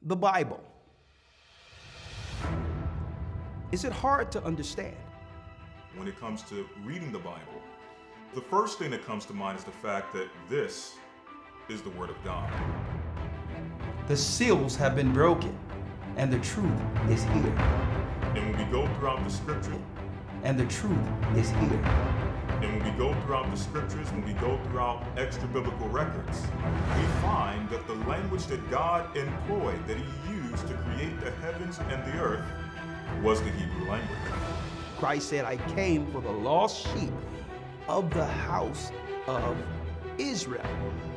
the Bible. Is it hard to understand? When it comes to reading the Bible, the first thing that comes to mind is the fact that this is the Word of God. The seals have been broken, and the truth is here. And when we go throughout the Scripture, And the truth is here. and when we go throughout the Scriptures, when we go throughout extra biblical records, we find that the language that God employed, that He used to create the heavens and the earth, was the Hebrew language. Christ said, I came for the lost sheep of the house of Israel.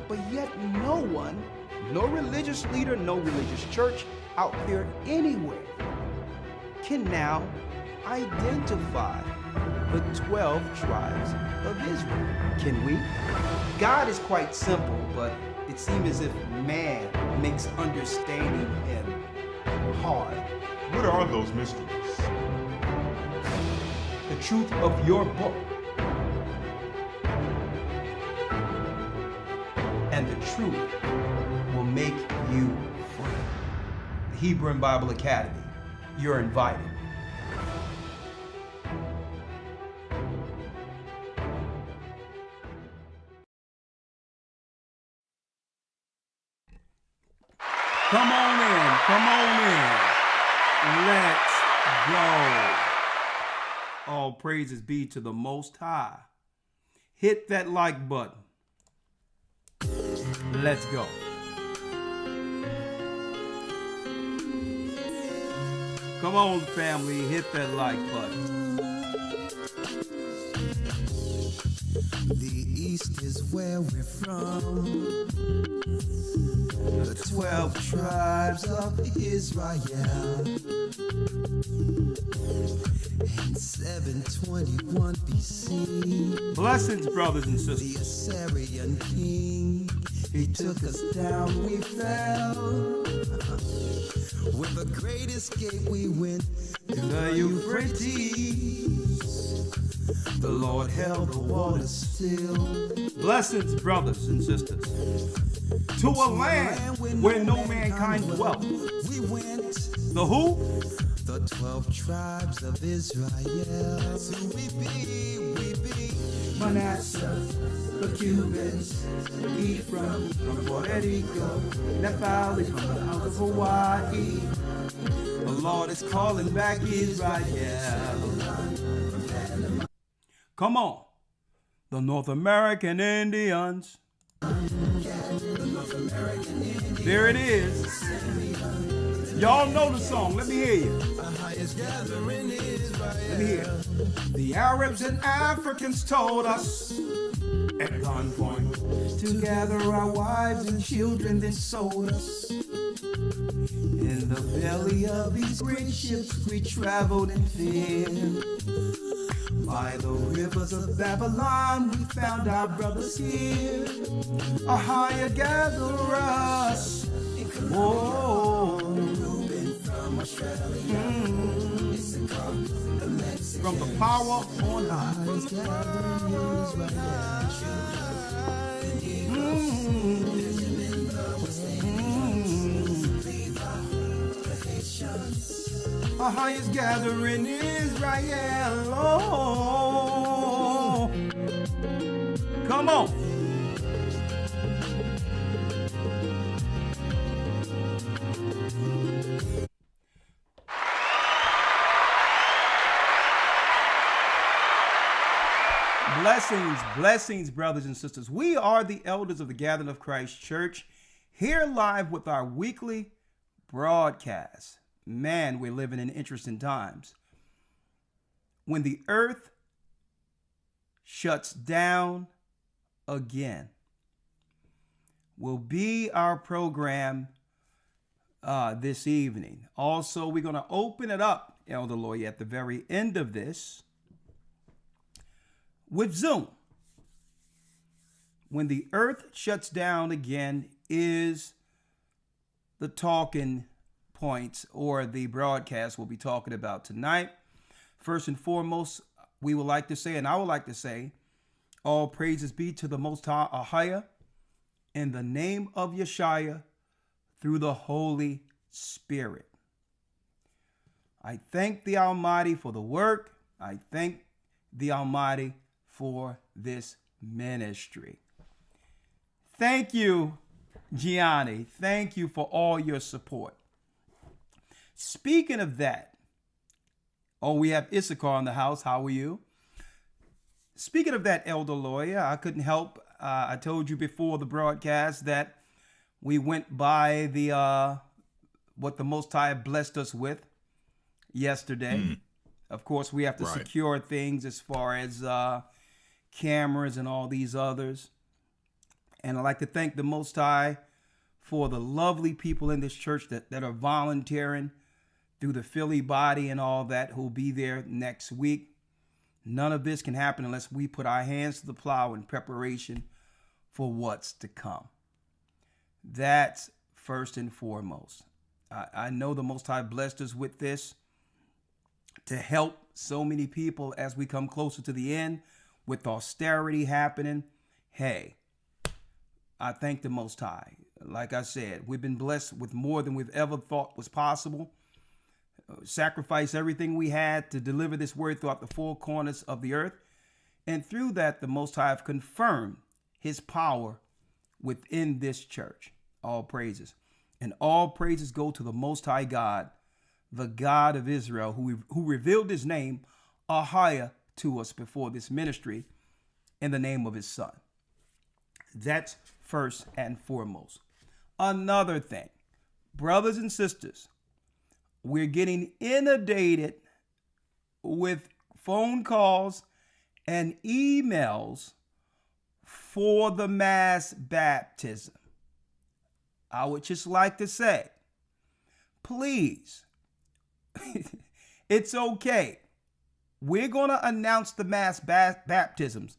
But yet no one, no religious leader, no religious church out there anywhere can now identify the 12 tribes of Israel. Can we? God is quite simple, but it seems as if man makes understanding Him hard. What are those mysteries? The truth of your book and the truth will make you free. The Hebrew and Bible Academy, you're invited. Come on in, come on in. Let's go. All praises be to the Most High. Hit that like button. Let's go. Come on, family, hit that like button. The East is where we're from. The 12 tribes of Israel. In 721 BC, Blessings, brothers and the sisters. Assyrian king, he took us down, we fell. With a great escape, we went to the Euphrates. The Lord held the waters still. Blessings, brothers and sisters. To a land where no mankind dwelt. We went, The who? the 12 tribes of Israel. So we be Manasseh, the Cubans, Ephraim, from Puerto Rico, Nepal is from the house of Hawaii. The Lord is calling back Israel. Come on, the North American Indians. There it is. Y'all know the song. Let me hear you. Let me hear it. The Arabs and Africans told us at gunpoint to gather our wives and children, then sold us. In the belly of these great ships we traveled in fear. By the rivers of Babylon we found our brothers here. Ahia, gather us. Whoa. From the power on high. Our highest gathering Israel. Oh, come on. Blessings, blessings, brothers and sisters. We are the elders of the Gathering of Christ Church, here live with our weekly broadcast. Man, we're living in interesting times. When the earth shuts down again, will be our program this evening. Also, we're going to open it up, Elder Lawyer, at the very end of this with Zoom. When the earth shuts down again is the talking points or the broadcast we'll be talking about tonight. First and foremost, we would like to say, and I would like to say, all praises be to the Most High, Ahia, in the name of Yeshua, through the Holy Spirit. I thank the Almighty for the work. I thank the Almighty for this ministry. Thank you, Gianni. Thank you for all your support. Speaking of that, we have Issachar in the house. How are you? Speaking of that, Elder Lawyer, I couldn't help. I told you before the broadcast that we went by the what the Most High blessed us with yesterday. Of course, we have to secure things as far as cameras and all these others. And I'd like to thank the Most High for the lovely people in this church that are volunteering through the Philly body and all that who'll be there next week. None of this can happen unless we put our hands to the plow in preparation for what's to come. That's first and foremost. I know the Most High blessed us with this to help so many people as we come closer to the end with austerity happening. Hey, I thank the Most High. Like I said, we've been blessed with more than we've ever thought was possible. Sacrifice everything we had to deliver this word throughout the four corners of the earth. And through that, the Most High have confirmed his power within this church. All praises. And all praises go to the Most High God, the God of Israel, who revealed his name, Ahia, to us before this ministry in the name of his son. That's first and foremost. Another thing, brothers and sisters, we're getting inundated with phone calls and emails for the mass baptism. I would just like to say, please, it's okay. We're going to announce the mass baptisms.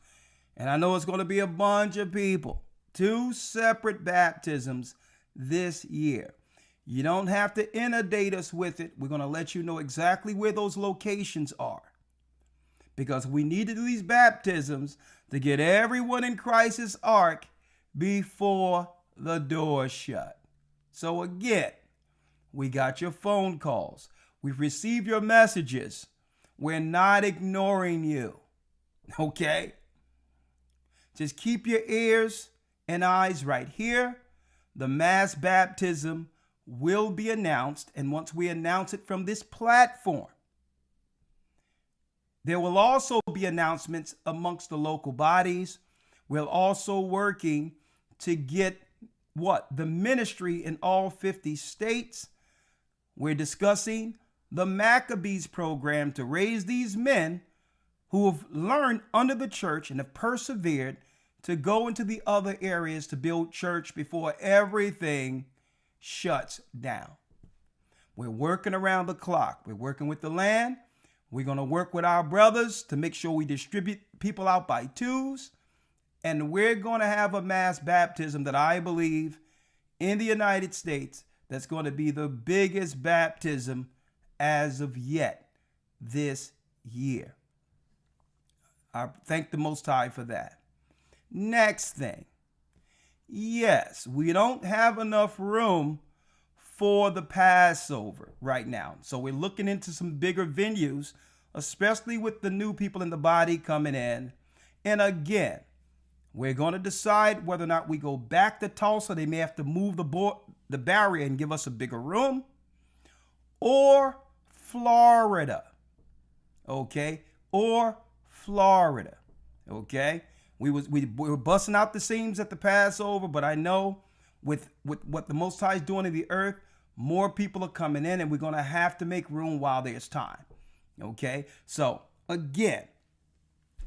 And I know it's going to be a bunch of people. 2 separate baptisms this year. You don't have to inundate us with it. We're going to let you know exactly where those locations are. Because we need to do these baptisms to get everyone in Christ's ark before the door shut. So again, we got your phone calls. We've received your messages. We're not ignoring you. Okay? Just keep your ears and eyes right here. The mass baptism will be announced. And once we announce it from this platform, there will also be announcements amongst the local bodies. We're also working to get the ministry in all 50 states. We're discussing the Maccabees program to raise these men who have learned under the church and have persevered to go into the other areas to build church before everything shuts down. We're working around the clock. We're working with the land. We're going to work with our brothers to make sure we distribute people out by twos. And we're going to have a mass baptism that I believe in the United States that's going to be the biggest baptism as of yet this year. I thank the Most High for that. Next thing. Yes, we don't have enough room for the Passover right now. So we're looking into some bigger venues, especially with the new people in the body coming in. And again, we're going to decide whether or not we go back to Tulsa. They may have to move the barrier and give us a bigger room. Or Florida. Okay? Or Florida. Okay? We were busting out the seams at the Passover, but I know with what the Most High is doing in the earth, more people are coming in, and we're going to have to make room while there's time. Okay? So, again,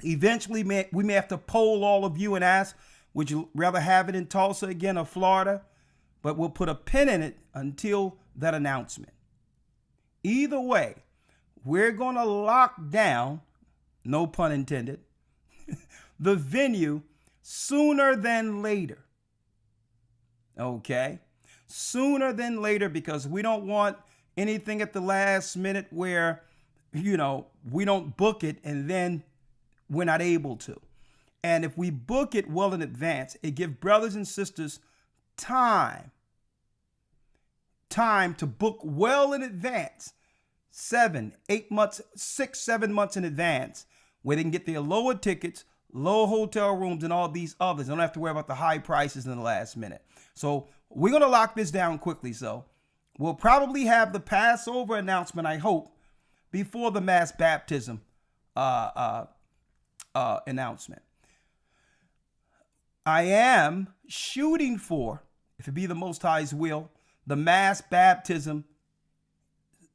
eventually we may have to poll all of you and ask, would you rather have it in Tulsa again or Florida? But we'll put a pin in it until that announcement. Either way, we're going to lock down, no pun intended, the venue sooner than later. Okay? Sooner than later, because we don't want anything at the last minute where, we don't book it and then we're not able to. And if we book it well in advance, it gives brothers and sisters time time to book well in advance, 7 months in advance, where they can get their lower tickets, low hotel rooms, and all these others. They don't have to worry about the high prices in the last minute. So we're going to lock this down quickly. So we'll probably have the Passover announcement, I hope, before the mass baptism announcement. I am shooting for, if it be the Most High's will, the mass baptism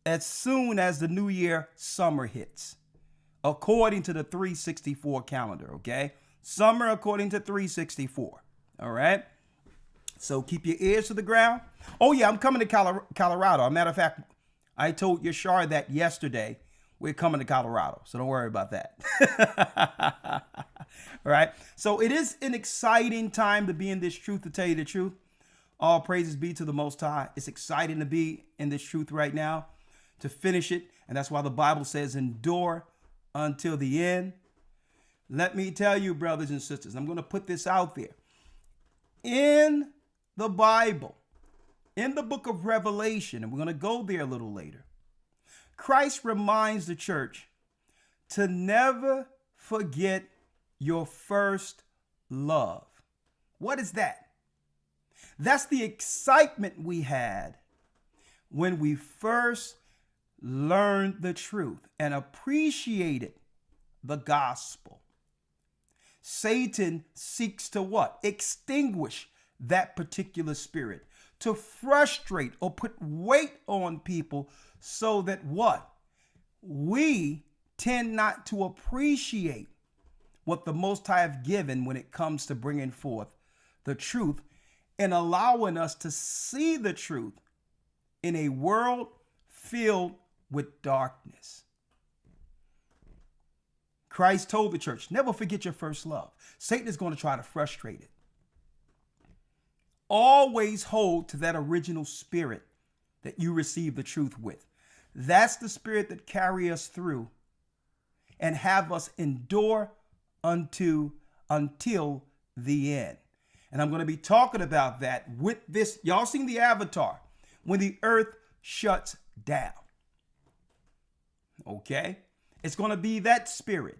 as soon as the New Year summer hits, according to the 364 calendar, okay? Summer according to 364, all right? So keep your ears to the ground. Oh, yeah, I'm coming to Colorado. As a matter of fact, I told Yashar that yesterday. We're coming to Colorado, so don't worry about that. All right. So it is an exciting time to be in this truth, to tell you the truth. All praises be to the Most High. It's exciting to be in this truth right now, to finish it. And that's why the Bible says, endure until the end. Let me tell you, brothers and sisters, I'm going to put this out there. In the Bible, in the book of Revelation, and we're going to go there a little later, Christ reminds the church to never forget your first love. What is that? That's the excitement we had when we first learned the truth and appreciated the gospel. Satan seeks to what? Extinguish that particular spirit, to frustrate or put weight on people so that what? We tend not to appreciate what the Most High have given when it comes to bringing forth the truth and allowing us to see the truth in a world filled with darkness. Christ told the church, never forget your first love. Satan is going to try to frustrate it. Always hold to that original spirit that you receive the truth with. That's the spirit that carry us through and have us endure until the end. And I'm going to be talking about that with this. Y'all seen the avatar, when the earth shuts down. Okay? It's going to be that spirit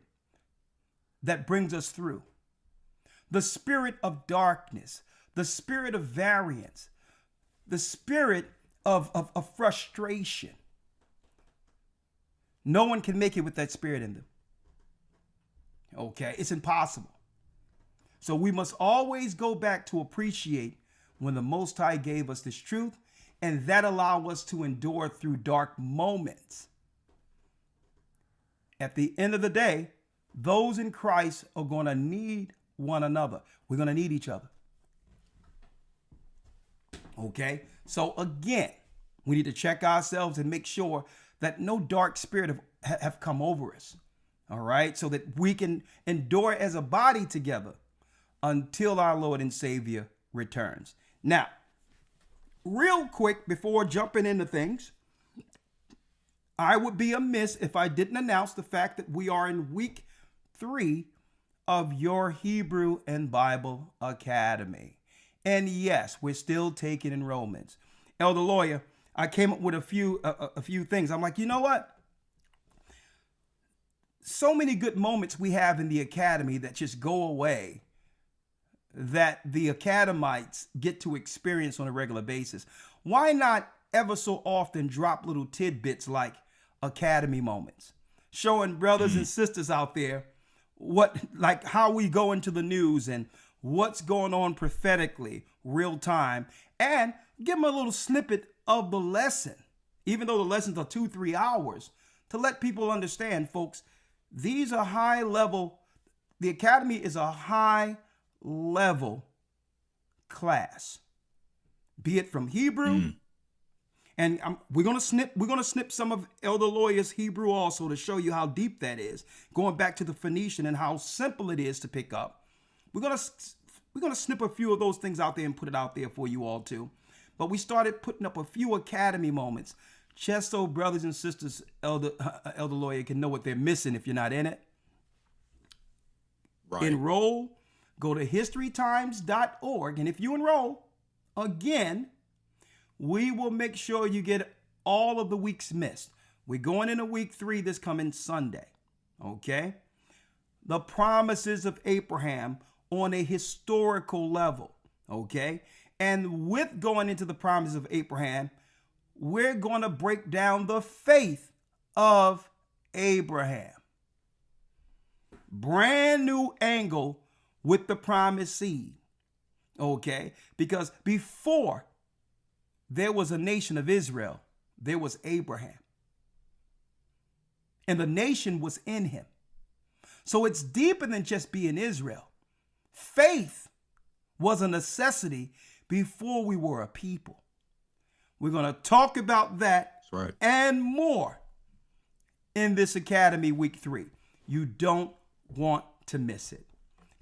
that brings us through. The spirit of darkness, the spirit of variance, the spirit of frustration. No one can make it with that spirit in them. Okay? It's impossible. So we must always go back to appreciate when the Most High gave us this truth, and that allow us to endure through dark moments. At the end of the day, those in Christ are going to need one another. We're going to need each other. Okay? So again, we need to check ourselves and make sure that no dark spirit have come over us. All right? So that we can endure as a body together until our Lord and Savior returns. Now, real quick, before jumping into things, I would be amiss if I didn't announce the fact that we are in week 3 of your Hebrew and Bible Academy. And yes, we're still taking enrollments. Elder Lawyer, I came up with a few things. I'm like, you know what? So many good moments we have in the academy that just go away, that the academites get to experience on a regular basis. Why not ever so often drop little tidbits like academy moments, showing brothers and sisters out there like how we go into the news and what's going on prophetically, real time, and give them a little snippet of the lesson, even though the lessons are 2-3 hours, to let people understand, folks, these are high level. The academy is a high level class, be it from Hebrew, and we're gonna snip some of Elder Lawyer's Hebrew also to show you how deep that is, going back to the Phoenician and how simple it is to pick up. We're gonna snip a few of those things out there and put it out there for you all too. But we started putting up a few academy moments just so brothers and sisters, Elder Lawyer, can know what they're missing if you're not in it. Right. Enroll. Go to historytimes.org, and if you enroll, again, we will make sure you get all of the weeks missed. We're going into week 3 this coming Sunday. Okay? The promises of Abraham on a historical level. Okay? And with going into the promises of Abraham, we're going to break down the faith of Abraham. Brand new angle with the promised seed. Okay? Because before there was a nation of Israel, there was Abraham. And the nation was in him. So it's deeper than just being Israel. Faith was a necessity before we were a people. We're going to talk about that and more in this Academy Week 3. You don't want to miss it.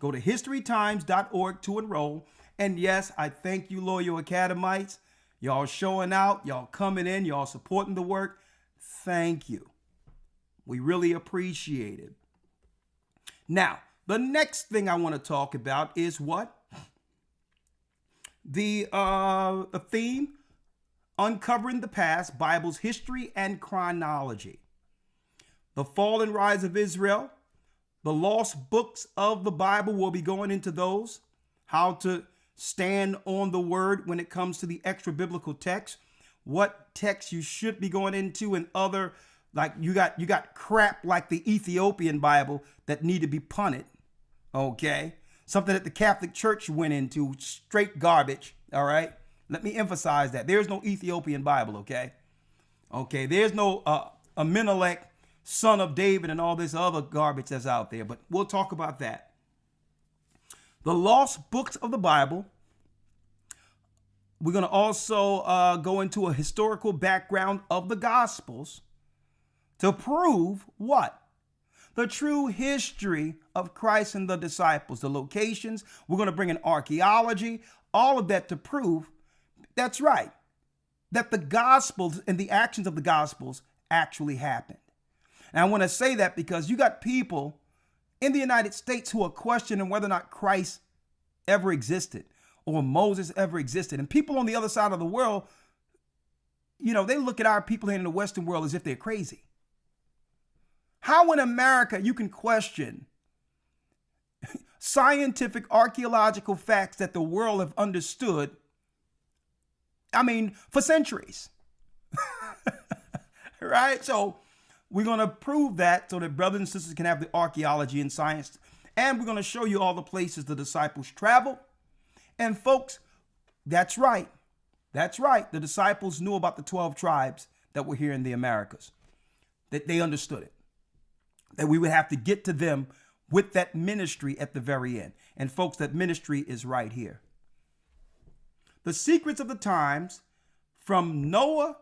Go to historytimes.org to enroll. And yes, I thank you, loyal Academites. Y'all showing out, y'all coming in, y'all supporting the work. Thank you. We really appreciate it. Now, the next thing I want to talk about is what? The theme, Uncovering the Past, Bible's History and Chronology. The fall and rise of Israel, the lost books of the Bible, we'll be going into those, how to stand on the word when it comes to the extra biblical text, what text you should be going into, and other, like you got crap like the Ethiopian Bible that need to be punted. Okay? Something that the Catholic Church went into, straight garbage. All right? Let me emphasize that. There's no Ethiopian Bible, okay? Okay, there's no Abimelech, son of David, and all this other garbage that's out there, but we'll talk about that. The lost books of the Bible. We're going to also go into a historical background of the Gospels to prove what? The true history of Christ and the disciples, the locations. We're going to bring in archaeology, all of that to prove that's right, that the Gospels and the actions of the Gospels actually happened. And I want to say that because you got people in the United States who are questioning whether or not Christ ever existed or Moses ever existed. And people on the other side of the world, you know, they look at our people here in the Western world as if they're crazy. How in America you can question scientific archaeological facts that the world have understood, I mean, for centuries. Right? So we're going to prove that so that brothers and sisters can have the archaeology and science. And we're going to show you all the places the disciples traveled. And folks, that's right. That's right. The disciples knew about the 12 tribes that were here in the Americas. That they understood it. That we would have to get to them with that ministry at the very end. And folks, that ministry is right here. The secrets of the times from Noah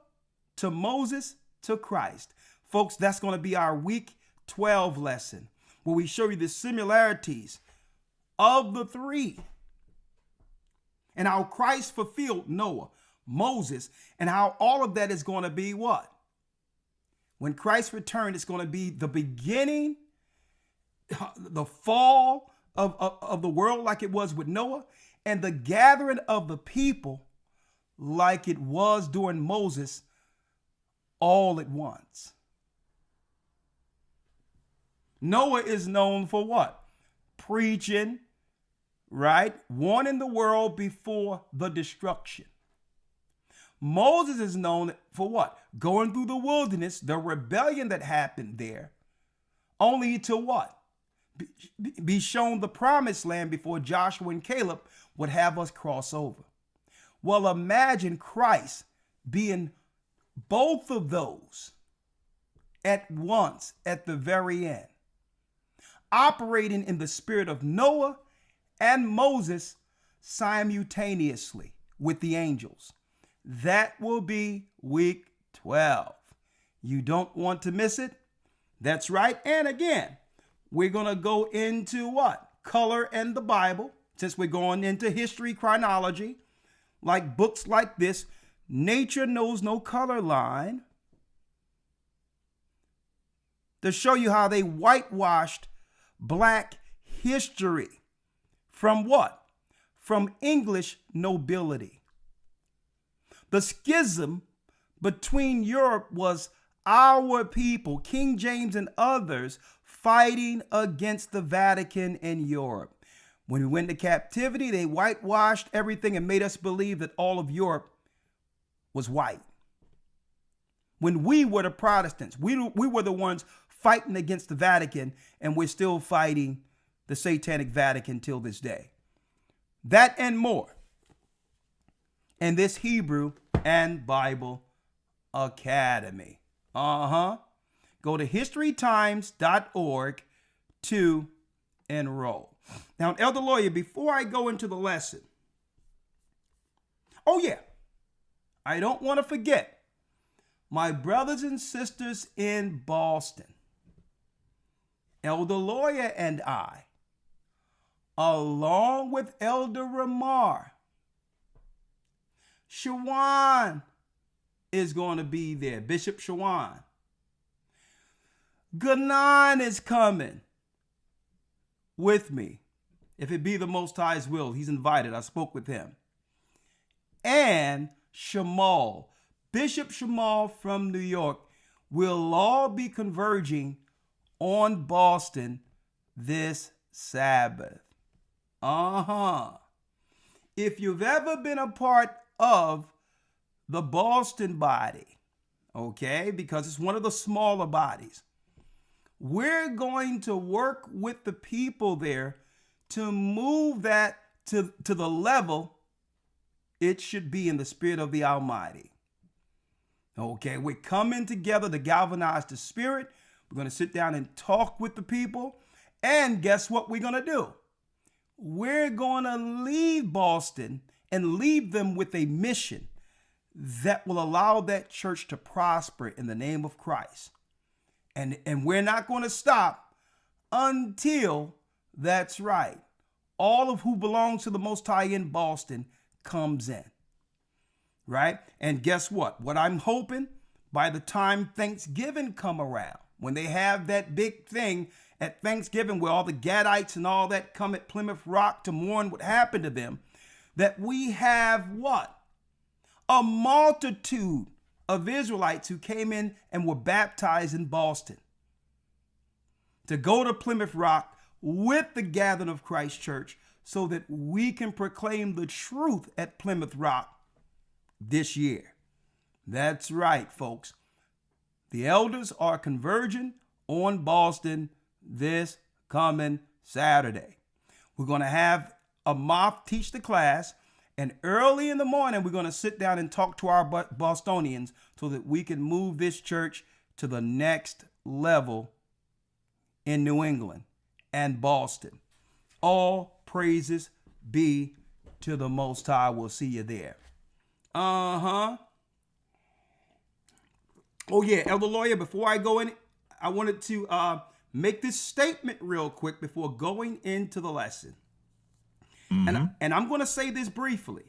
to Moses to Christ. Folks, that's going to be our week 12 lesson, where we show you the similarities of the three and how Christ fulfilled Noah, Moses, and how all of that is going to be what? When Christ returned, it's going to be the beginning, the fall of the world like it was with Noah, and the gathering of the people like it was during Moses all at once. Noah is known for what? Preaching, right? Warning the world before the destruction. Moses is known for what? Going through the wilderness, the rebellion that happened there, only to what? Be shown the promised land before Joshua and Caleb would have us cross over. Well, imagine Christ being both of those at once at the very end, operating in the spirit of Noah and Moses simultaneously with the angels. That will be week 12. You don't want to miss it. That's right. And again, we're going to go into what? Color and the Bible, since we're going into history chronology, like books like this. Nature Knows No Color line, to show you how they whitewashed black history from what? From English nobility. The schism between Europe was our people, King James and others, fighting against the Vatican in Europe. When we went into captivity, they whitewashed everything and made us believe that all of Europe was white. When we were the Protestants, we were the ones fighting against the Vatican, and we're still fighting the Satanic Vatican till this day. That and more in this Hebrew and Bible Academy. Go to historytimes.org to enroll. Now, Elder Lawyer, before I go into the lesson, I don't want to forget my brothers and sisters in Boston. Elder Lawyer and I, along with Elder Ramar, Shawan is going to be there, Bishop Shawan. Ganon is coming with me. If it be the Most High's will, he's invited. I spoke with him. And Shamal, Bishop Shamal from New York, will all be converging on Boston this Sabbath. If you've ever been a part of the Boston body, okay, because it's one of the smaller bodies, we're going to work with the people there to move that to the level it should be in the spirit of the Almighty. Okay, we're coming together to galvanize the spirit. We're going to sit down and talk with the people. And guess what we're going to do? We're going to leave Boston and leave them with a mission that will allow that church to prosper in the name of Christ. And we're not going to stop until, that's right, all of who belongs to the Most High in Boston comes in. Right? And guess what? What I'm hoping, by the time Thanksgiving come around, when they have that big thing at Thanksgiving where all the Gadites and all that come at Plymouth Rock to mourn what happened to them, that we have what? A multitude of Israelites who came in and were baptized in Boston to go to Plymouth Rock with the Gathering of Christ Church so that we can proclaim the truth at Plymouth Rock this year. That's right, folks. The elders are converging on Boston this coming Saturday. We're going to have a moth teach the class, and early in the morning, we're going to sit down and talk to our Bostonians so that we can move this church to the next level in New England and Boston. All praises be to the Most High. We'll see you there. Oh yeah, Elder Lawyer, before I go in, I wanted to make this statement real quick before going into the lesson. And I'm going to say this briefly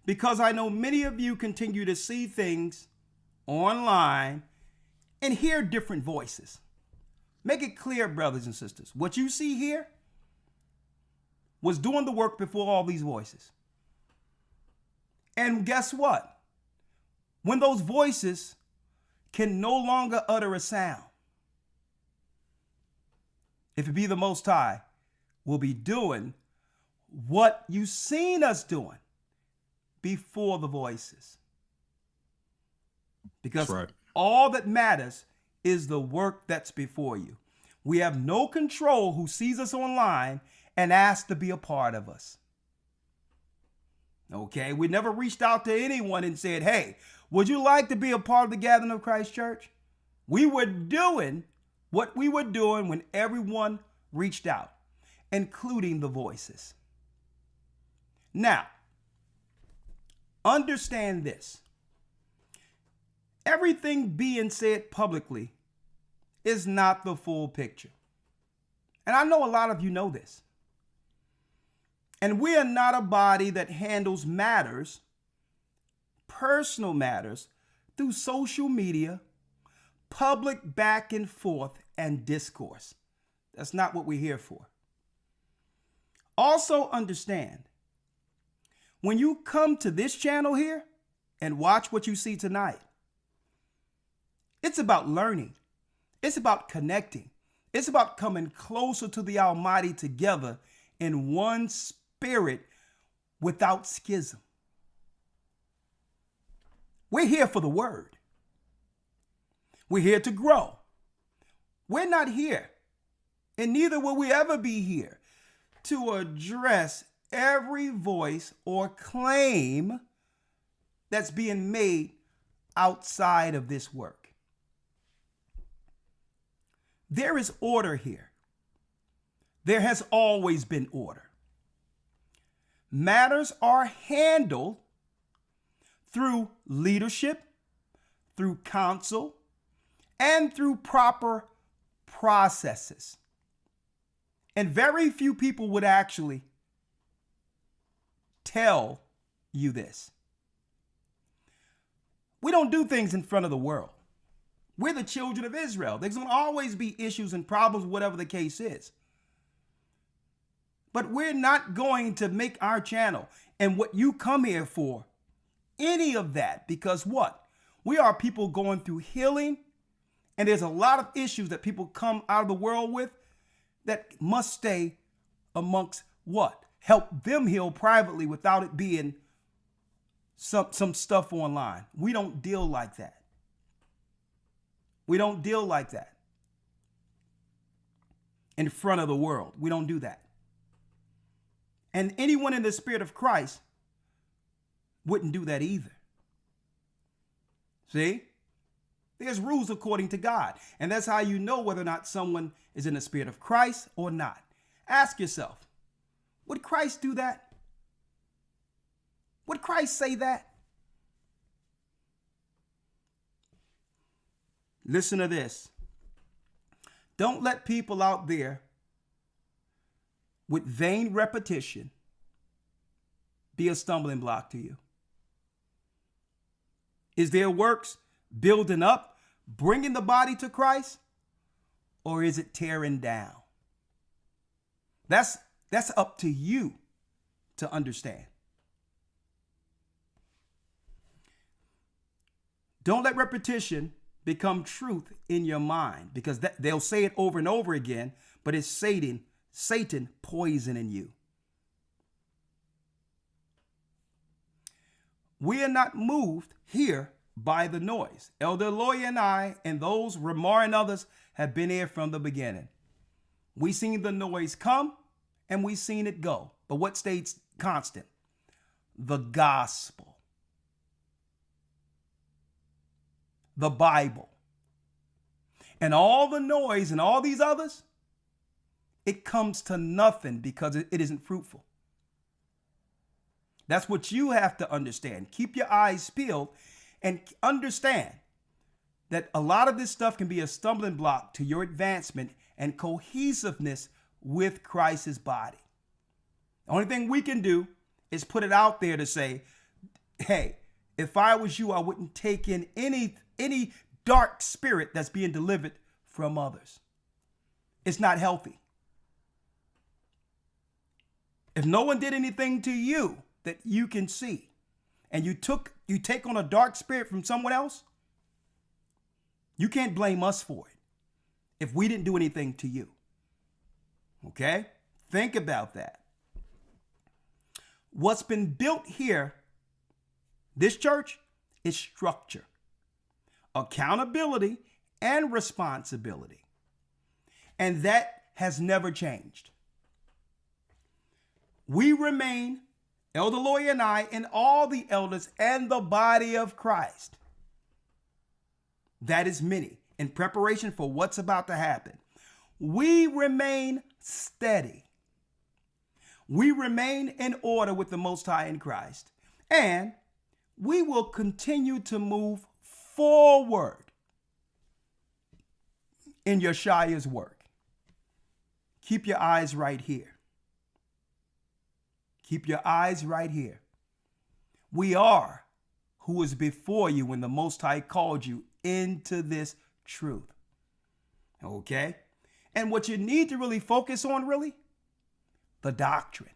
because I know many of you continue to see things online and hear different voices. Make it clear, brothers and sisters, what you see here was doing the work before all these voices. And guess what? When those voices can no longer utter a sound, if it be the Most High, we'll be doing what you've seen us doing before the voices. Because all that matters is the work that's before you. We have no control who sees us online and asks to be a part of us. Okay, we never reached out to anyone and said, hey, would you like to be a part of the Gathering of Christ Church? We were doing what we were doing when everyone reached out, including the voices. Now, understand this. Everything being said publicly is not the full picture. And I know a lot of you know this. And we are not a body that handles matters, personal matters, through social media, public back and forth, and discourse. That's not what we're here for. Also understand, when you come to this channel here, and watch what you see tonight. It's about learning. It's about connecting. It's about coming closer to the Almighty together in one spirit without schism. We're here for the word. We're here to grow. We're not here, and neither will we ever be here, to address every voice or claim that's being made outside of this work. There is order here. There has always been order. Matters are handled through leadership, through counsel, and through proper processes. And very few people would actually tell you this. We don't do things in front of the world. We're the children of Israel. There's going to always be issues and problems, whatever the case is. But we're not going to make our channel and what you come here for any of that, because what? We are people going through healing, and there's a lot of issues that people come out of the world with that must stay amongst what? Help them heal privately without it being some stuff online. We don't deal like that. We don't deal like that in front of the world. We don't do that. And anyone in the Spirit of Christ wouldn't do that either. See? There's rules according to God. And that's how you know whether or not someone is in the Spirit of Christ or not. Ask yourself, would Christ do that? Would Christ say that? Listen to this. Don't let people out there with vain repetition be a stumbling block to you. Is their works building up, bringing the body to Christ, or is it tearing down? That's up to you to understand. Don't let repetition become truth in your mind, because they'll say it over and over again, but it's Satan poisoning you. We are not moved here by the noise. Elder Loya and I and those, Ramar and others, have been here from the beginning. We seen the noise come and we seen it go. But what stays constant? The gospel. The Bible. And all the noise and all these others, it comes to nothing because it isn't fruitful. That's what you have to understand. Keep your eyes peeled and understand that a lot of this stuff can be a stumbling block to your advancement and cohesiveness with Christ's body. The only thing we can do is put it out there to say, hey, if I was you, I wouldn't take in any dark spirit that's being delivered from others. It's not healthy. If no one did anything to you that you can see, and you take on a dark spirit from someone else, you can't blame us for it if we didn't do anything to you. Okay? Think about that. What's been built here, this church, is structure, accountability, and responsibility. And that has never changed. We remain, Elder Loya and I, and all the elders and the body of Christ. That is many, in preparation for what's about to happen. We remain steady. We remain in order with the Most High in Christ. And we will continue to move forward in Yeshua's work. Keep your eyes right here. Keep your eyes right here. We are who was before you when the Most High called you into this truth. Okay? And what you need to really focus on, really, the doctrine.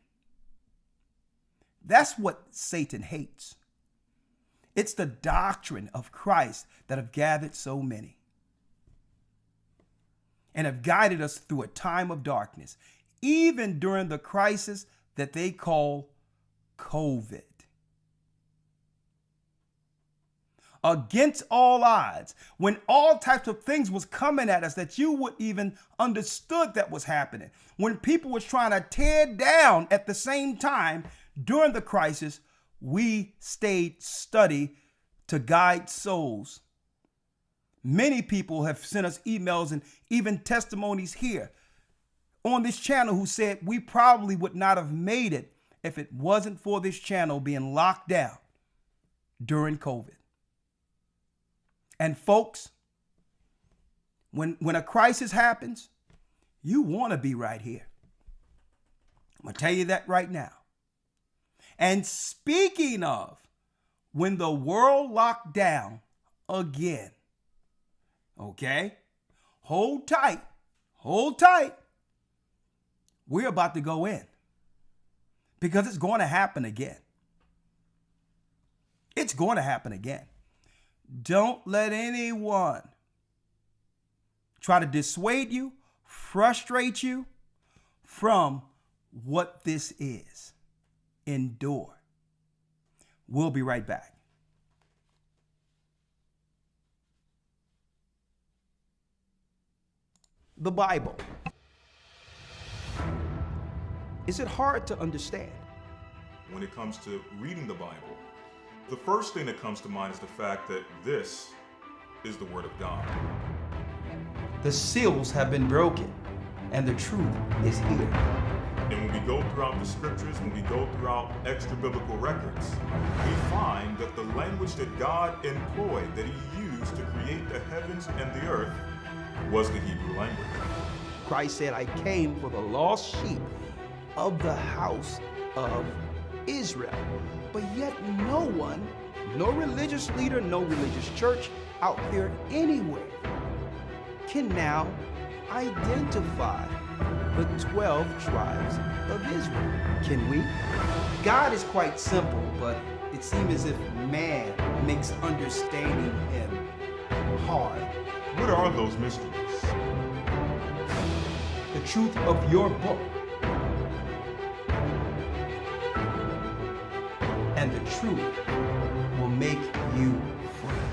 That's what Satan hates. It's the doctrine of Christ that have gathered so many and have guided us through a time of darkness, even during the crisis that they call COVID. Against all odds, when all types of things was coming at us that you would even understood that was happening, when people was trying to tear down at the same time during the crisis, we stayed steady to guide souls. Many people have sent us emails and even testimonies here on this channel who said we probably would not have made it if it wasn't for this channel being locked down during COVID. And folks, when a crisis happens, you want to be right here. I'm going to tell you that right now. And speaking of, when the world locked down again, okay, hold tight. We're about to go in because it's going to happen again. It's going to happen again. Don't let anyone try to dissuade you, frustrate you from what this is. Endure. We'll be right back. The Bible. Is it hard to understand? When it comes to reading the Bible, the first thing that comes to mind is the fact that this is the Word of God. The seals have been broken, and the truth is here. And when we go throughout the scriptures, when we go throughout extra biblical records, we find that the language that God employed, that He used to create the heavens and the earth, was the Hebrew language. Christ said, I came for the lost sheep of the house of Israel. But yet no one, no religious leader, no religious church out there anywhere can now identify the 12 tribes of Israel. Can we? God is quite simple, but it seems as if man makes understanding Him hard. What are those mysteries? The truth of your book and the truth will make you free.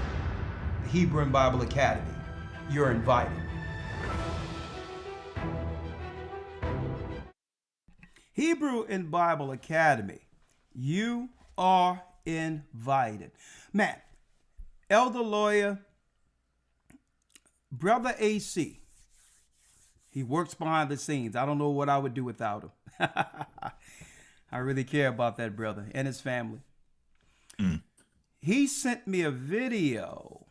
The Hebrew and Bible Academy, you're invited. Hebrew and Bible Academy, you are invited. Man, elder lawyer, brother AC, he works behind the scenes. I don't know what I would do without him. I really care about that brother and his family. He sent me a video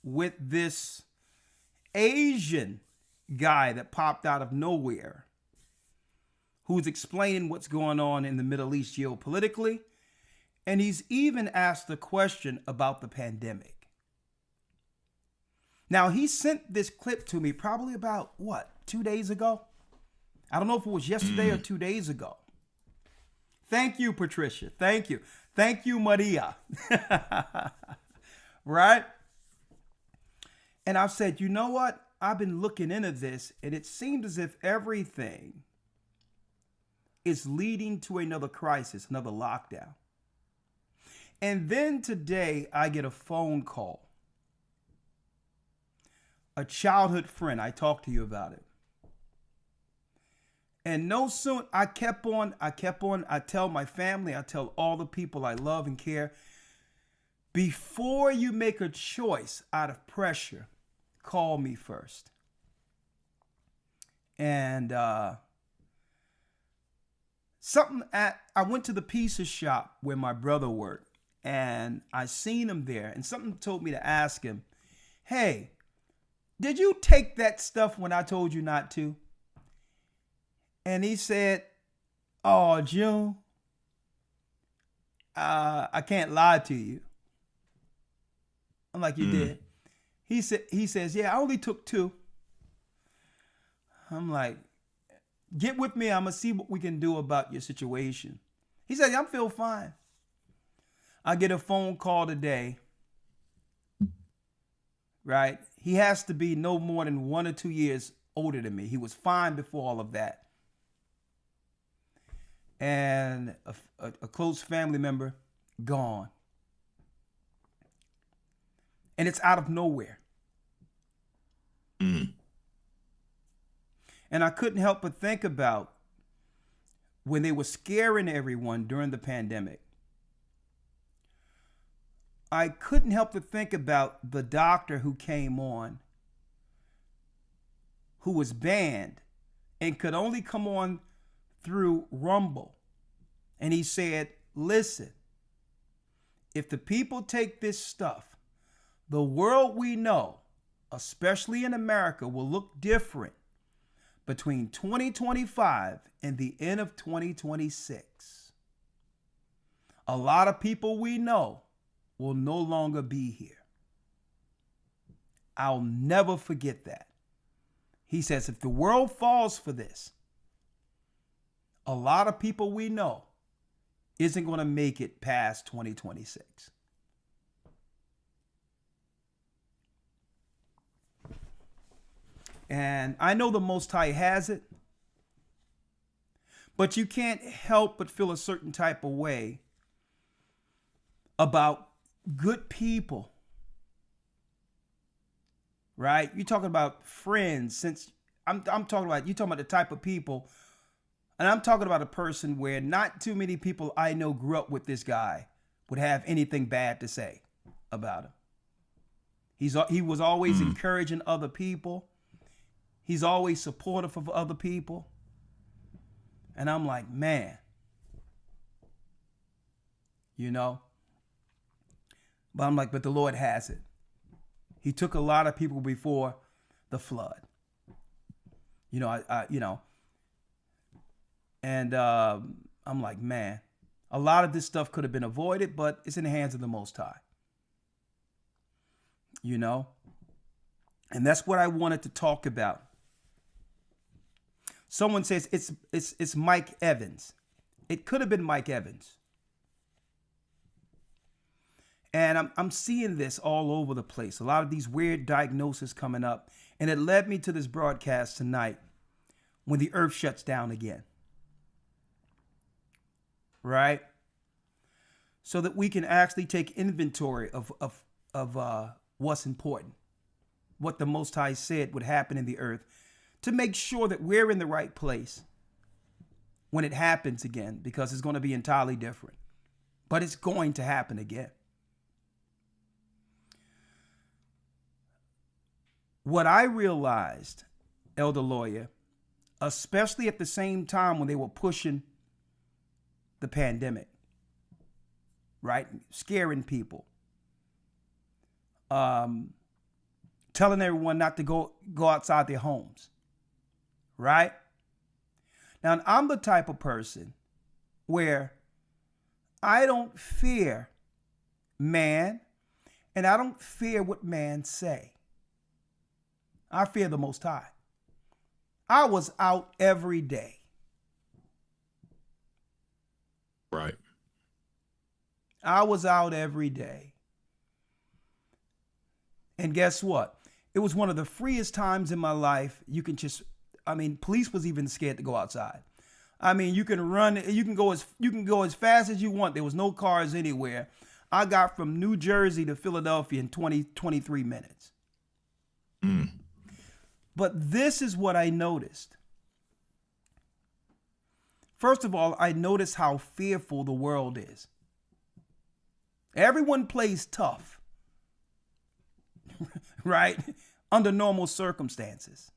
with this Asian guy that popped out of nowhere who's explaining what's going on in the Middle East geopolitically. And he's even asked a question about the pandemic. Now, he sent this clip to me probably about, 2 days ago? I don't know if it was yesterday or 2 days ago. Thank you, Patricia. Thank you. Thank you, Maria. Right? And I've said, you know what? I've been looking into this, and it seems as if everything is leading to another crisis, another lockdown. And then today, I get a phone call. A childhood friend, I talked to you about it. And no sooner I kept on, I tell my family, I tell all the people I love and care, before you make a choice out of pressure, call me first. And I went to the pizza shop where my brother worked, and I seen him there, and something told me to ask him, hey, did you take that stuff when I told you not to? And he said, oh, June, I can't lie to you. I'm like, you did? He says, yeah, I only took 2. I'm like, get with me. I'm going to see what we can do about your situation. He said, I feel fine. I get a phone call today, right? He has to be no more than 1 or 2 years older than me. He was fine before all of that. And a close family member gone. And it's out of nowhere. Mm. And I couldn't help but think about when they were scaring everyone during the pandemic. I couldn't help but think about the doctor who came on, who was banned and could only come on through Rumble. And he said, listen, if the people take this stuff, the world we know, especially in America, will look different between 2025 and the end of 2026. A lot of people we know will no longer be here. I'll never forget that. He says, if the world falls for this, a lot of people we know isn't going to make it past 2026. And I know the Most High has it, but you can't help but feel a certain type of way about good people, right? You're talking about friends. Since I'm talking about, you're talking about the type of people, and I'm talking about a person where not too many people I know grew up with this guy would have anything bad to say about him. He was always encouraging other people. He's always supportive of other people. And I'm like, man, you know, but I'm like, but the Lord has it. He took a lot of people before the flood. You know, and I'm like, man, a lot of this stuff could have been avoided, but it's in the hands of the Most High. You know, and that's what I wanted to talk about. Someone says it's Mike Evans. It could have been Mike Evans. And I'm seeing this all over the place. A lot of these weird diagnoses coming up. And it led me to this broadcast tonight when the earth shuts down again. Right? So that we can actually take inventory of what's important. What the Most High said would happen in the earth, to make sure that we're in the right place when it happens again, because it's going to be entirely different. But it's going to happen again. What I realized, Elder Lawyer, especially at the same time when they were pushing the pandemic, right? Scaring people. Telling everyone not to go outside their homes. Right? Now, I'm the type of person where I don't fear man, and I don't fear what man say. I fear the Most High. I was out every day. Right. I was out every day. And guess what? It was one of the freest times in my life. You can just, police was even scared to go outside. You can run, you can go as fast as you want. There was no cars anywhere. I got from New Jersey to Philadelphia in 23 minutes. But this is what I noticed. First of all, I noticed how fearful the world is. Everyone plays tough. Right? Under normal circumstances.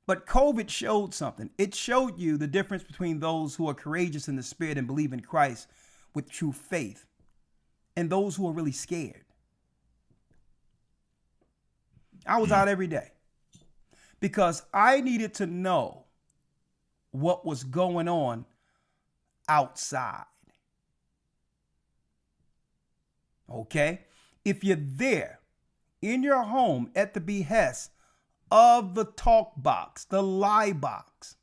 But COVID showed something. It showed you the difference between those who are courageous in the spirit and believe in Christ with true faith and those who are really scared. I was out every day because I needed to know what was going on outside. Okay? If you're there in your home at the behest of the talk box, the lie box,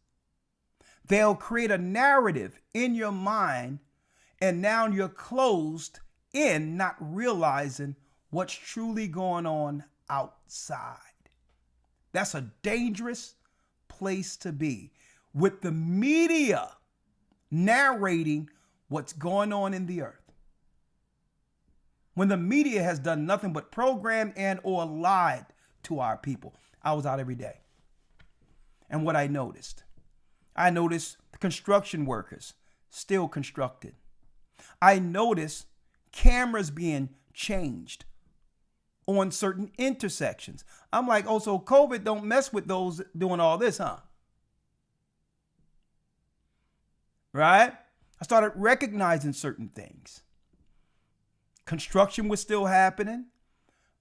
they'll create a narrative in your mind And now you're closed in, not realizing what's truly going on outside. That's a dangerous place to be, with the media narrating what's going on in the earth, when the media has done nothing but program and or lied to our people. I was out every day. And what I noticed the construction workers still constructed. I noticed cameras being changed on certain intersections. I'm like, oh, so COVID don't mess with those doing all this, huh? Right? I started recognizing certain things. Construction was still happening.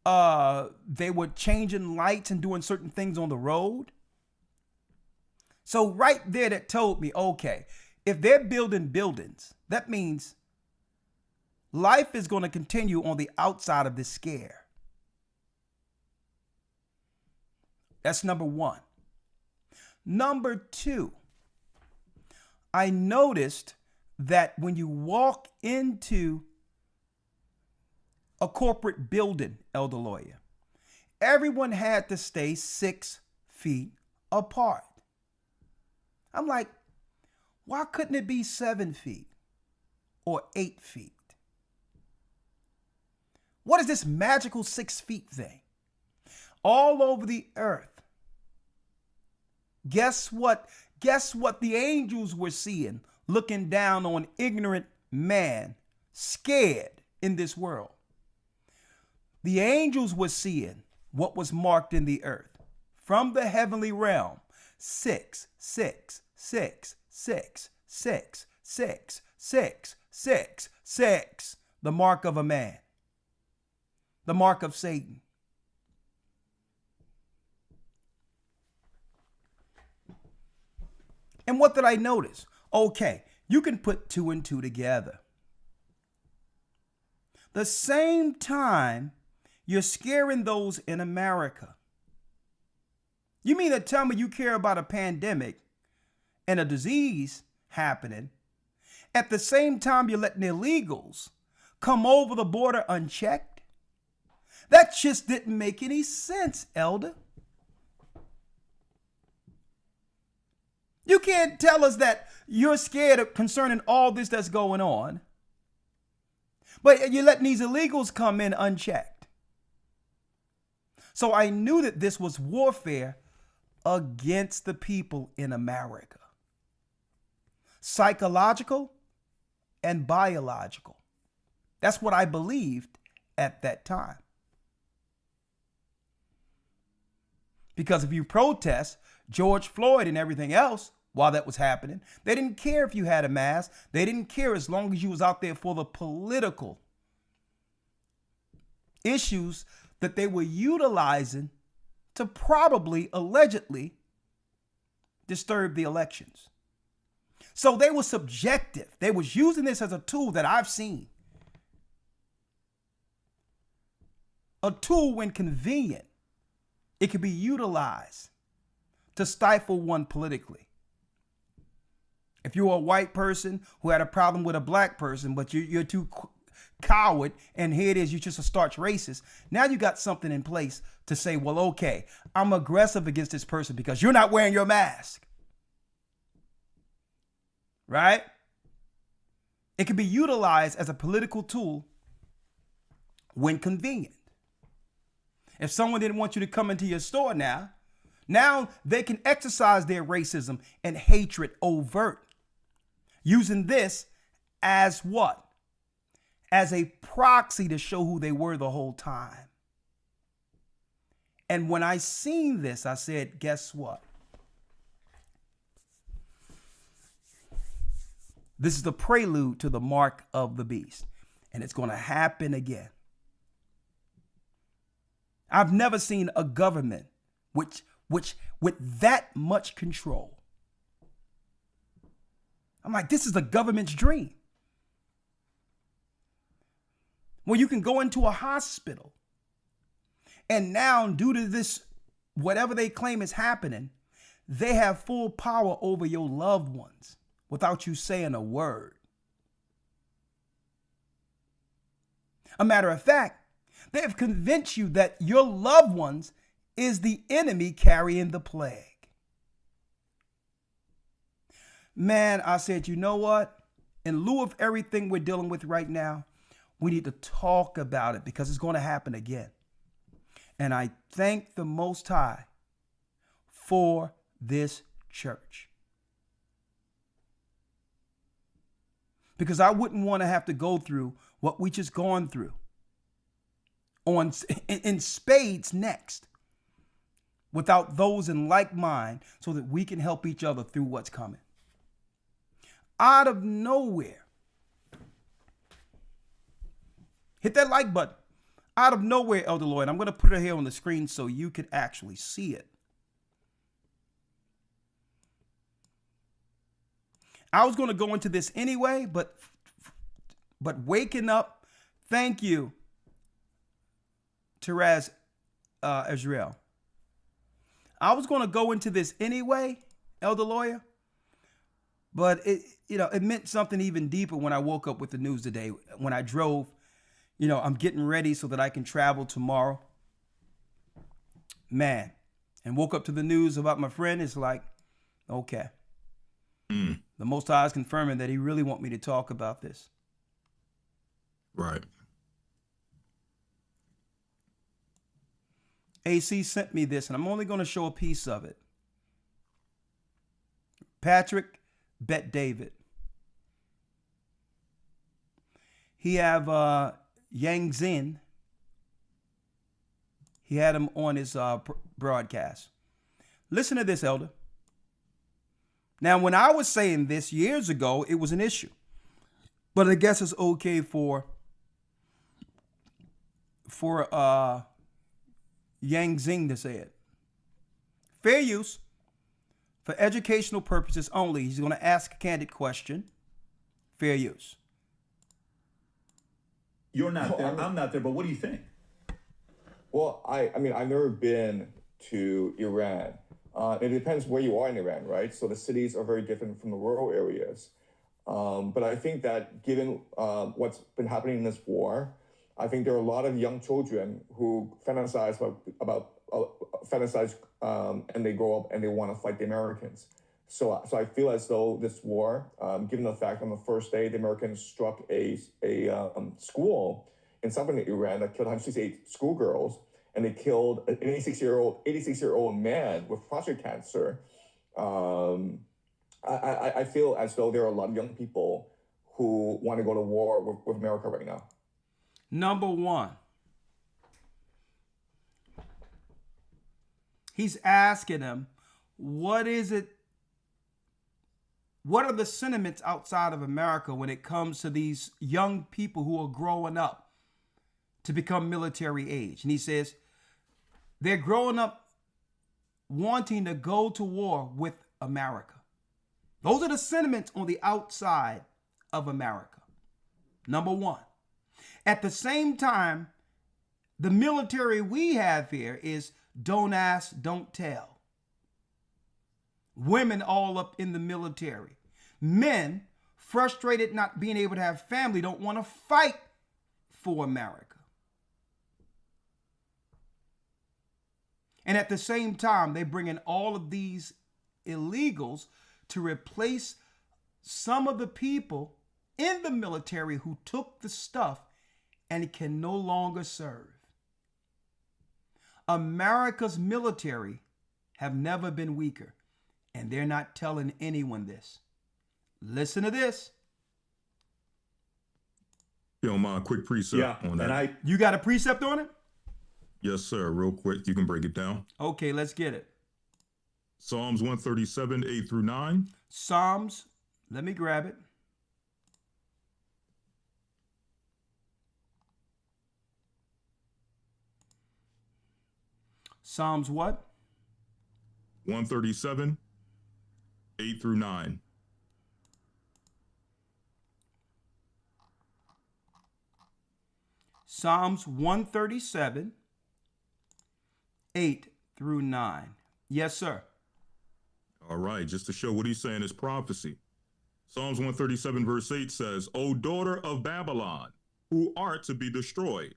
They were changing lights and doing certain things on the road. So right there, that told me, okay, if they're building buildings, that means life is going to continue on the outside of this scare. That's number one. Number two, I noticed that when you walk into a corporate building, Elder Lawyer, everyone had to stay 6 feet apart. I'm like, why couldn't it be 7 feet or 8 feet? What is this magical 6 feet thing? All over the earth. Guess what? Guess what the angels were seeing, looking down on ignorant man, scared in this world. The angels were seeing what was marked in the earth from the heavenly realm. 6, 6, 6, 6, 6, 6, 6, 6, 6. The mark of a man. The mark of Satan. And what did I notice? Okay, you can put 2 and 2 together. The same time you're scaring those in America. You mean to tell me you care about a pandemic and a disease happening, at the same time you're letting illegals come over the border unchecked? That just didn't make any sense, Elder. You can't tell us that you're scared of concerning all this that's going on, but you're letting these illegals come in unchecked. So I knew that this was warfare against the people in America. Psychological and biological. That's what I believed at that time. Because if you protest George Floyd and everything else while that was happening, they didn't care if you had a mask. They didn't care as long as you was out there for the political issues that they were utilizing to probably, allegedly, disturb the elections. So they were subjective. They was using this as a tool that I've seen. A tool when convenient. It could be utilized to stifle one politically. If you're a white person who had a problem with a black person, but you're too coward, and here it is, you're just a starch racist. Now you got something in place to say, well, okay, I'm aggressive against this person because you're not wearing your mask. Right? It can be utilized as a political tool when convenient. If someone didn't want you to come into your store now they can exercise their racism and hatred overt, using this as what? As a proxy to show who they were the whole time. And when I seen this, I said, guess what? This is the prelude to the mark of the beast. And it's going to happen again. I've never seen a government which with that much control. I'm like, this is the government's dream. Well, you can go into a hospital and now, due to this, whatever they claim is happening, they have full power over your loved ones without you saying a word. A matter of fact, they have convinced you that your loved ones is the enemy carrying the plague. Man, I said, you know what? In lieu of everything we're dealing with right now, we need to talk about it because it's going to happen again. And I thank the Most High for this church. Because I wouldn't want to have to go through what we just gone through in spades next without those in like mind so that we can help each other through what's coming. Out of nowhere, hit that like button. Out of nowhere, Elder Lloyd, I'm going to put it here on the screen so you can actually see it. I was going to go into this anyway, but waking up, thank you, Teraz Israel. I was going to go into this anyway, Elder Lawyer, but it meant something even deeper when I woke up with the news today. When I drove, I'm getting ready so that I can travel tomorrow. Man, and woke up to the news about my friend. It's like, okay. The Most High is confirming that he really want me to talk about this. Right. AC sent me this, and I'm only going to show a piece of it. Patrick Bet David. He have Yang Zin. He had him on his broadcast. Listen to this, Elder. Now, when I was saying this years ago, it was an issue. But I guess it's okay for Yang Zing to say it. Fair use. For educational purposes only. He's going to ask a candid question. Fair use. You're not there. I'm not there. But what do you think? Well, I mean, I've never been to Iran. It depends where you are in Iran, right? So the cities are very different from the rural areas. But I think that given what's been happening in this war, I think there are a lot of young children who fantasize and they grow up and they want to fight the Americans. So I feel as though this war, given the fact on the first day the Americans struck a school in southern Iran that killed 168 schoolgirls, and they killed an 86-year-old man with prostate cancer. I feel as though there are a lot of young people who want to go to war with America right now. Number one, he's asking him, what are the sentiments outside of America when it comes to these young people who are growing up to become military age? And he says, they're growing up wanting to go to war with America. Those are the sentiments on the outside of America. Number one. At the same time, the military we have here is don't ask, don't tell. Women all up in the military. Men, frustrated not being able to have family, don't want to fight for America. And at the same time, they bring in all of these illegals to replace some of the people in the military who took the stuff and can no longer serve. America's military have never been weaker, and they're not telling anyone this. Listen to this. You don't mind a quick precept on that? You got a precept on it? Yes, sir. Real quick. You can break it down. Okay, let's get it. Psalms 137, 8 through 9. Psalms, let me grab it. Psalms what? 137, 8 through 9. Psalms 137, 8 through 9. Yes, sir. All right, just to show what he's saying is prophecy. Psalms 137 verse 8 says, O daughter of Babylon, who are to be destroyed.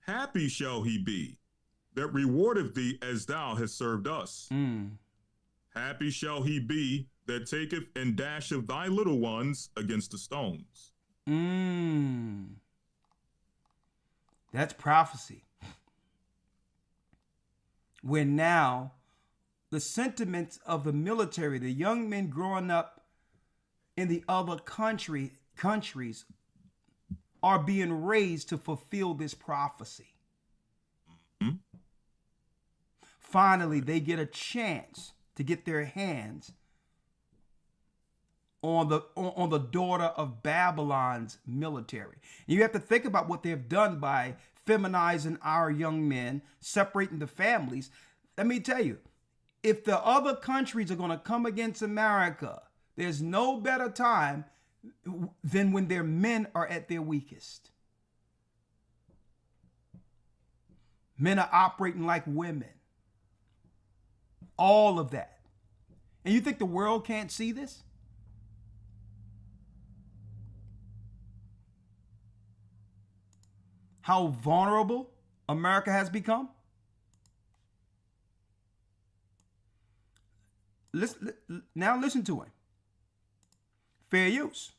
Happy shall he be that rewardeth thee as thou hast served us. Happy shall he be that taketh and dasheth thy little ones against the stones. That's prophecy. Where now the sentiments of the military, the young men growing up in the other countries are being raised to fulfill this prophecy. Finally, they get a chance to get their hands on the daughter of Babylon's military. And you have to think about what they've done by feminizing our young men, separating the families. Let me tell you, if the other countries are going to come against America, there's no better time than when their men are at their weakest. Men are operating like women. All of that. And you think the world can't see this? How vulnerable America has become? Now listen to him. Fair use.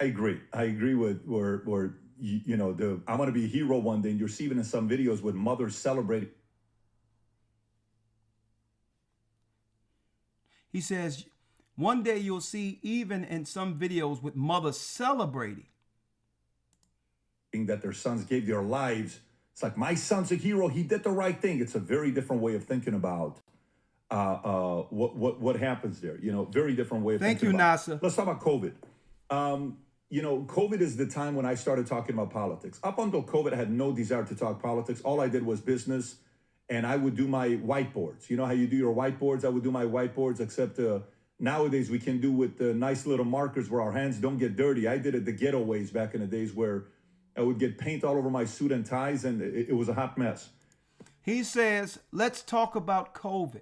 I agree with where I'm going to be a hero one day, and you're seeing in some videos with mothers celebrating. He says, one day you'll see even in some videos with mothers celebrating that their sons gave their lives. It's like, my son's a hero. He did the right thing. It's a very different way of thinking about what happens there. Very different way of thinking about. Thank you, Nasa. Let's talk about COVID. COVID is the time when I started talking about politics. Up until COVID, I had no desire to talk politics. All I did was business, and I would do my whiteboards. You know how you do your whiteboards? I would do my whiteboards, except nowadays we can do with the nice little markers where our hands don't get dirty. I did it the ghetto ways back in the days where I would get paint all over my suit and ties, and it was a hot mess. He says, let's talk about COVID.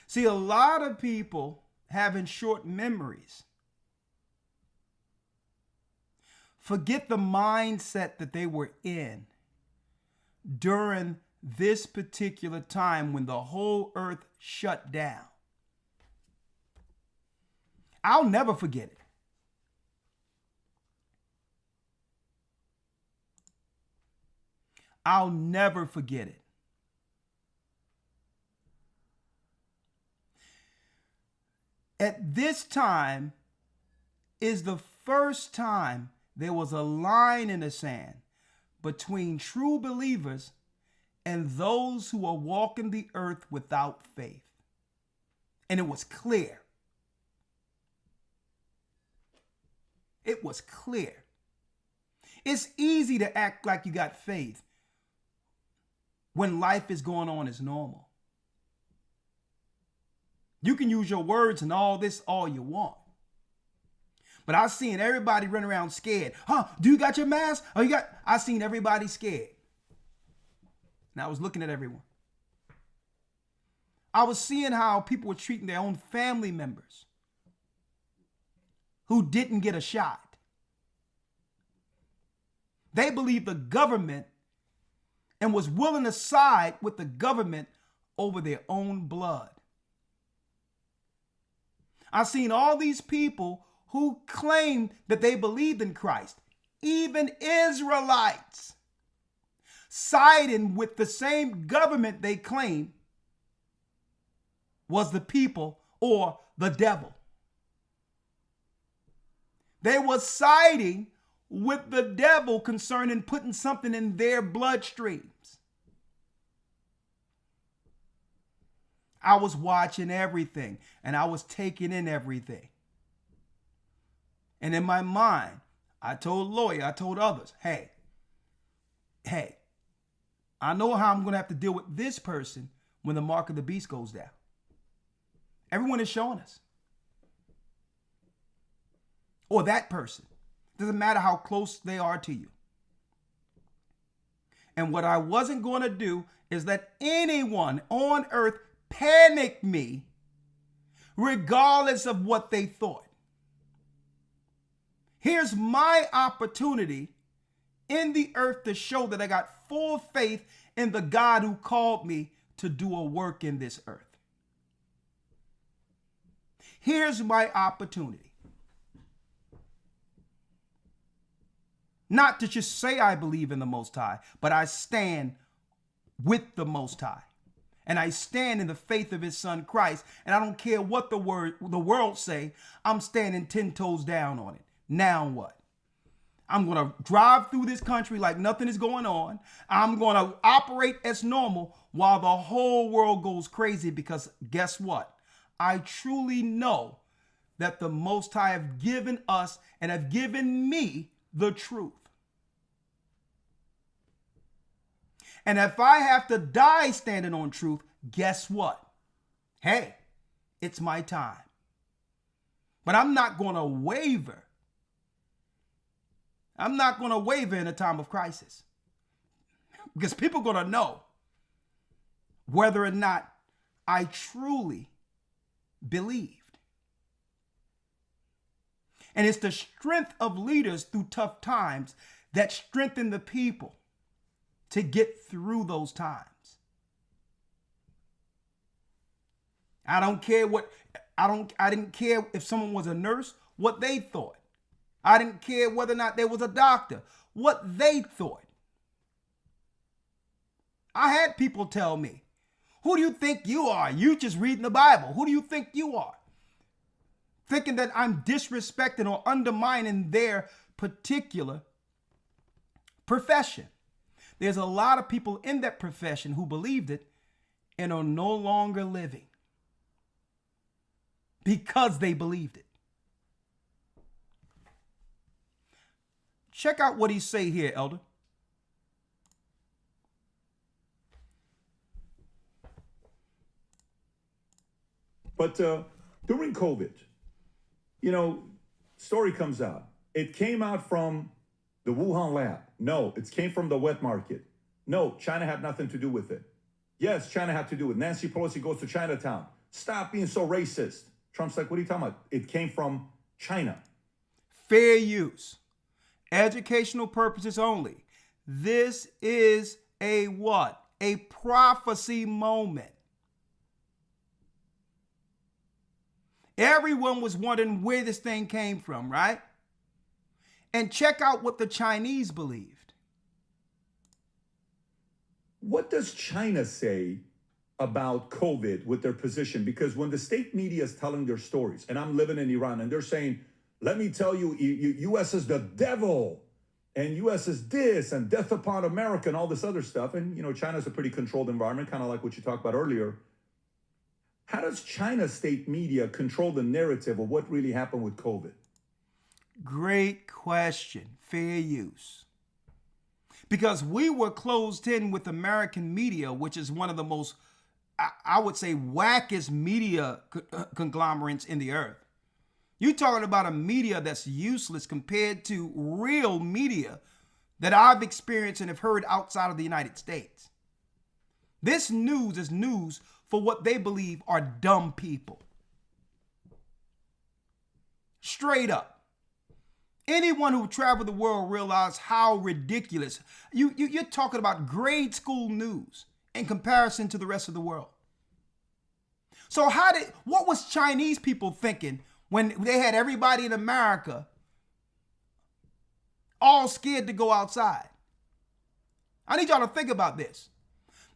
See, a lot of people having short memories forget the mindset that they were in during this particular time when the whole earth shut down. I'll never forget it. I'll never forget it. At this time is the first time there was a line in the sand between true believers and those who are walking the earth without faith. And it was clear. It was clear. It's easy to act like you got faith when life is going on as normal. You can use your words and all this all you want. But I've seen everybody run around scared. Do you got your mask? I seen everybody scared. And I was looking at everyone. I was seeing how people were treating their own family members who didn't get a shot. They believed the government and was willing to side with the government over their own blood. I've seen all these people who claimed that they believed in Christ, even Israelites, siding with the same government they claimed was the people or the devil. They were siding with the devil concerning putting something in their bloodstreams. I was watching everything and I was taking in everything. And in my mind, I told Lawyer, I told others, hey, I know how I'm going to have to deal with this person when the mark of the beast goes down. Everyone is showing us. Or that person. Doesn't matter how close they are to you. And what I wasn't going to do is let anyone on earth panic me regardless of what they thought. Here's my opportunity in the earth to show that I got full faith in the God who called me to do a work in this earth. Here's my opportunity. Not to just say I believe in the Most High, but I stand with the Most High. And I stand in the faith of his son Christ. And I don't care what the world say, I'm standing 10 toes down on it. Now what? I'm going to drive through this country like nothing is going on. I'm going to operate as normal while the whole world goes crazy, because guess what? I truly know that the Most High have given us and have given me the truth. And if I have to die standing on truth, guess what? Hey, it's my time. But I'm not going to waver. I'm not going to waver in a time of crisis, because people are going to know whether or not I truly believed. And it's the strength of leaders through tough times that strengthen the people to get through those times. I didn't care if someone was a nurse, what they thought. I didn't care whether or not there was a doctor, what they thought. I had people tell me, who do you think you are? You just reading the Bible. Who do you think you are? Thinking that I'm disrespecting or undermining their particular profession. There's a lot of people in that profession who believed it and are no longer living because they believed it. Check out what he say here, Elder. But during COVID, story comes out. It came out from the Wuhan lab. No, it came from the wet market. No, China had nothing to do with it. Yes, China had to do with it. Nancy Pelosi goes to Chinatown. Stop being so racist. Trump's like, what are you talking about? It came from China. Fair use. Educational purposes only. This is a what? A prophecy moment. Everyone was wondering where this thing came from, right? And check out what the Chinese believed. What does China say about COVID with their position? Because when the state media is telling their stories, and I'm living in Iran, and they're saying, let me tell you, U.S. is the devil, and U.S. is this, and death upon America, and all this other stuff. And, China's a pretty controlled environment, kind of like what you talked about earlier. How does China's state media control the narrative of what really happened with COVID? Great question. Fair use. Because we were closed in with American media, which is one of the most, I would say, wackest media conglomerates in the earth. You're talking about a media that's useless compared to real media that I've experienced and have heard outside of the United States. This news is news for what they believe are dumb people. Straight up. Anyone who traveled the world realized how ridiculous. You're talking about grade school news in comparison to the rest of the world. So what was Chinese people thinking when they had everybody in America all scared to go outside? I need y'all to think about this.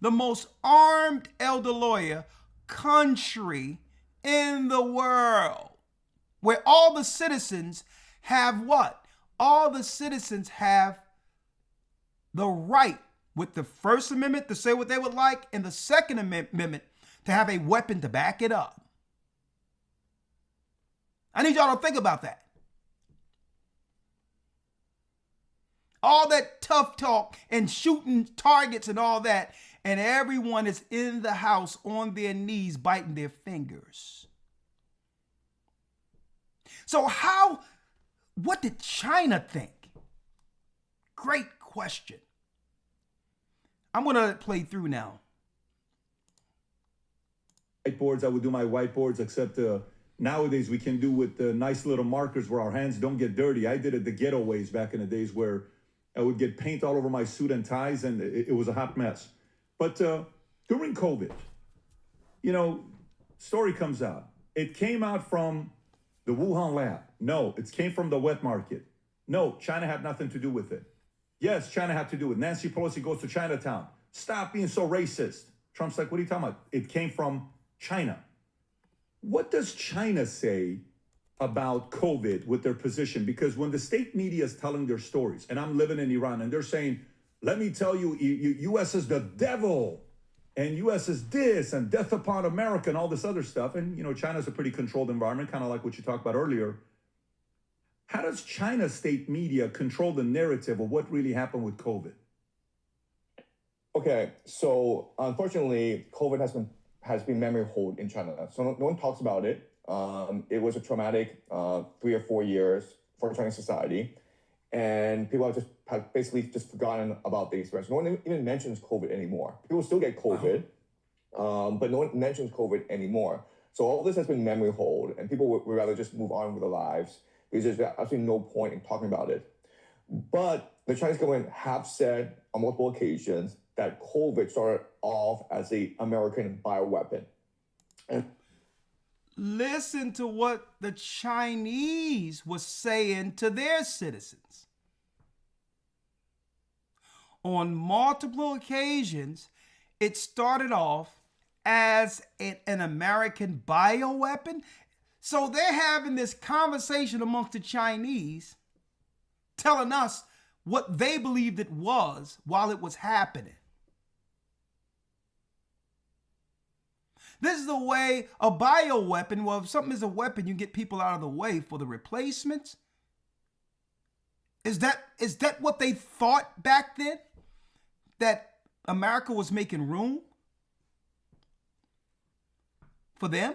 The most armed elder lawyer country in the world, where all the citizens have what? All the citizens have the right with the First Amendment to say what they would like, and the Second Amendment to have a weapon to back it up. I need y'all to think about that. All that tough talk and shooting targets and all that, and everyone is in the house on their knees biting their fingers. So what did China think? Great question. I'm going to play through now. Whiteboards, I would do my whiteboards, except nowadays we can do with the nice little markers where our hands don't get dirty. I did it the ghetto ways back in the days where I would get paint all over my suit and ties, and it was a hot mess. But during COVID, story comes out. It came out from the Wuhan lab. No, it came from the wet market. No, China had nothing to do with it. Yes, China had to do it. Nancy Pelosi goes to Chinatown. Stop being so racist. Trump's like, what are you talking about? It came from China. What does China say about COVID with their position? Because when the state media is telling their stories, and I'm living in Iran, and they're saying, let me tell you, U.S. is the devil, and U.S. is this, and death upon America, and all this other stuff. And, China's a pretty controlled environment, kind of like what you talked about earlier. How does China's state media control the narrative of what really happened with COVID? Okay, so unfortunately, COVID has been memory hold in China. So no one talks about it. It was a traumatic 3 or 4 years for Chinese society, and people have basically just forgotten about the experience. No one even mentions COVID anymore. People still get COVID, but no one mentions COVID anymore. So all this has been memory hold, and people would rather just move on with their lives because there's absolutely no point in talking about it. But the Chinese government have said on multiple occasions that COVID started off as an American bioweapon. And listen to what the Chinese was saying to their citizens. On multiple occasions, it started off as an American bioweapon. So they're having this conversation amongst the Chinese, telling us what they believed it was while it was happening. This is the way a bioweapon, well, if something is a weapon, you get people out of the way for the replacements. Is that what they thought back then? That America was making room for them?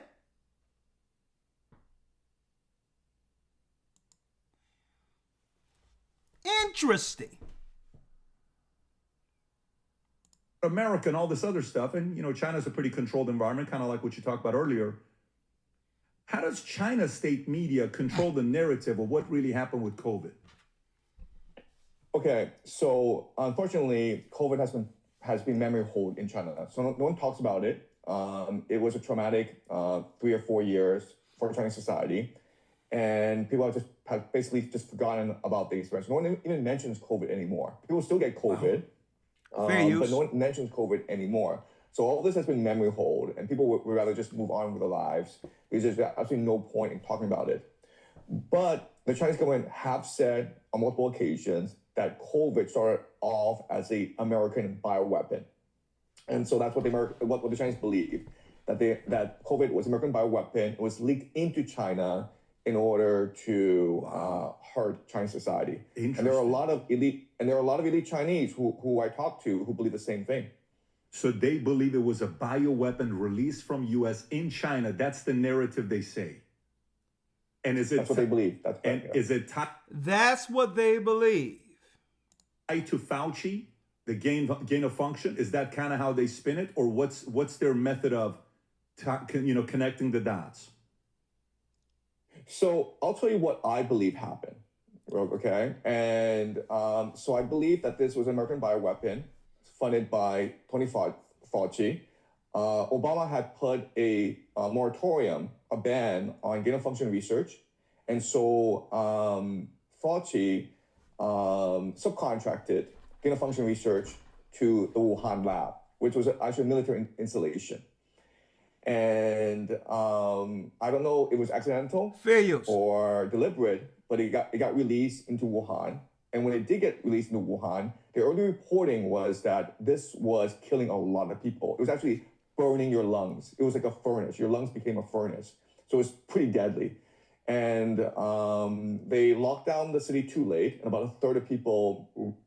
Interesting. America and all this other stuff, and China's a pretty controlled environment, kind of like what you talked about earlier. How does China's state media control the narrative of what really happened with COVID? Okay, so unfortunately, COVID has been memory hold in China. So no one talks about it. It was a traumatic 3 or 4 years for Chinese society, and people have basically just forgotten about the experience. No one even mentions COVID anymore. People still get COVID. But no one mentions COVID anymore. So all this has been memory hold, and people would rather just move on with their lives because there's absolutely no point in talking about it. But the Chinese government have said on multiple occasions that COVID started off as an American bioweapon. And so that's what the Chinese believe, that COVID was an American bioweapon. It was leaked into China in order to hurt Chinese society. And there are a lot of elite Chinese who I talk to who believe the same thing. So they believe it was a bioweapon released from U.S. in China. That's the narrative they say. And that's what they believe. Is it tied? That's what they believe. Tied to Fauci, the gain of function? Is that kind of how they spin it, or what's their method of connecting the dots? So I'll tell you what I believe happened, okay? And so I believe that this was an American bioweapon funded by Tony Fauci. Obama had put a moratorium, a ban on gain-of-function research. And so Fauci subcontracted gain-of-function research to the Wuhan lab, which was actually a military installation. And I don't know, it was accidental Fair use. or deliberate, but it got released into Wuhan. And when it did get released into Wuhan, the early reporting was that this was killing a lot of people. It was actually burning your lungs. It was like a furnace. Your lungs became a furnace. So it was pretty deadly. And they locked down the city too late, and about a third of people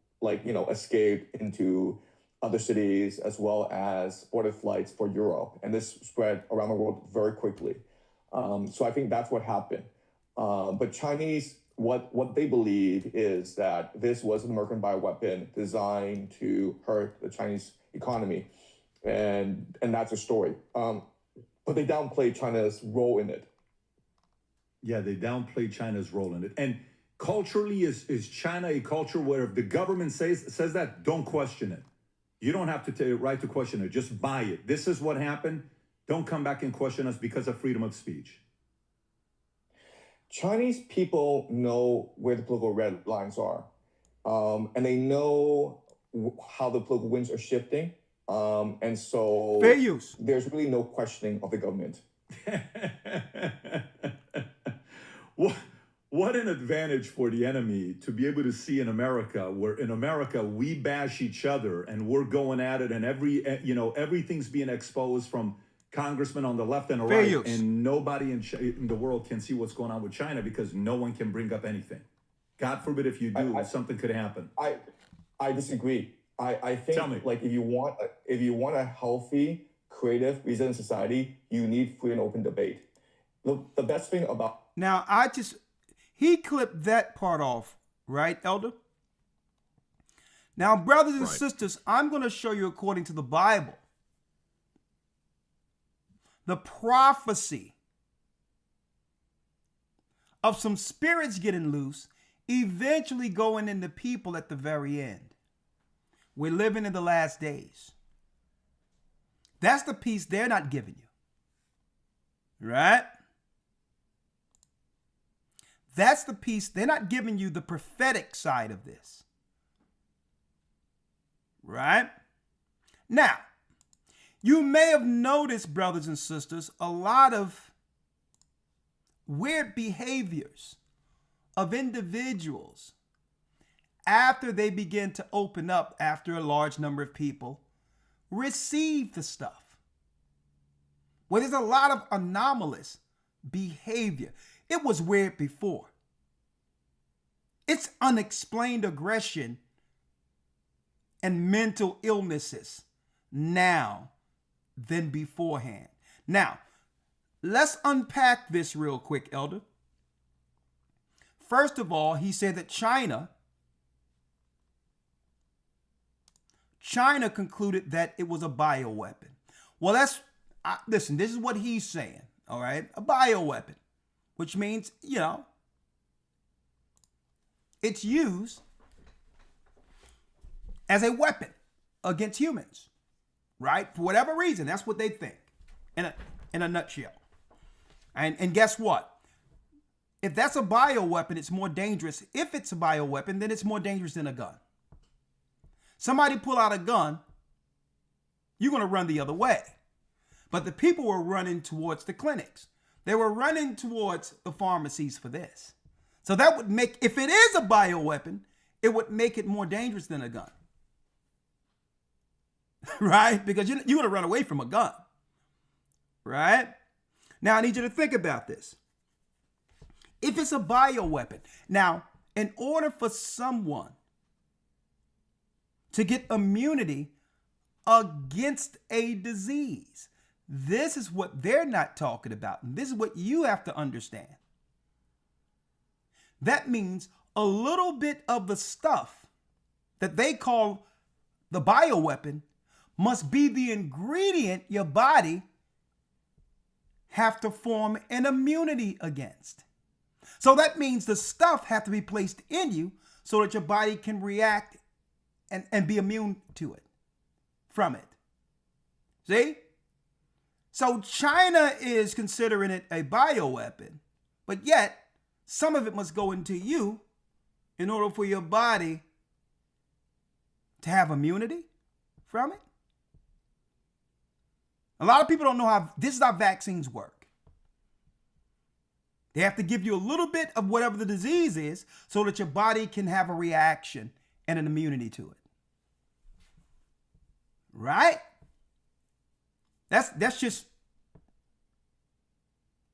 escaped into other cities, as well as border flights for Europe. And this spread around the world very quickly. So I think that's what happened. But Chinese, what they believe is that this was an American bioweapon designed to hurt the Chinese economy. And that's a story. But they downplay China's role in it. Yeah, they downplay China's role in it. And culturally, is China a culture where if the government says that, don't question it. You don't have to take right to question it. Just buy it. This is what happened. Don't come back and question us because of freedom of speech. Chinese people know where the political red lines are, and they know how the political winds are shifting. And so Fair use. There's really no questioning of the government. What an advantage for the enemy to be able to see in America, where in America we bash each other and we're going at it, and everything's being exposed from congressmen on the left and the Fair right, use. and nobody in the world can see what's going on with China because no one can bring up anything. God forbid if you do, something could happen. I disagree. I think like if you want a healthy, creative, resilient society, you need free and open debate. The best thing about Now, he clipped that part off, right, Elder? Now, brothers and sisters, I'm going to show you according to the Bible, the prophecy of some spirits getting loose, eventually going into people at the very end. We're living in the last days. That's the piece they're not giving you. Right? That's the piece. They're not giving you the prophetic side of this. Right? Now, you may have noticed, brothers and sisters, a lot of weird behaviors of individuals after they begin to open up, after a large number of people receive the stuff. Well, there's a lot of anomalous behavior. It was weird before. It's unexplained aggression and mental illnesses now than beforehand. Now, let's unpack this real quick, Elder. First of all, he said that China concluded that it was a bioweapon. Well, listen, this is what he's saying, all right? A bioweapon, which means, it's used as a weapon against humans, right? For whatever reason, that's what they think in a nutshell. And guess what? If that's a bioweapon, it's more dangerous. If it's a bioweapon, then it's more dangerous than a gun. Somebody pull out a gun, you're going to run the other way. But the people were running towards the clinics. They were running towards the pharmacies for this. So that would make, if it is a bioweapon, it would make it more dangerous than a gun. Right? Because you're going to run away from a gun. Right? Now, I need you to think about this. If it's a bioweapon, now, in order for someone to get immunity against a disease, this is what they're not talking about. And this is what you have to understand. That means a little bit of the stuff that they call the bioweapon must be the ingredient your body have to form an immunity against. So that means the stuff have to be placed in you so that your body can react and be immune to it, from it. See? So China is considering it a bioweapon, but yet some of it must go into you in order for your body to have immunity from it. A lot of people don't know how, this is how vaccines work. They have to give you a little bit of whatever the disease is so that your body can have a reaction and an immunity to it. Right? That's just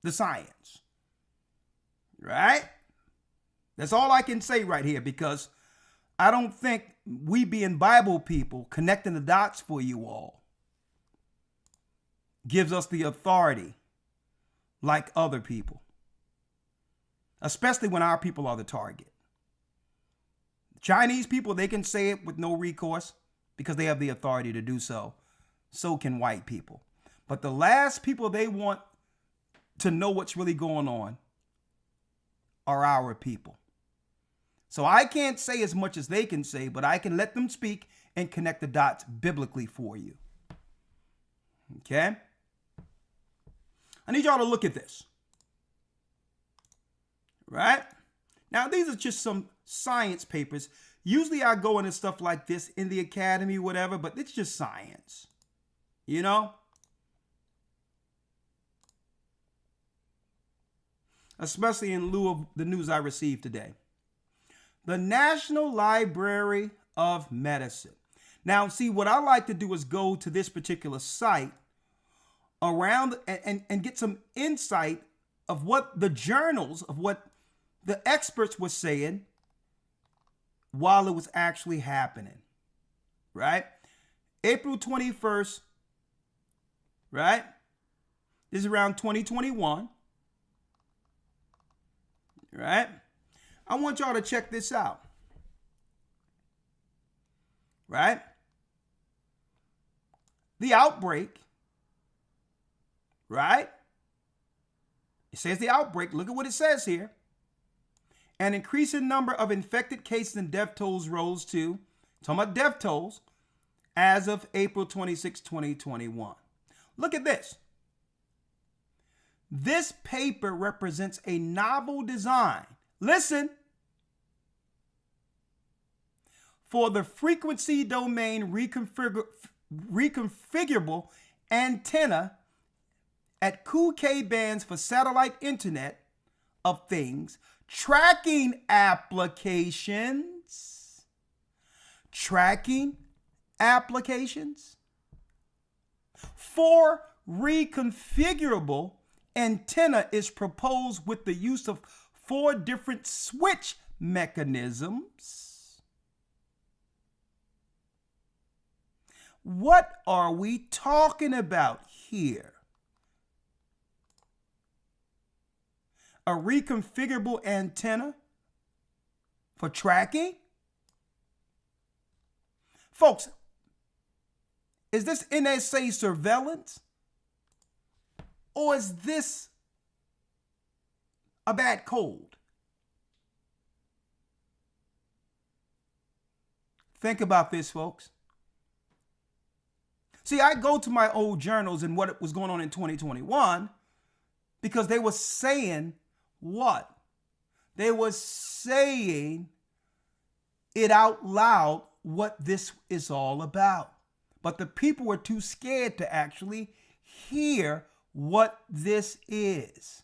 the science. Right? That's all I can say right here, because I don't think we being Bible people connecting the dots for you all gives us the authority like other people, especially when our people are the target. Chinese people, they can say it with no recourse because they have the authority to do so. So can white people. But the last people they want to know what's really going on are our people. So I can't say as much as they can say, but I can let them speak and connect the dots biblically for you. Okay? I need y'all to look at this. Right? Now, these are just some science papers. Usually I go into stuff like this in the academy, whatever, but it's just science. You know? Especially in lieu of the news I received today. The National Library of Medicine. Now, see, what I like to do is go to this particular site around and get some insight of what the journals, of what the experts were saying while it was actually happening, right? April 21st, right? This is around 2021, right? I want y'all to check this out, right? The outbreak, right? It says the outbreak. Look at what it says here. An increasing number of infected cases and death tolls rose to, talking about death tolls, as of April 26, 2021. Look at this. This paper represents a novel design. Listen. For the frequency domain reconfigurable antenna at Gocc bands for satellite internet of things, tracking applications. For reconfigurable antenna is proposed with the use of 4 different switch mechanisms. What are we talking about here? A reconfigurable antenna for tracking? Folks, is this NSA surveillance? Or is this a bad cold? Think about this, folks. See, I go to my old journals and what was going on in 2021 because they were saying what? They were saying it out loud what this is all about. But the people were too scared to actually hear what this is.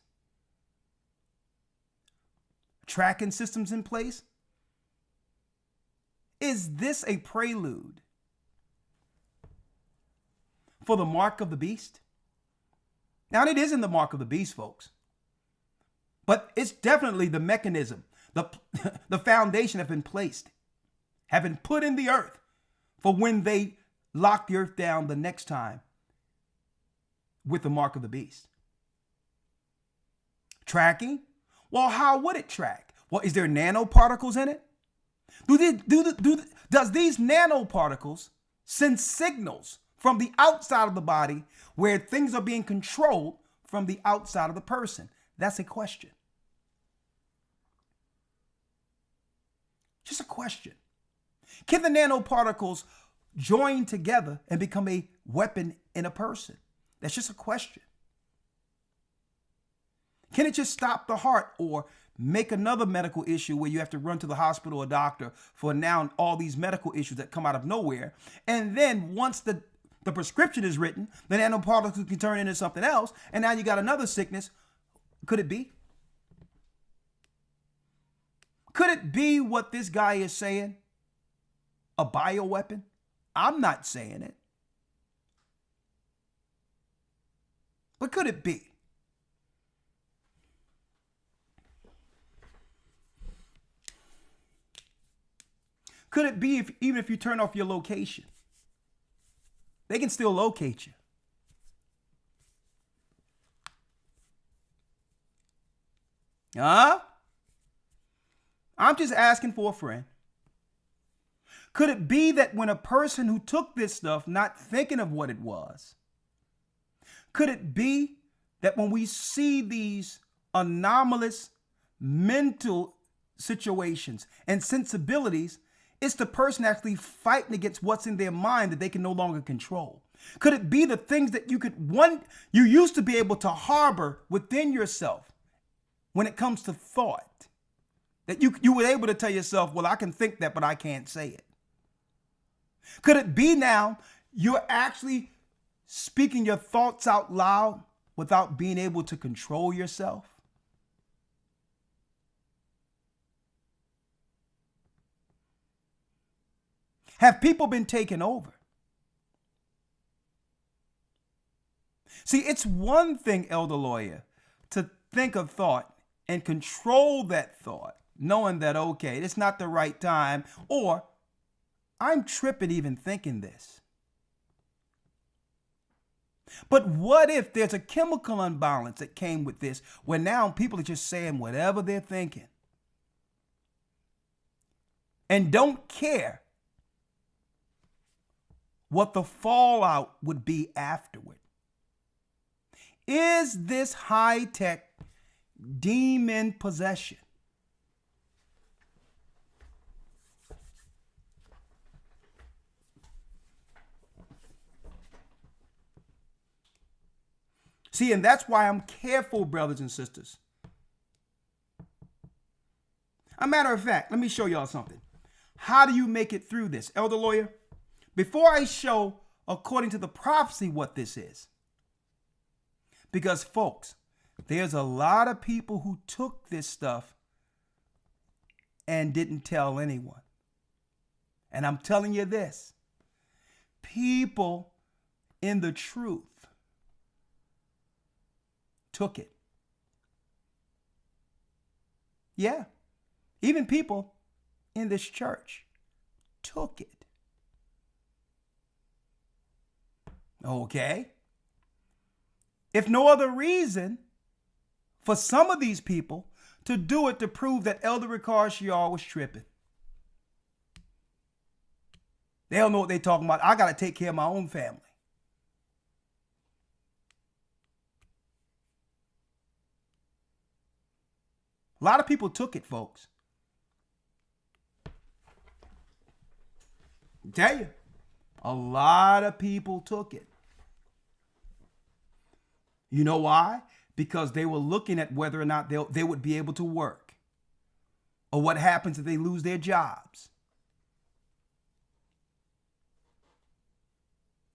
Tracking systems in place? Is this a prelude for the mark of the beast? Now, it isn't the mark of the beast, folks. But it's definitely the mechanism. The foundation have been placed, have been put in the earth for when they lock the earth down the next time with the mark of the beast. Tracking? Well, how would it track? Well, is there nanoparticles in it? Does these nanoparticles send signals from the outside of the body where things are being controlled from the outside of the person? That's a question. Just a question. Can the nanoparticles join together and become a weapon in a person? That's just a question. Can it just stop the heart or make another medical issue where you have to run to the hospital or doctor for now all these medical issues that come out of nowhere? And then once the prescription is written, the nanoparticles can turn into something else, and now you got another sickness. Could it be? Could it be what this guy is saying? A bioweapon? I'm not saying it. But could it be? Could it be even if you turn off your location? They can still locate you. Huh? I'm just asking for a friend. Could it be that when a person who took this stuff, not thinking of what it was, could it be that when we see these anomalous mental situations and sensibilities, it's the person actually fighting against what's in their mind that they can no longer control. Could it be the things that you used to be able to harbor within yourself when it comes to thought? That you were able to tell yourself, well, I can think that, but I can't say it. Could it be now you're actually speaking your thoughts out loud without being able to control yourself? Have people been taken over? See, it's one thing, Elder Lawyer, to think a thought and control that thought, knowing that, okay, it's not the right time, or I'm tripping even thinking this. But what if there's a chemical imbalance that came with this, where now people are just saying whatever they're thinking and don't care what the fallout would be afterward? Is this high-tech demon possession? See, and that's why I'm careful, brothers and sisters. A matter of fact, let me show y'all something. How do you make it through this? Elder Lawyer, before I show, according to the prophecy, what this is, because, folks, there's a lot of people who took this stuff and didn't tell anyone. And I'm telling you this, people in the truth took it. Yeah, even people in this church took it. Okay. If no other reason for some of these people to do it to prove that Elder Ricard Shiar was tripping. They don't know what they're talking about. I got to take care of my own family. A lot of people took it, folks. I tell you, a lot of people took it. You know why? Because they were looking at whether or not they would be able to work, or what happens if they lose their jobs.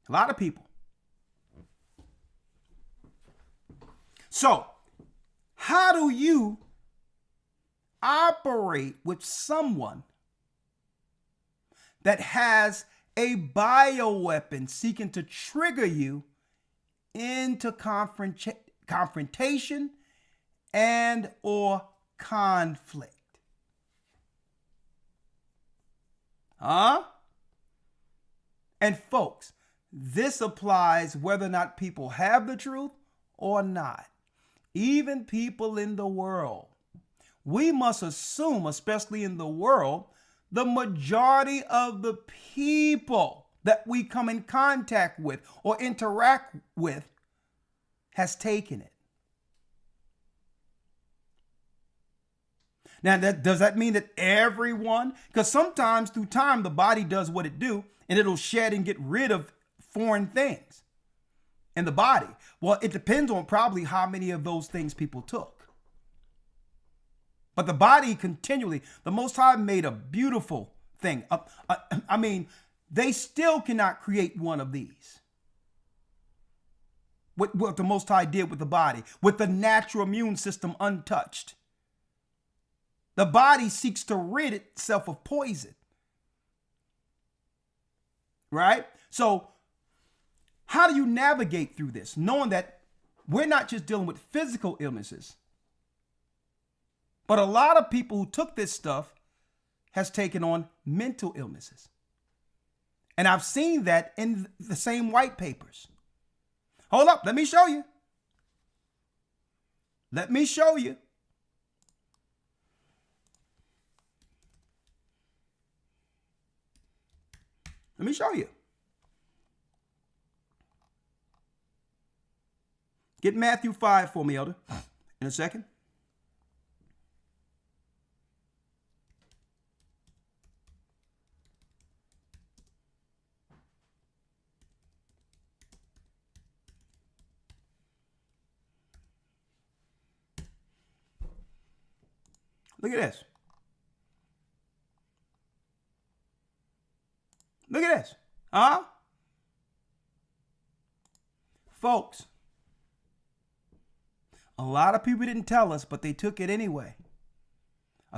A lot of people. So, how do you operate with someone that has a bioweapon seeking to trigger you into confrontation and or conflict? And folks, this applies whether or not people have the truth or not. Even people in the world. We must assume, especially in the world, the majority of the people that we come in contact with or interact with has taken it. Now, does that mean that everyone? Because sometimes through time, the body does what it do, and it'll shed and get rid of foreign things in the body. Well, it depends on probably how many of those things people took. But the body continually, the Most High made a beautiful thing. I mean, they still cannot create one of these. What the Most High did with the body, with the natural immune system untouched. The body seeks to rid itself of poison. Right? So, how do you navigate through this? Knowing that we're not just dealing with physical illnesses, but a lot of people who took this stuff has taken on mental illnesses. And I've seen that in the same white papers. Hold up, let me show you. Let me show you. Let me show you. Get Matthew 5 for me, Elder, in a second. Look at this. Look at this. Huh? Folks, a lot of people didn't tell us, but they took it anyway.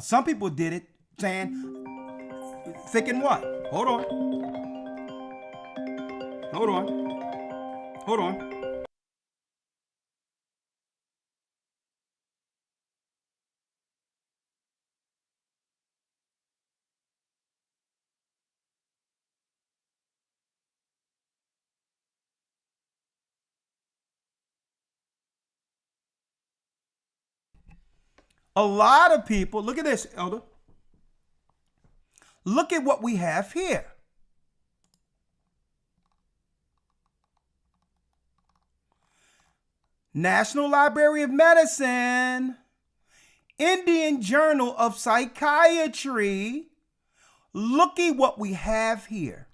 Some people did it saying, thinking what? Hold on. Hold on. Hold on. A lot of people, look at this, Elder. Look at what we have here. National Library of Medicine, Indian Journal of Psychiatry. Look at what we have here.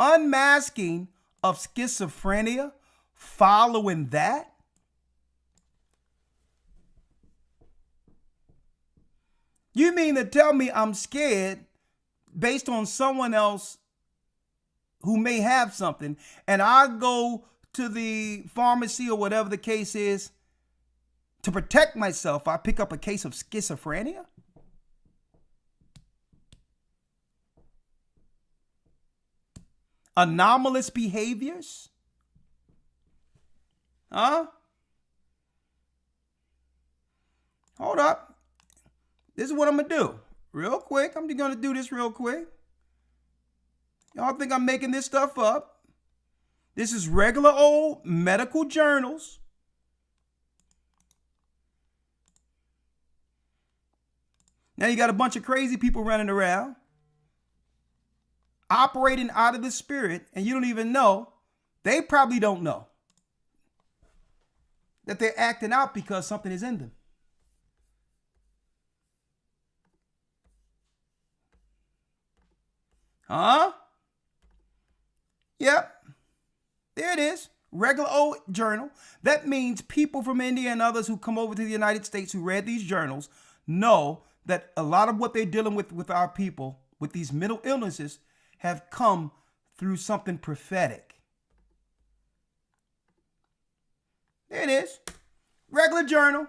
Unmasking of schizophrenia following that. You mean to tell me I'm scared based on someone else who may have something, and I go to the pharmacy or whatever the case is to protect myself, I pick up a case of schizophrenia? Anomalous behaviors? Huh? Hold up. This is what I'm going to do. Real quick. I'm just going to do this real quick. Y'all think I'm making this stuff up? This is regular old medical journals. Now you got a bunch of crazy people running around, operating out of the spirit, and you don't even know. They probably don't know that they're acting out because something is in them. Huh? Yep. There it is. Regular old journal. That means people from India and others who come over to the United States who read these journals know that a lot of what they're dealing with our people, with these mental illnesses, have come through something prophetic. There it is. Regular journal.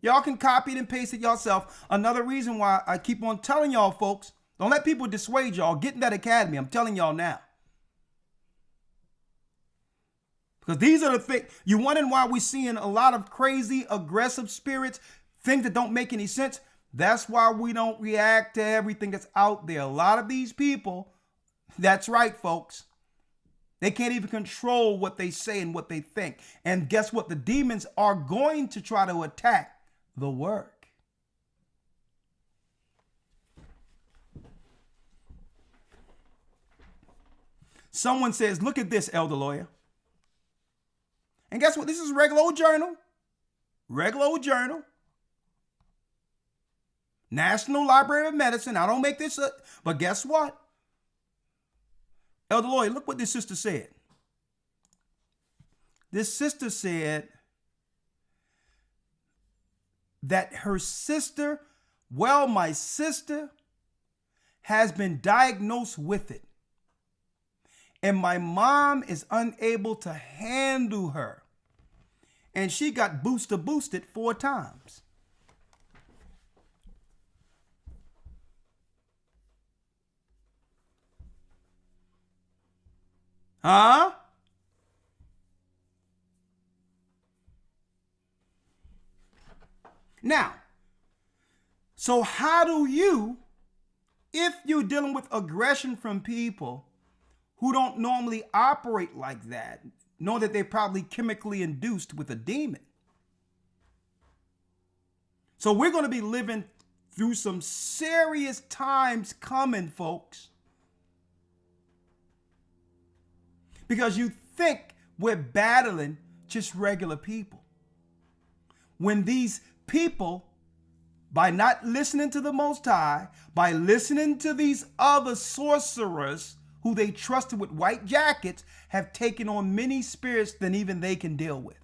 Y'all can copy it and paste it yourself. Another reason why I keep on telling y'all folks, don't let people dissuade y'all. Get in that academy. I'm telling y'all now. Because these are the things. You're wondering why we're seeing a lot of crazy, aggressive spirits, things that don't make any sense. That's why we don't react to everything that's out there. A lot of these people, that's right, folks. They can't even control what they say and what they think. And guess what? The demons are going to try to attack the work. Someone says, look at this, Elder Lawyer. And guess what? This is a regular old journal. Regular old journal. National Library of Medicine. I don't make this up. But guess what? Elder Lawyer, look what this sister said. This sister said that her sister, my sister, has been diagnosed with it. And my mom is unable to handle her. And she got boosted 4 times. Huh? Now, so how do you, if you're dealing with aggression from people who don't normally operate like that, know that they're probably chemically induced with a demon? So we're going to be living through some serious times coming, folks. Because you think we're battling just regular people. When these people, by not listening to the Most High, by listening to these other sorcerers who they trusted with white jackets, have taken on many spirits than even they can deal with.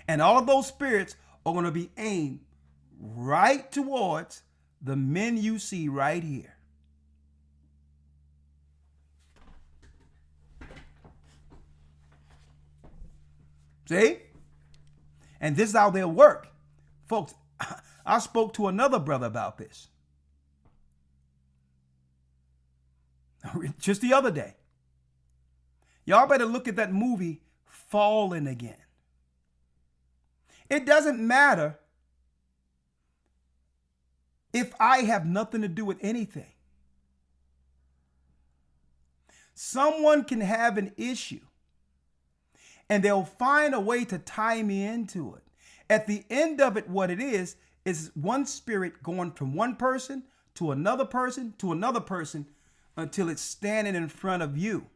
And all of those spirits are going to be aimed right towards the men you see right here. See? And this is how they'll work. Folks, I spoke to another brother about this just the other day. Y'all better look at that movie, Fallen Again. It doesn't matter if I have nothing to do with anything. Someone can have an issue and they'll find a way to tie me into it. At the end of it, what it is one spirit going from one person to another person to another person until it's standing in front of you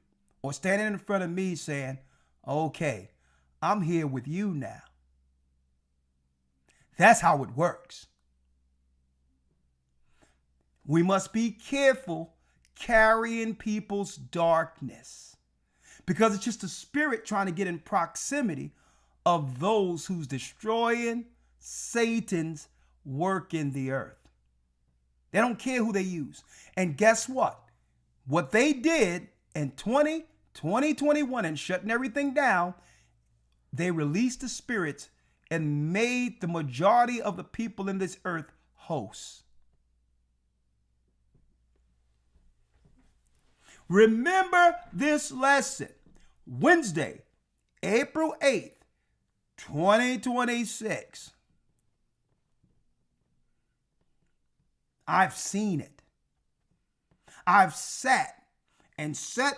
or standing in front of me saying, okay, I'm here with you now. That's how it works. We must be careful carrying people's darkness because it's just a spirit trying to get in proximity of those who's destroying Satan's work in the earth. They don't care who they use. And guess what? What they did in 2021 and shutting everything down, they released the spirits and made the majority of the people in this earth hosts. Remember this lesson. Wednesday, April 8th, 2026. I've seen it. I've sat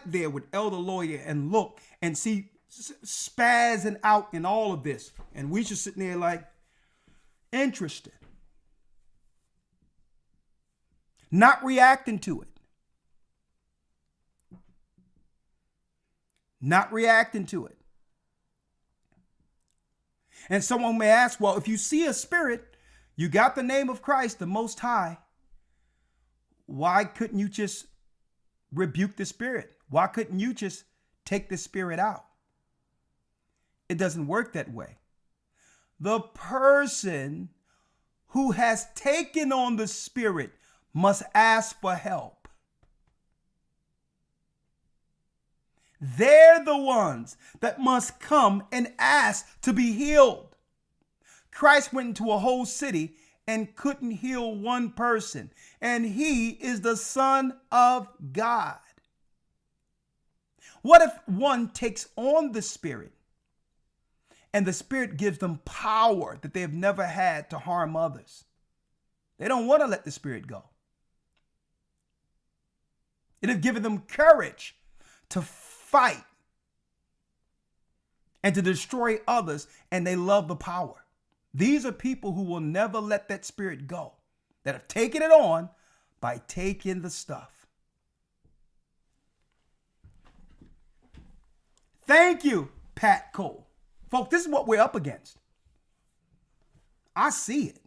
there with Elder Lawyer and look and see spazzing out in all of this. And we just sitting there like, interested. Not reacting to it. Not reacting to it. And someone may ask, well, if you see a spirit, you got the name of Christ, the Most High. Why couldn't you just rebuke the spirit? Why couldn't you just take the spirit out? It doesn't work that way. The person who has taken on the spirit must ask for help. They're the ones that must come and ask to be healed. Christ went into a whole city and couldn't heal one person, and he is the Son of God. What if one takes on the spirit and the spirit gives them power that they have never had to harm others? They don't want to let the spirit go. It has given them courage to fight and to destroy others, and they love the power. These are people who will never let that spirit go, that have taken it on by taking the stuff. Thank you, Pat Cole. Folks, this is what we're up against. I see it.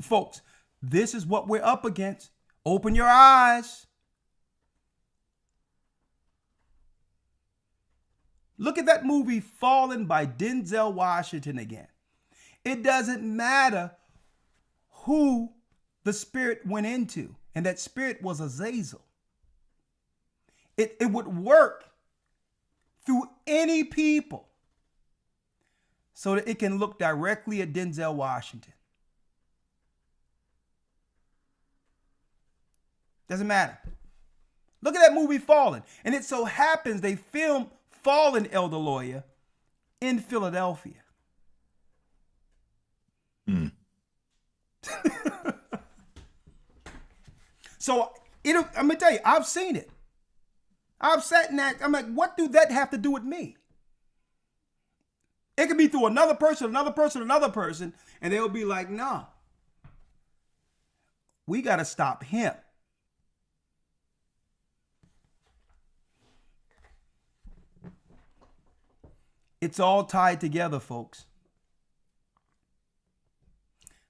Folks, this is what we're up against. Open your eyes. Look at that movie Fallen by Denzel Washington again. It doesn't matter who the spirit went into, and that spirit was Azazel. It would work through any people so that it can look directly at Denzel Washington. Doesn't matter. Look at that movie Fallen. And it so happens they filmed Fallen, Elder Lawyer, in Philadelphia. So I'm going to tell you, I've seen it. I've sat in that. I'm like, what do that have to do with me? It could be through another person, and they'll be like, no, we got to stop him. It's all tied together, folks.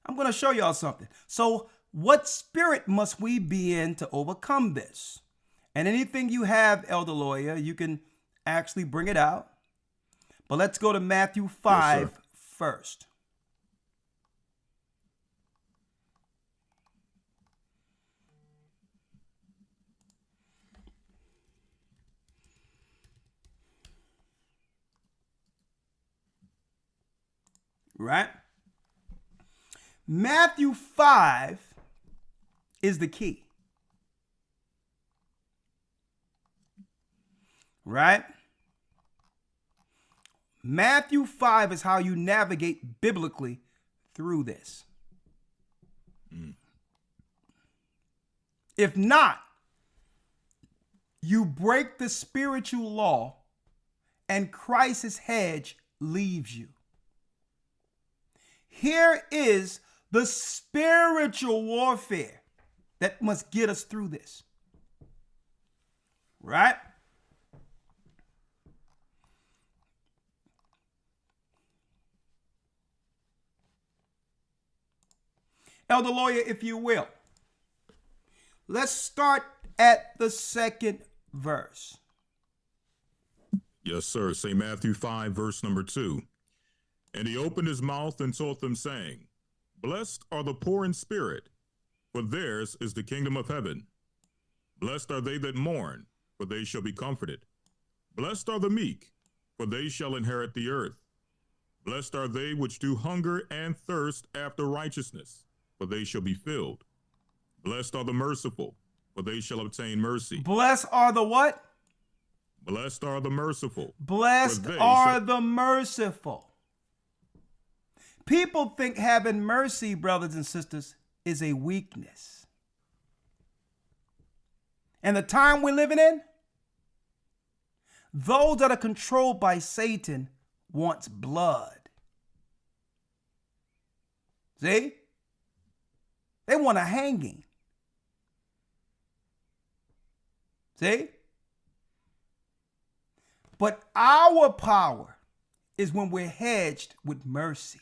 I'm going to show y'all something. So what spirit must we be in to overcome this? And anything you have, Elder Lawyer, you can actually bring it out. But let's go to Matthew 5 first. Right? Matthew 5 is the key. Right? Matthew 5 is how you navigate biblically through this. If not, you break the spiritual law and Christ's hedge leaves you. Here is the spiritual warfare that must get us through this. Right? Elder Lawyer, if you will, let's start at the second verse. Yes, sir. St. Matthew 5, verse number 2. And he opened his mouth and taught them, saying, Blessed are the poor in spirit, for theirs is the kingdom of heaven. Blessed are they that mourn, for they shall be comforted. Blessed are the meek, for they shall inherit the earth. Blessed are they which do hunger and thirst after righteousness, for they shall be filled. Blessed are the merciful, for they shall obtain mercy. Blessed are the what? Blessed are the merciful. Blessed are the merciful. People think having mercy, brothers and sisters, is a weakness. And the time we're living in, those that are controlled by Satan wants blood. See? They want a hanging. See? But our power is when we're hedged with mercy.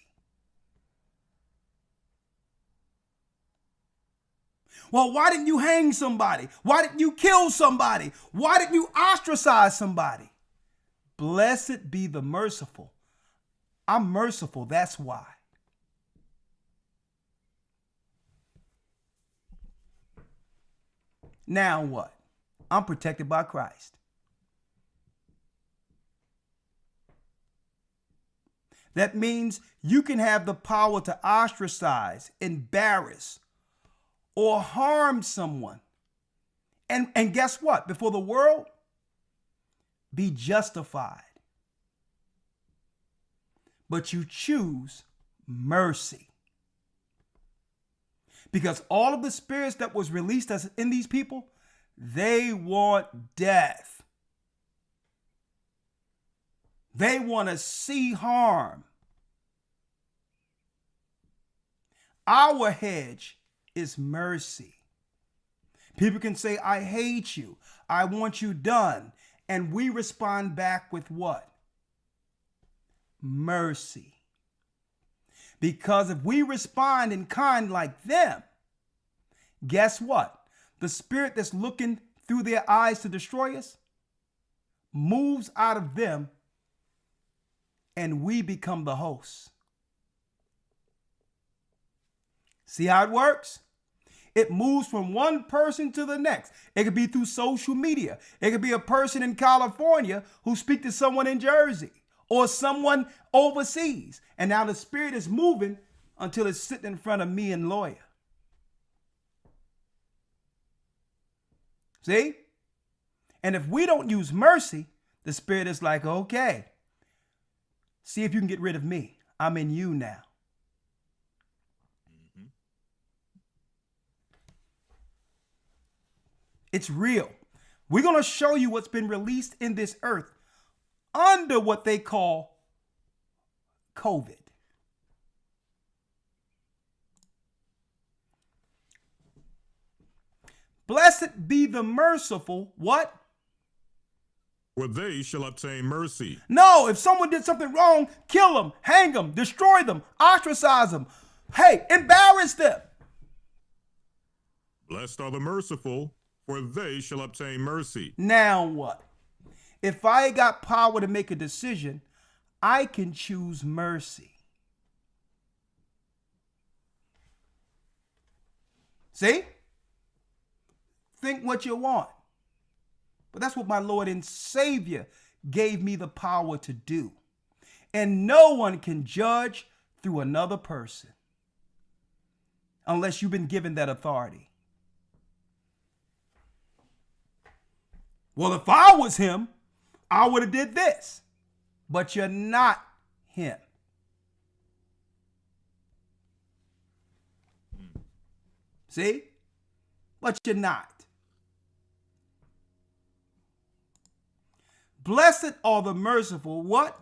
Well, why didn't you hang somebody? Why didn't you kill somebody? Why didn't you ostracize somebody? Blessed be the merciful. I'm merciful, that's why. Now what? I'm protected by Christ. That means you can have the power to ostracize, embarrass, or harm someone. And guess what? Before the world, be justified. But you choose mercy. Because all of the spirits that was released as in these people, they want death. They want to see harm. Our hedge is mercy. People can say, I hate you. I want you done. And we respond back with what? Mercy. Because if we respond in kind like them, guess what? The spirit that's looking through their eyes to destroy us moves out of them and we become the host. See how it works? It moves from one person to the next. It could be through social media. It could be a person in California who speaks to someone in Jersey or someone overseas. And now the spirit is moving until it's sitting in front of me and Lawyer. See? And if we don't use mercy, the spirit is like, okay, see if you can get rid of me. I'm in you now. It's real. We're going to show you what's been released in this earth under what they call COVID. Blessed be the merciful, what? For they shall obtain mercy. No, if someone did something wrong, kill them, hang them, destroy them, ostracize them. Hey, embarrass them. Blessed are the merciful, for they shall obtain mercy. Now what? If I got power to make a decision, I can choose mercy. See? Think what you want. But that's what my Lord and Savior gave me the power to do. And no one can judge through another person unless you've been given that authority. Well, if I was him, I would have did this. But you're not him. See? But you're not. Blessed are the merciful, what?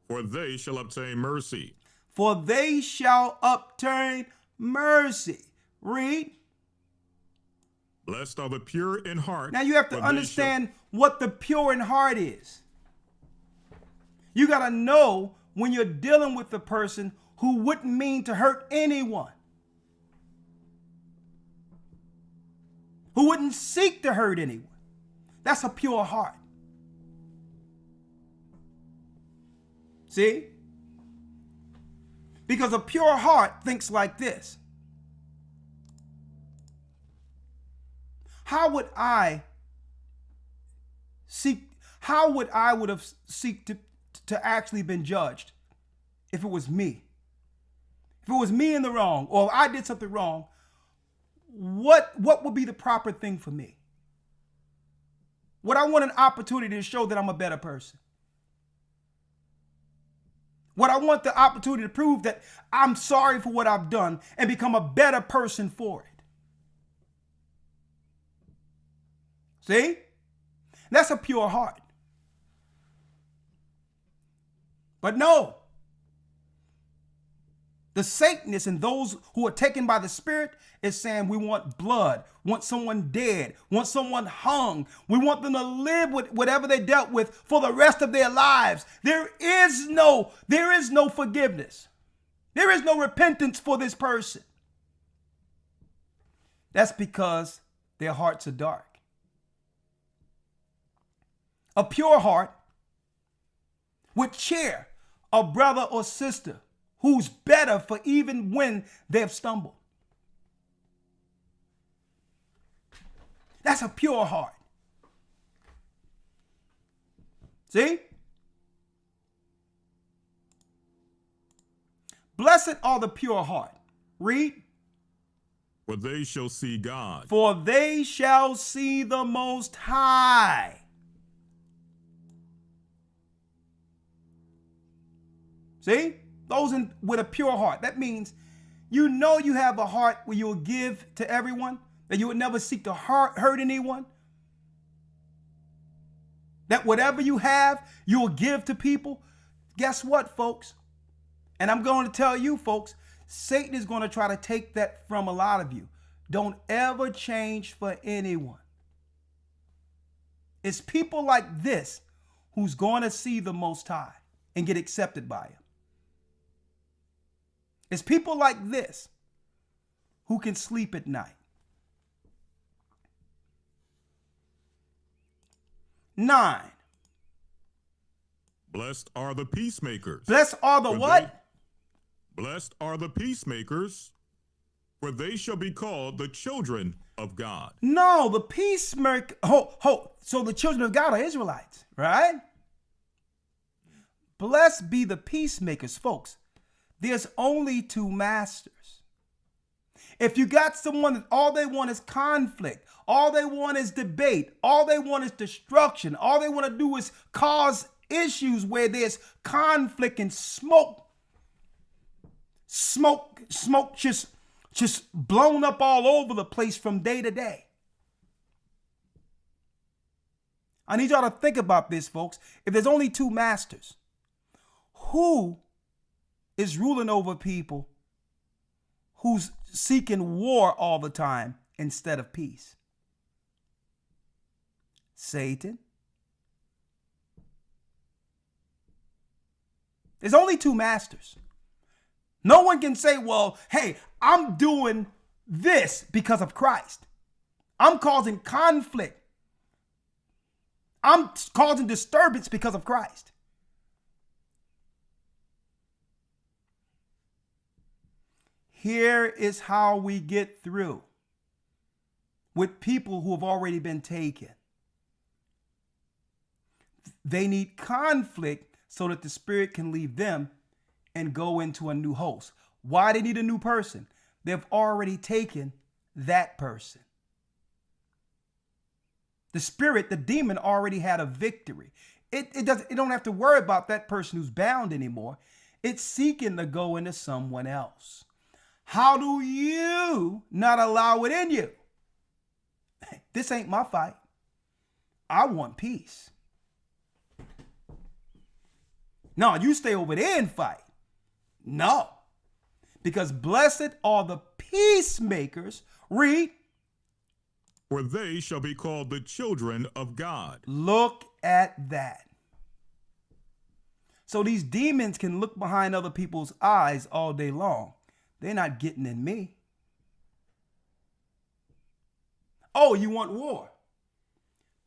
For they shall obtain mercy. For they shall obtain mercy. Read. Blessed are the pure in heart. Now you have to understand what the pure in heart is. You got to know when you're dealing with the person who wouldn't mean to hurt anyone, who wouldn't seek to hurt anyone. That's a pure heart. See? Because a pure heart thinks like this. How would I would have seeked to actually been judged if it was me? If it was me in the wrong, or if I did something wrong, what would be the proper thing for me? Would I want an opportunity to show that I'm a better person? Would I want the opportunity to prove that I'm sorry for what I've done and become a better person for it? See? That's a pure heart. But no. The Satanists and those who are taken by the Spirit is saying we want blood, want someone dead, want someone hung. We want them to live with whatever they dealt with for the rest of their lives. There is no forgiveness. There is no repentance for this person. That's because their hearts are dark. A pure heart would cheer a brother or sister who's better for even when they've stumbled. That's a pure heart. See? Blessed are the pure heart. Read. For they shall see God. For they shall see the Most High. See? Those with a pure heart. That means you know you have a heart where you'll give to everyone, that you would never seek to hurt anyone, that whatever you have, you'll give to people. Guess what, folks? And I'm going to tell you, folks, Satan is going to try to take that from a lot of you. Don't ever change for anyone. It's people like this who's going to see the Most High and get accepted by him. It's people like this who can sleep at night. 9. Blessed are the peacemakers. Blessed are the what? Blessed are the peacemakers, for they shall be called the children of God. No, the peacemaker. So the children of God are Israelites, right? Blessed be the peacemakers, folks. There's only 2 masters. If you got someone that all they want is conflict, all they want is debate, all they want is destruction, all they want to do is cause issues where there's conflict and smoke just blown up all over the place from day to day. I need y'all to think about this, folks. If there's only 2 masters, who is ruling over people who's seeking war all the time instead of peace? Satan. There's only 2 masters. No one can say, well, hey, I'm doing this because of Christ. I'm causing conflict. I'm causing disturbance because of Christ. Here is how we get through with people who have already been taken. They need conflict so that the Spirit can leave them and go into a new host. Why they need a new person? They've already taken that person. The spirit, the demon, already had a victory. It don't have to worry about that person who's bound anymore. It's seeking to go into someone else. How do you not allow it in you? This ain't my fight. I want peace. No, you stay over there and fight. No. Because blessed are the peacemakers. Read. For they shall be called the children of God. Look at that. So these demons can look behind other people's eyes all day long. They're not getting in me. Oh, you want war?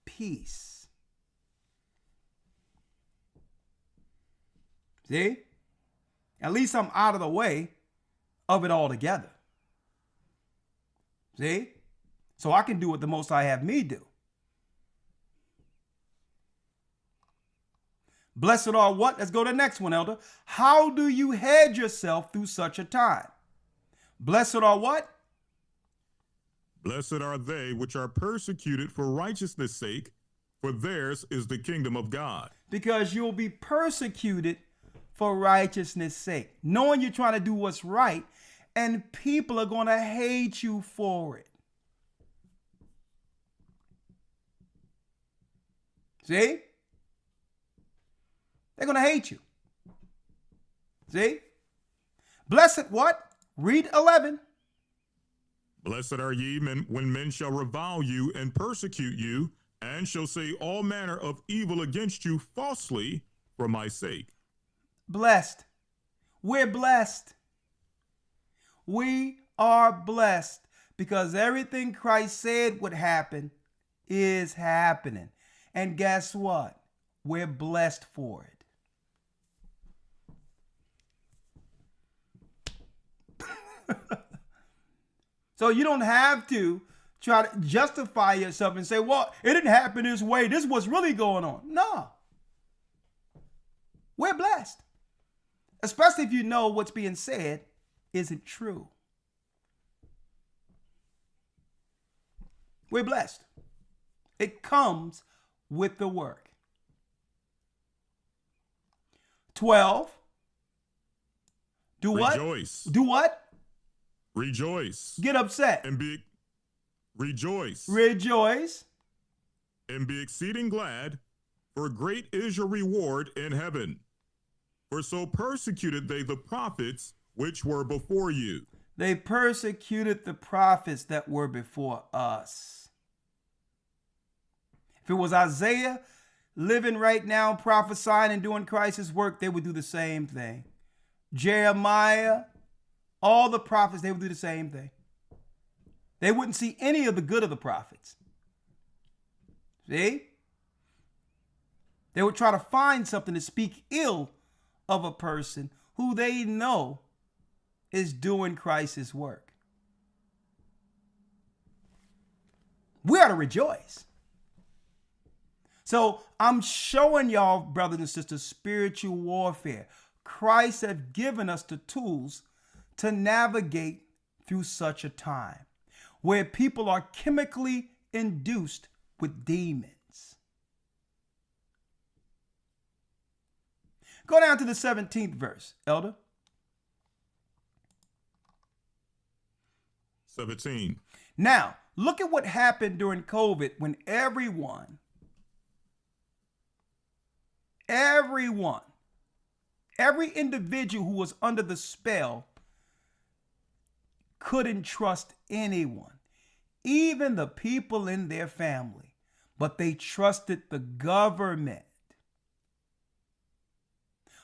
Peace. See? At least I'm out of the way of it altogether. See? So I can do what the Most High have me do. Blessed are what? Let's go to the next one, Elder. How do you hedge yourself through such a time? Blessed are what? Blessed are they which are persecuted for righteousness' sake, for theirs is the kingdom of God. Because you'll be persecuted for righteousness' sake, knowing you're trying to do what's right, and people are going to hate you for it. See? They're going to hate you. See? Blessed what? Read 11. Blessed are ye when men shall revile you and persecute you, and shall say all manner of evil against you falsely for my sake. Blessed. We're blessed. We are blessed because everything Christ said would happen is happening. And guess what? We're blessed for it. So you don't have to try to justify yourself and say, well, it didn't happen this way. This is what's really going on. No. We're blessed. Especially if you know what's being said isn't true. We're blessed. It comes with the work. 12. Do what? Rejoice. Do what? Rejoice. Get upset. And be rejoice. Rejoice. And be exceeding glad, for great is your reward in heaven. For so persecuted they the prophets which were before you. They persecuted the prophets that were before us. If it was Isaiah living right now, prophesying and doing Christ's work, they would do the same thing. Jeremiah, all the prophets, they would do the same thing. They wouldn't see any of the good of the prophets. See? They would try to find something to speak ill of a person who they know is doing Christ's work. We are to rejoice. So I'm showing y'all, brothers and sisters, spiritual warfare. Christ has given us the tools to navigate through such a time where people are chemically induced with demons. Go down to the 17th verse, Elder. 17. Now, look at what happened during COVID when every individual who was under the spell couldn't trust anyone, even the people in their family, but they trusted the government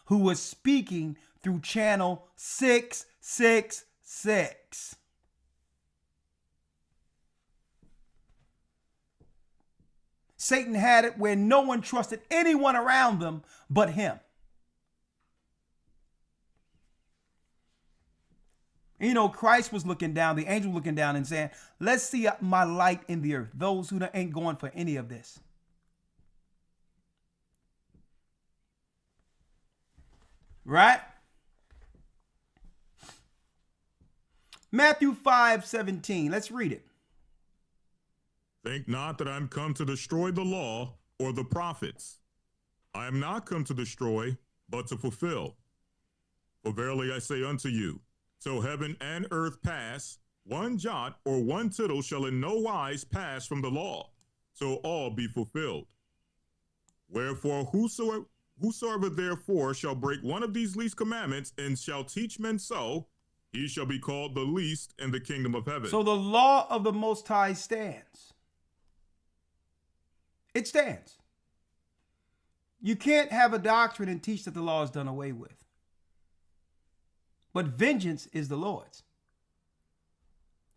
who was speaking through channel 666. Satan had it where no one trusted anyone around them but him. You know, Christ was looking down, the angel looking down and saying, let's see my light in the earth, those who ain't going for any of this. Right? Matthew 5:17. Let's read it. Think not that I am come to destroy the law or the prophets. I am not come to destroy, but to fulfill. For verily I say unto you, till heaven and earth pass, one jot or one tittle shall in no wise pass from the law, till all be fulfilled. Wherefore whosoever therefore shall break one of these least commandments and shall teach men so, he shall be called the least in the kingdom of heaven. So the law of the Most High stands. It stands. You can't have a doctrine and teach that the law is done away with. But vengeance is the Lord's.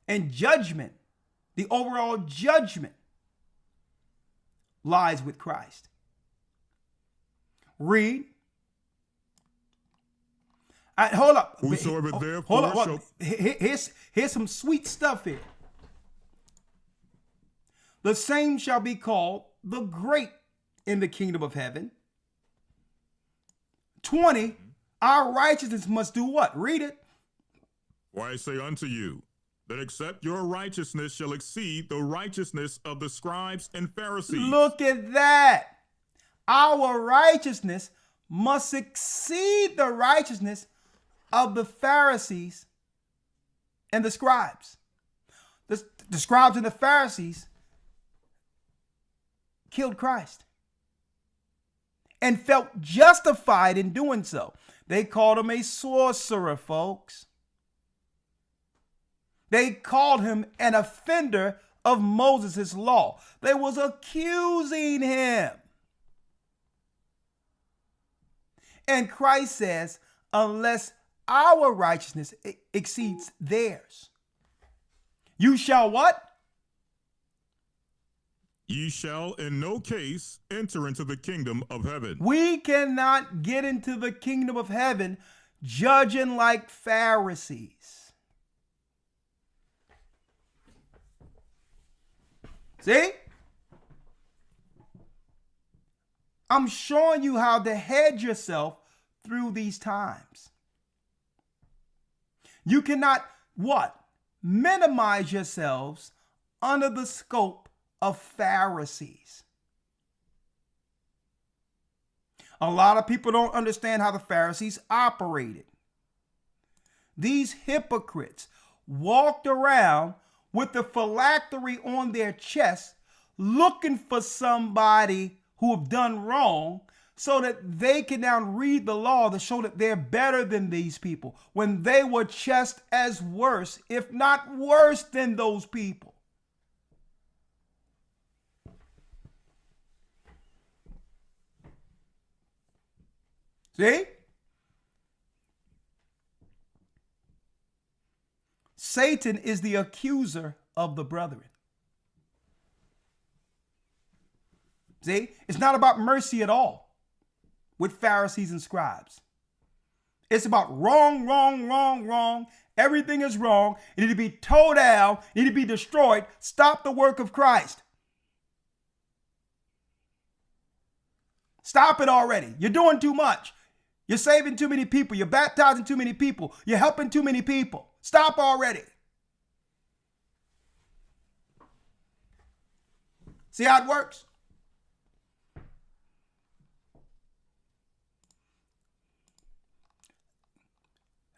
And judgment, the overall judgment, lies with Christ. Read. Hold up. Whosoever therefore hold up. Here's some sweet stuff here. The same shall be called the great in the kingdom of heaven. 20, our righteousness must do what? Read it. For I say unto you, that except your righteousness shall exceed the righteousness of the scribes and Pharisees. Look at that. Our righteousness must exceed the righteousness of the Pharisees and the scribes. The scribes and the Pharisees killed Christ and felt justified in doing so. They called him a sorcerer, folks. They called him an offender of Moses' law. They was accusing him. And Christ says, unless our righteousness exceeds theirs, you shall what? Ye shall in no case enter into the kingdom of heaven. We cannot get into the kingdom of heaven judging like Pharisees. See? I'm showing you how to hedge yourself through these times. You cannot, what? Minimize yourselves under the scope of Pharisees. A lot of people don't understand how the Pharisees operated. These hypocrites walked around with the phylactery on their chest looking for somebody who have done wrong so that they can now read the law to show that they're better than these people when they were just as worse, if not worse than those people. See? Satan is the accuser of the brethren. See? It's not about mercy at all with Pharisees and scribes. It's about wrong, wrong, wrong, wrong. Everything is wrong. It need to be towed down. It need to be destroyed. Stop the work of Christ. Stop it already. You're doing too much. You're saving too many people. You're baptizing too many people. You're helping too many people. Stop already. See how it works?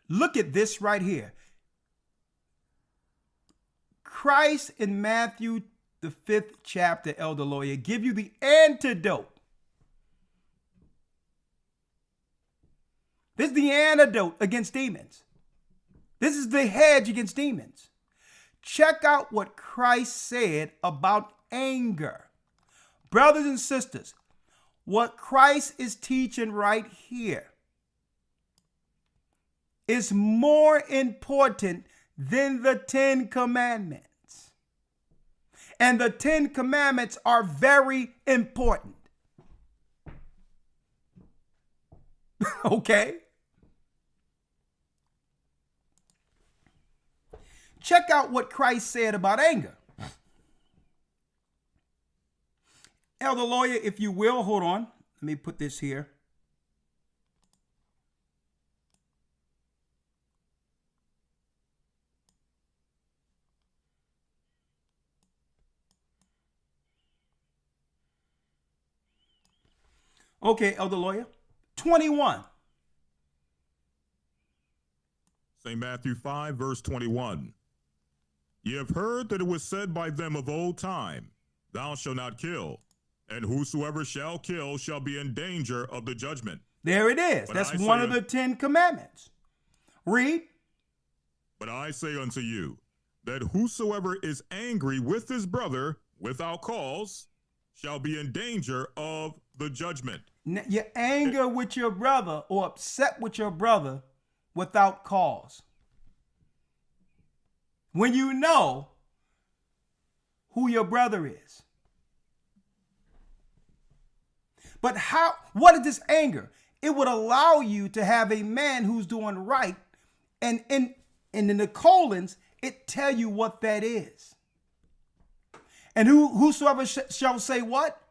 Look at this right here. Christ in Matthew, the 5th chapter, Elder Lawyer, give you the antidote. This is the antidote against demons. This is the hedge against demons. Check out what Christ said about anger. Brothers and sisters, what Christ is teaching right here is more important than the 10 Commandments. And the 10 Commandments are very important. Okay? Check out what Christ said about anger. Elder Lawyer, if you will, hold on. Let me put this here. Okay, Elder Lawyer. 21. St. Matthew 5, verse 21. Ye have heard that it was said by them of old time, Thou shalt not kill, and whosoever shall kill shall be in danger of the judgment. There it is. But That's I one say of the 10 Commandments. Read. But I say unto you, that whosoever is angry with his brother without cause shall be in danger of the judgment. Your anger with your brother or upset with your brother without cause. When you know who your brother is. But what is this anger? It would allow you to have a man who's doing right, and in the colons, it tell you what that is. And whosoever shall say what?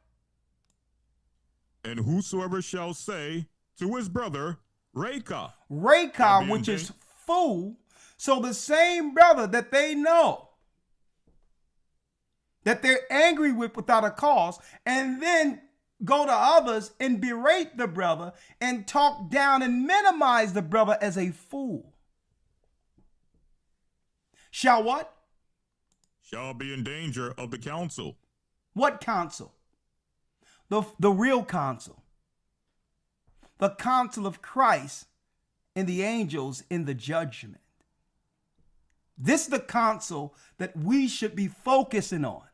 And whosoever shall say to his brother, Reka. Reka, which is fool. So the same brother that they know that they're angry with without a cause, and then go to others and berate the brother and talk down and minimize the brother as a fool. Shall what? Shall be in danger of the council. What council? The real council. The council of Christ and the angels in the judgment. This is the council that we should be focusing on.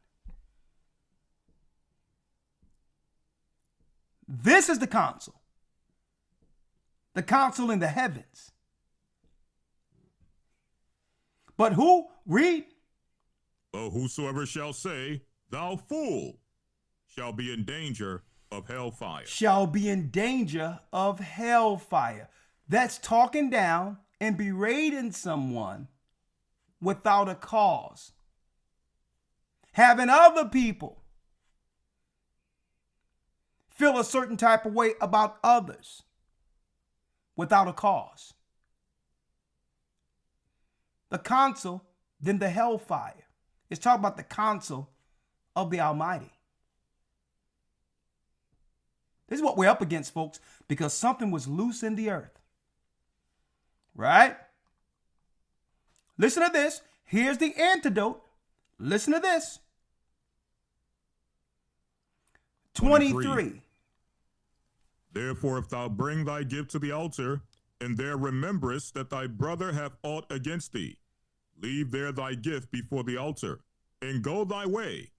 This is the council in the heavens. But who? Read. But whosoever shall say, Thou fool, shall be in danger of hellfire. Shall be in danger of hellfire. That's talking down and berating someone without a cause. Having other people feel a certain type of way about others without a cause. The council, then the hellfire. It's talking about the council of the Almighty. This is what we're up against, folks, because something was loose in the earth. Right? Listen to this. Here's the antidote. Listen to this. 23. Therefore, if thou bring thy gift to the altar, and there rememberest that thy brother hath aught against thee, leave there thy gift before the altar, and go thy way.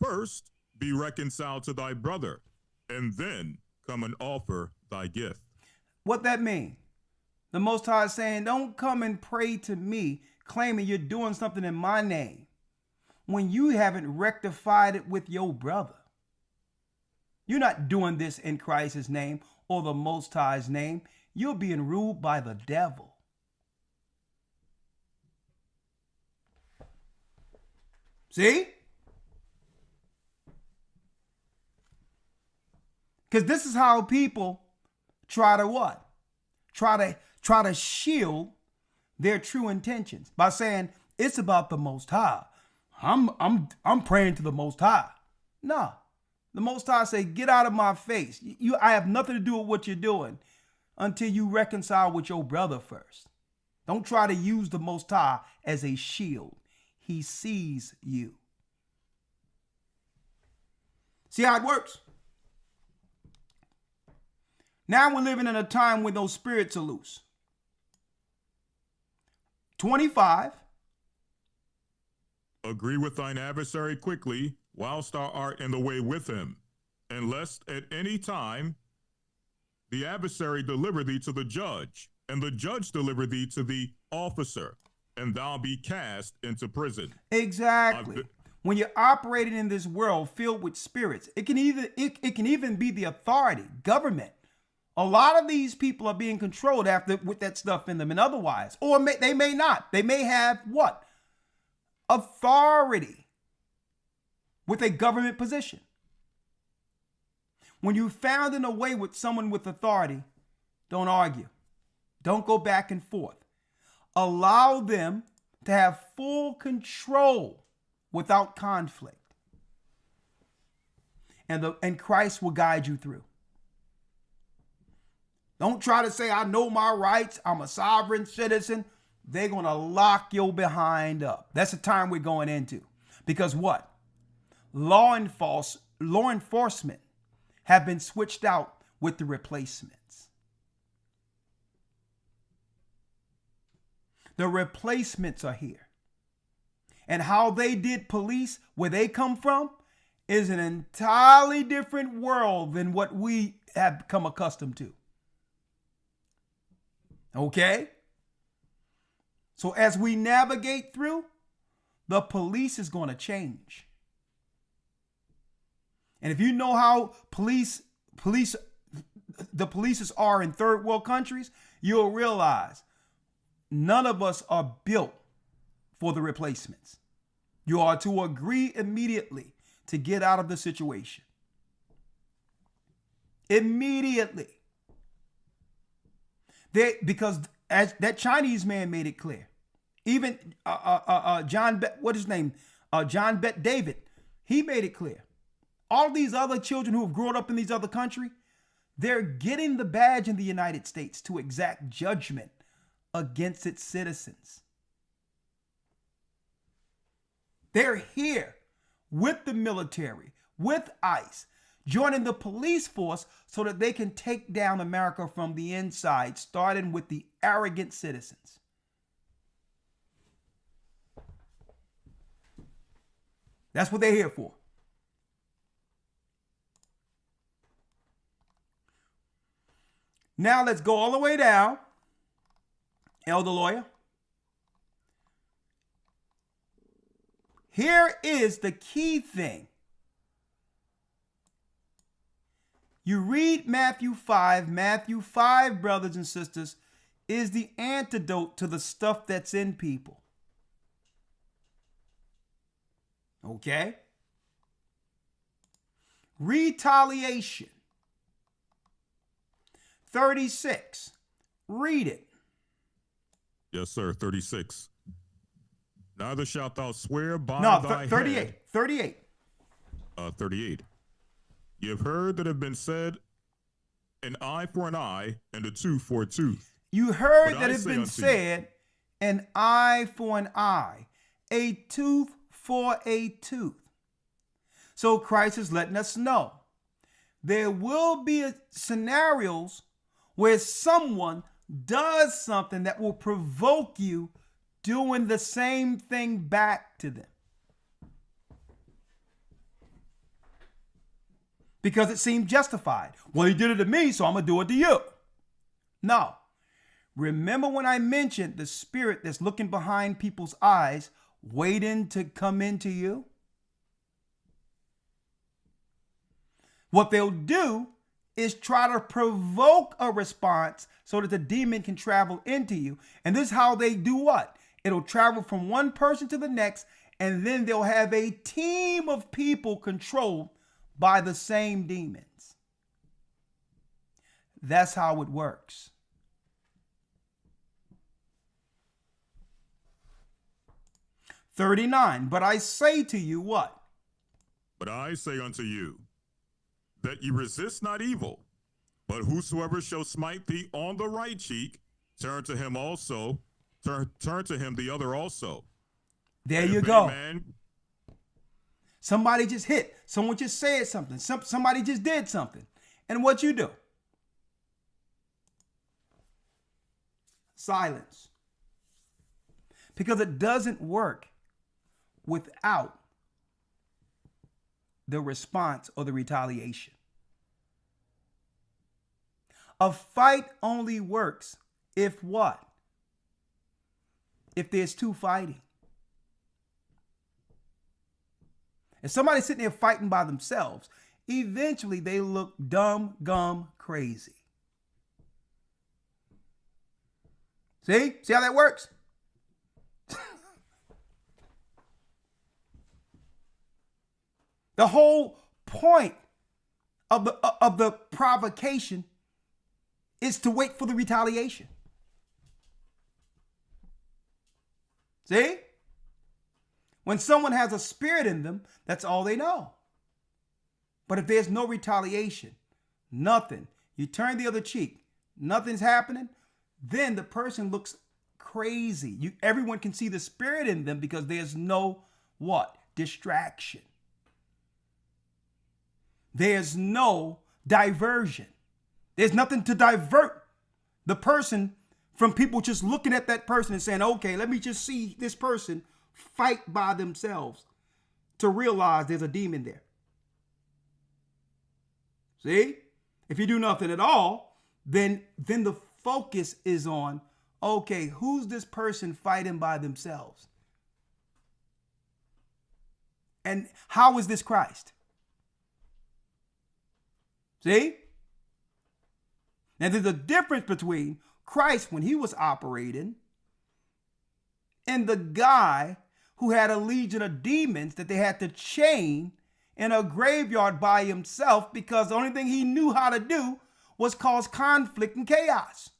First, be reconciled to thy brother, and then come and offer thy gift. What that mean? The Most High is saying, don't come and pray to me, claiming you're doing something in my name, when you haven't rectified it with your brother. You're not doing this in Christ's name or the Most High's name. You're being ruled by the devil. See? Because this is how people try to what? Try to shield their true intentions by saying it's about the Most High. I'm praying to the Most High. No. The Most High say, get out of my face. I have nothing to do with what you're doing until you reconcile with your brother first. Don't try to use the Most High as a shield. He sees you. See how it works? Now we're living in a time when those spirits are loose. 25. Agree with thine adversary quickly, whilst thou art in the way with him, and lest at any time the adversary deliver thee to the judge, and the judge deliver thee to the officer, and thou be cast into prison. Exactly. When you're operating in this world filled with spirits, it can even be the authority, government. A lot of these people are being controlled with that stuff in them and otherwise, or they may not. They may have what? Authority with a government position. When you found in a way with someone with authority, don't argue. Don't go back and forth. Allow them to have full control without conflict. And Christ will guide you through. Don't try to say, I know my rights. I'm a sovereign citizen. They're going to lock your behind up. That's the time we're going into. Because what? Law enforcement have been switched out with the replacements. The replacements are here. And how they did police, where they come from, is an entirely different world than what we have become accustomed to. Okay? So as we navigate through, the police is going to change. And if you know how the police are in third world countries, you'll realize none of us are built for the replacements. You are to agree immediately to get out of the situation. Immediately. Because as that Chinese man made it clear, even John Bet David, he made it clear. All these other children who have grown up in these other countries, they're getting the badge in the United States to exact judgment against its citizens. They're here with the military, with ICE, joining the police force so that they can take down America from the inside, starting with the arrogant citizens. That's what they're here for. Now let's go all the way down. Elder lawyer. Here is the key thing. You read Matthew 5. Matthew 5, brothers and sisters, is the antidote to the stuff that's in people. Okay? Retaliation. 36. Read it. Yes, sir. 36. Neither shalt thou swear by thy 38. head. 38. 38. You have heard that have been said, an eye for an eye and a tooth for a tooth. You heard But that I have say been unto said, an eye for an eye, a tooth for a tooth. So Christ is letting us know there will be scenarios where someone does something that will provoke you doing the same thing back to them. Because it seemed justified. Well, he did it to me, so I'm going to do it to you. No. Remember when I mentioned the spirit that's looking behind people's eyes, waiting to come into you? What they'll do is try to provoke a response so that the demon can travel into you. And this is how they do what? It'll travel from one person to the next, and then they'll have a team of people controlled by the same demons. That's how it works. $39. But I say to you what? But I say unto you, that ye resist not evil, but whosoever shall smite thee on the right cheek, turn to him the other also. There And you if go. any man, Somebody just hit. Someone just said something. Somebody just did something. And what you do? Silence. Because it doesn't work without the response or the retaliation. A fight only works if what? If there's two fighting. If somebody's sitting there fighting by themselves, eventually they look dumb, gum, crazy. See? See how that works? The whole point of the provocation is to wait for the retaliation. See? When someone has a spirit in them, that's all they know. But if there's no retaliation, nothing, you turn the other cheek, nothing's happening, then the person looks crazy. Everyone can see the spirit in them because there's no what? Distraction. There's no diversion. There's nothing to divert the person from people just looking at that person and saying, okay, let me just see this person fight by themselves to realize there's a demon there. See? If you do nothing at all, then the focus is on, okay, who's this person fighting by themselves? And how is this Christ? See? Now there's a difference between Christ when he was operating and the guy who had a legion of demons that they had to chain in a graveyard by himself because the only thing he knew how to do was cause conflict and chaos.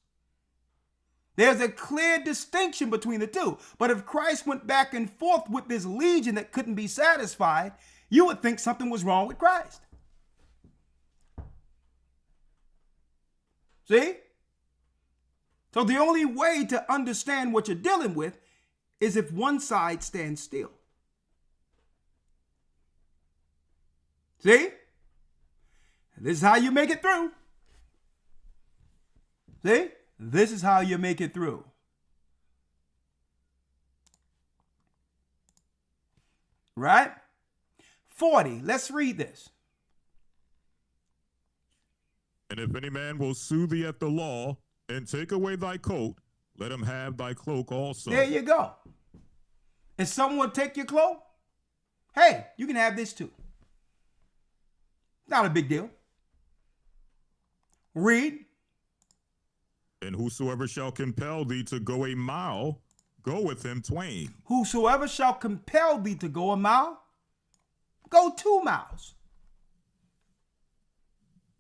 There's a clear distinction between the two. But if Christ went back and forth with this legion that couldn't be satisfied, you would think something was wrong with Christ. See? So the only way to understand what you're dealing with is if one side stands still. See? This is how you make it through. See? This is how you make it through. Right? 40. Let's read this. And if any man will sue thee at the law, and take away thy coat, let him have thy cloak also. There you go. If someone take your cloak, hey, you can have this too. Not a big deal. Read. And whosoever shall compel thee to go a mile, go with him twain. Whosoever shall compel thee to go a mile, go 2 miles.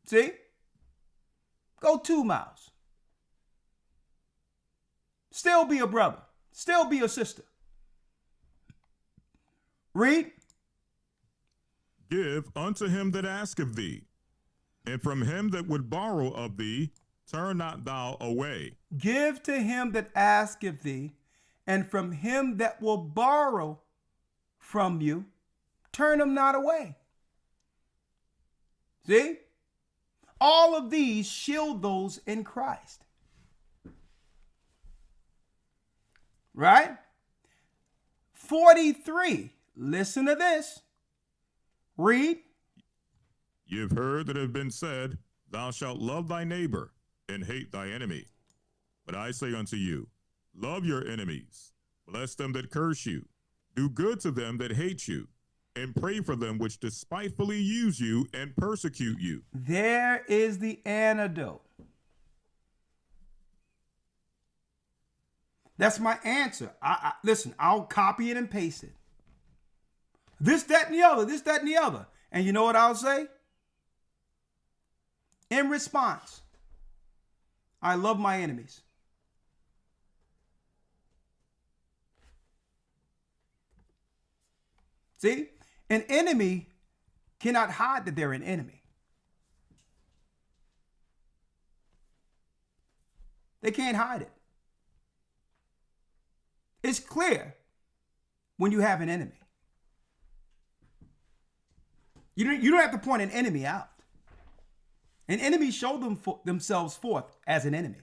See? Go 2 miles. Still be a brother. Still be a sister. Read. Give unto him that asketh thee, and from him that would borrow of thee, turn not thou away. Give to him that asketh thee, and from him that will borrow from you, turn him not away. See? All of these shield those in Christ. Right? 43. Listen to this. Read. Ye have heard that it have been said, thou shalt love thy neighbor and hate thy enemy. But I say unto you, love your enemies, bless them that curse you, do good to them that hate you, and pray for them which despitefully use you and persecute you. There is the antidote. That's my answer. Listen, I'll copy it and paste it. This, that, and the other. This, that, and the other. And you know what I'll say? In response, I love my enemies. See? An enemy cannot hide that they're an enemy. They can't hide it. It's clear when you have an enemy. You don't have to point an enemy out. An enemy show themselves forth as an enemy.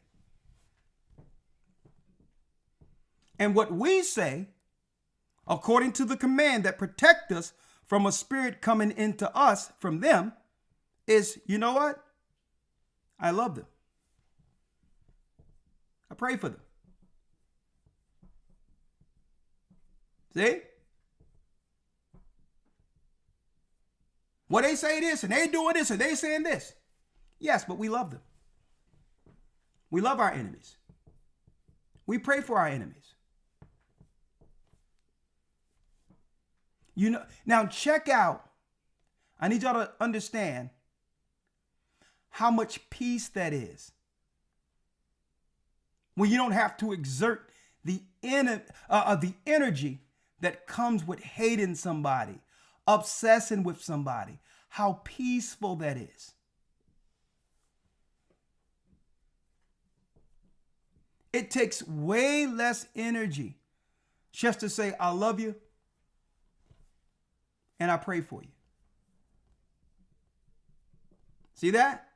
And what we say, according to the command that protect us from a spirit coming into us from them, is, you know what? I love them. I pray for them. See? Well, they say this and they doing this and they saying this. Yes, but we love them. We love our enemies. We pray for our enemies. You know, now check out, I need y'all to understand how much peace that is. When you don't have to exert the energy that comes with hating somebody, obsessing with somebody, how peaceful that is. It takes way less energy just to say, I love you and I pray for you. See that?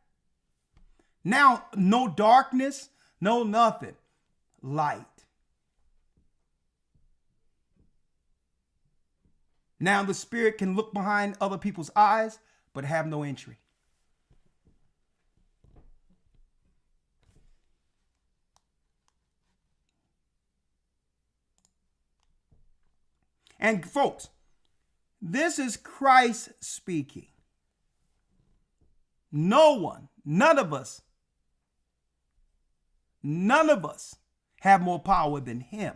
Now, no darkness, no nothing. Light. Now the spirit can look behind other people's eyes, but have no entry. And folks, this is Christ speaking. No one, none of us have more power than him.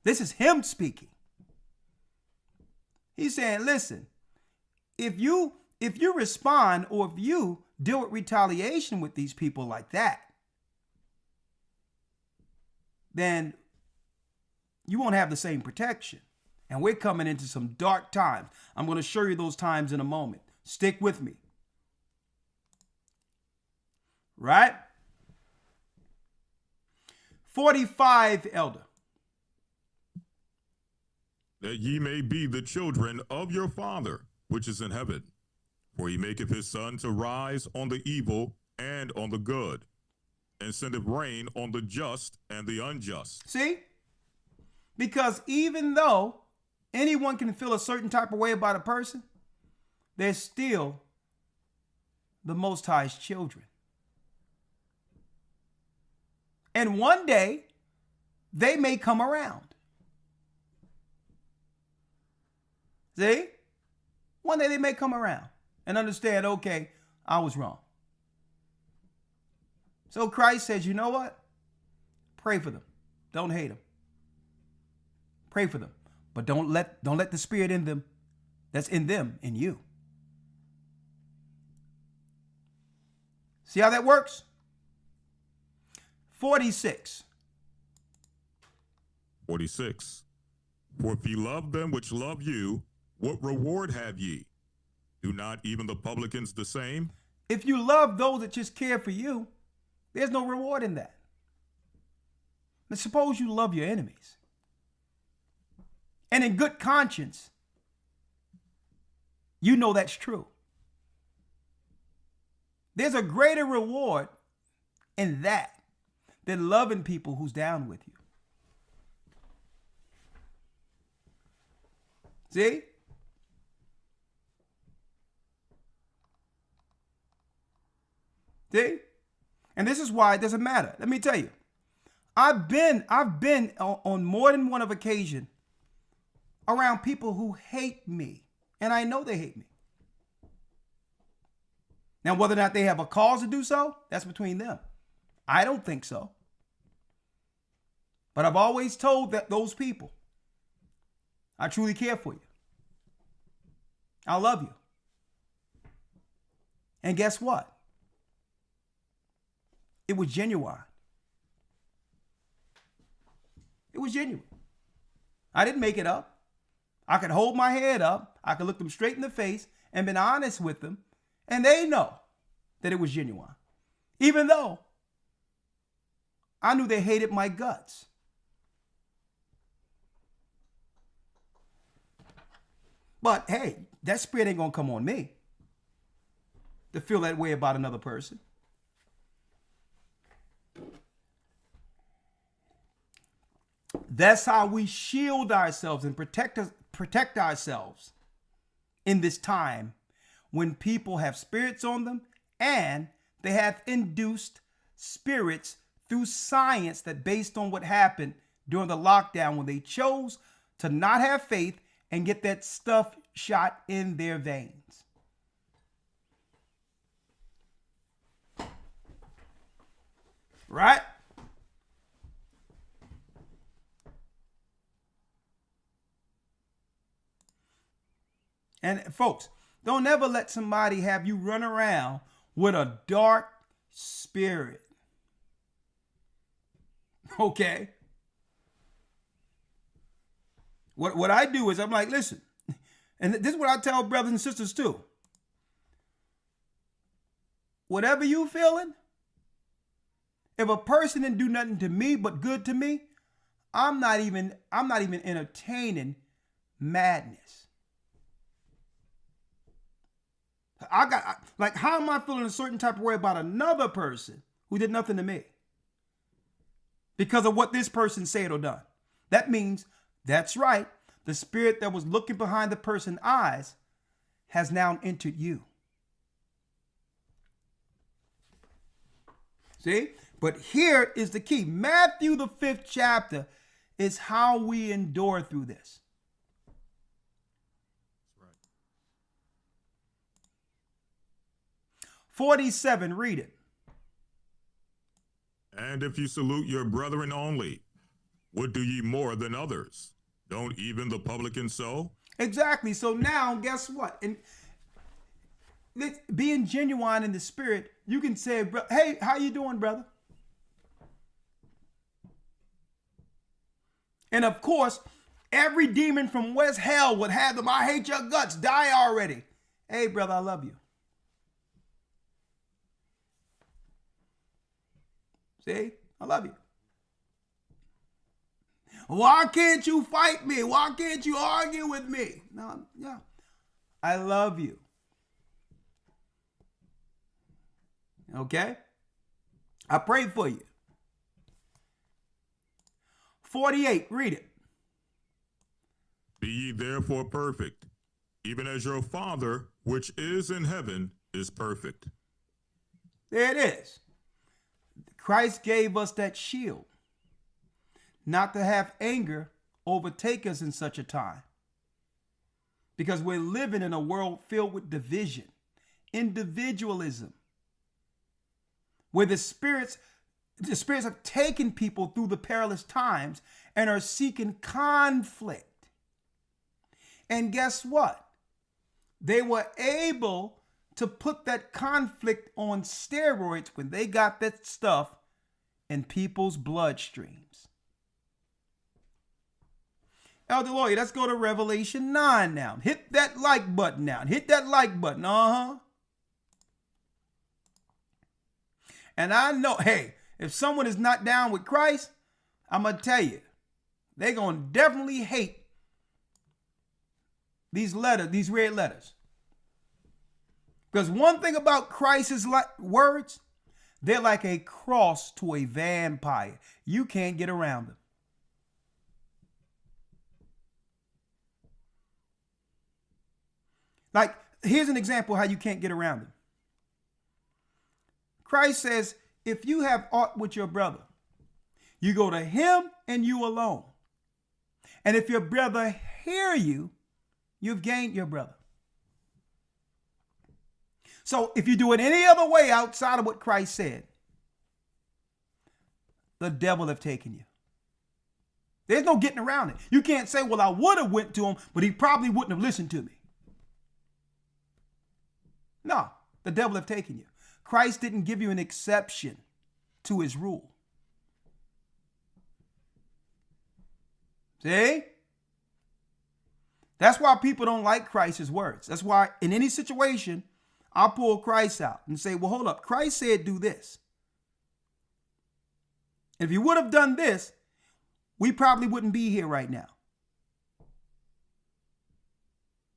This is him speaking. He's saying, listen, if you respond or if you deal with retaliation with these people like that, then you won't have the same protection. And we're coming into some dark times. I'm going to show you those times in a moment. Stick with me. Right? 45, elder. That ye may be the children of your Father, which is in heaven. For he maketh his sun to rise on the evil and on the good, and sendeth rain on the just and the unjust. See? Because even though anyone can feel a certain type of way about a person, they're still the Most High's children. And one day, they may come around. See? One day they may come around and understand, okay, I was wrong. So Christ says, you know what? Pray for them. Don't hate them. Pray for them. But don't let the spirit in them that's in them in you. See how that works? 46. 46. For if ye love them which love you, what reward have ye? Do not even the publicans the same? If you love those that just care for you, there's no reward in that. But suppose you love your enemies. And in good conscience, you know that's true. There's a greater reward in that than loving people who's down with you. See? See? And this is why it doesn't matter. Let me tell you. I've been on more than one occasion around people who hate me. And I know they hate me. Now, whether or not they have a cause to do so, that's between them. I don't think so. But I've always told those people, I truly care for you. I love you. And guess what? It was genuine. It was genuine. I didn't make it up. I could hold my head up. I could look them straight in the face and been honest with them. And they know that it was genuine. Even though I knew they hated my guts. But hey, that spirit ain't gonna come on me to feel that way about another person. That's how we shield ourselves and protect ourselves in this time when people have spirits on them and they have induced spirits through science that based on what happened during the lockdown when they chose to not have faith and get that stuff shot in their veins. Right? And folks, don't ever let somebody have you run around with a dark spirit. Okay? What I do is I'm like, listen, and this is what I tell brothers and sisters too. Whatever you feeling, if a person didn't do nothing to me but good to me, I'm not even entertaining madness. How am I feeling a certain type of way about another person who did nothing to me? Because of what this person said or done. That means, that's right, the spirit that was looking behind the person's eyes has now entered you. See? But here is the key. Matthew, the 5th chapter, is how we endure through this. That's right. 47, read it. And if you salute your brethren only, what do ye more than others? Don't even the publicans so? Exactly. So now, guess what? And being genuine in the spirit, you can say, hey, how you doing, brother? And of course, every demon from West Hell would have them, I hate your guts, die already. Hey, brother, I love you. See, I love you. Why can't you fight me? Why can't you argue with me? No, yeah, I love you. Okay? I pray for you. 48, read it. Be ye therefore perfect, even as your Father, which is in heaven, is perfect. There it is. Christ gave us that shield, not to have anger overtake us in such a time. Because we're living in a world filled with division, individualism, where the spirits have taken people through the perilous times and are seeking conflict. And guess what? They were able to put that conflict on steroids when they got that stuff in people's bloodstreams. Elder Lawyer, let's go to Revelation 9 now. Hit that like button now. Hit that like button. And I know, hey, if someone is not down with Christ, I'm going to tell you, they're going to definitely hate these letters, these red letters. Because one thing about Christ's words, they're like a cross to a vampire. You can't get around them. Like, here's an example how you can't get around them. Christ says, if you have aught with your brother, you go to him and you alone. And if your brother hear you, you've gained your brother. So if you do it any other way outside of what Christ said, the devil have taken you. There's no getting around it. You can't say, well, I would have went to him, but he probably wouldn't have listened to me. No, the devil have taken you. Christ didn't give you an exception to his rule. See? That's why people don't like Christ's words. That's why in any situation, I'll pull Christ out and say, well, hold up. Christ said do this. If he would have done this, we probably wouldn't be here right now.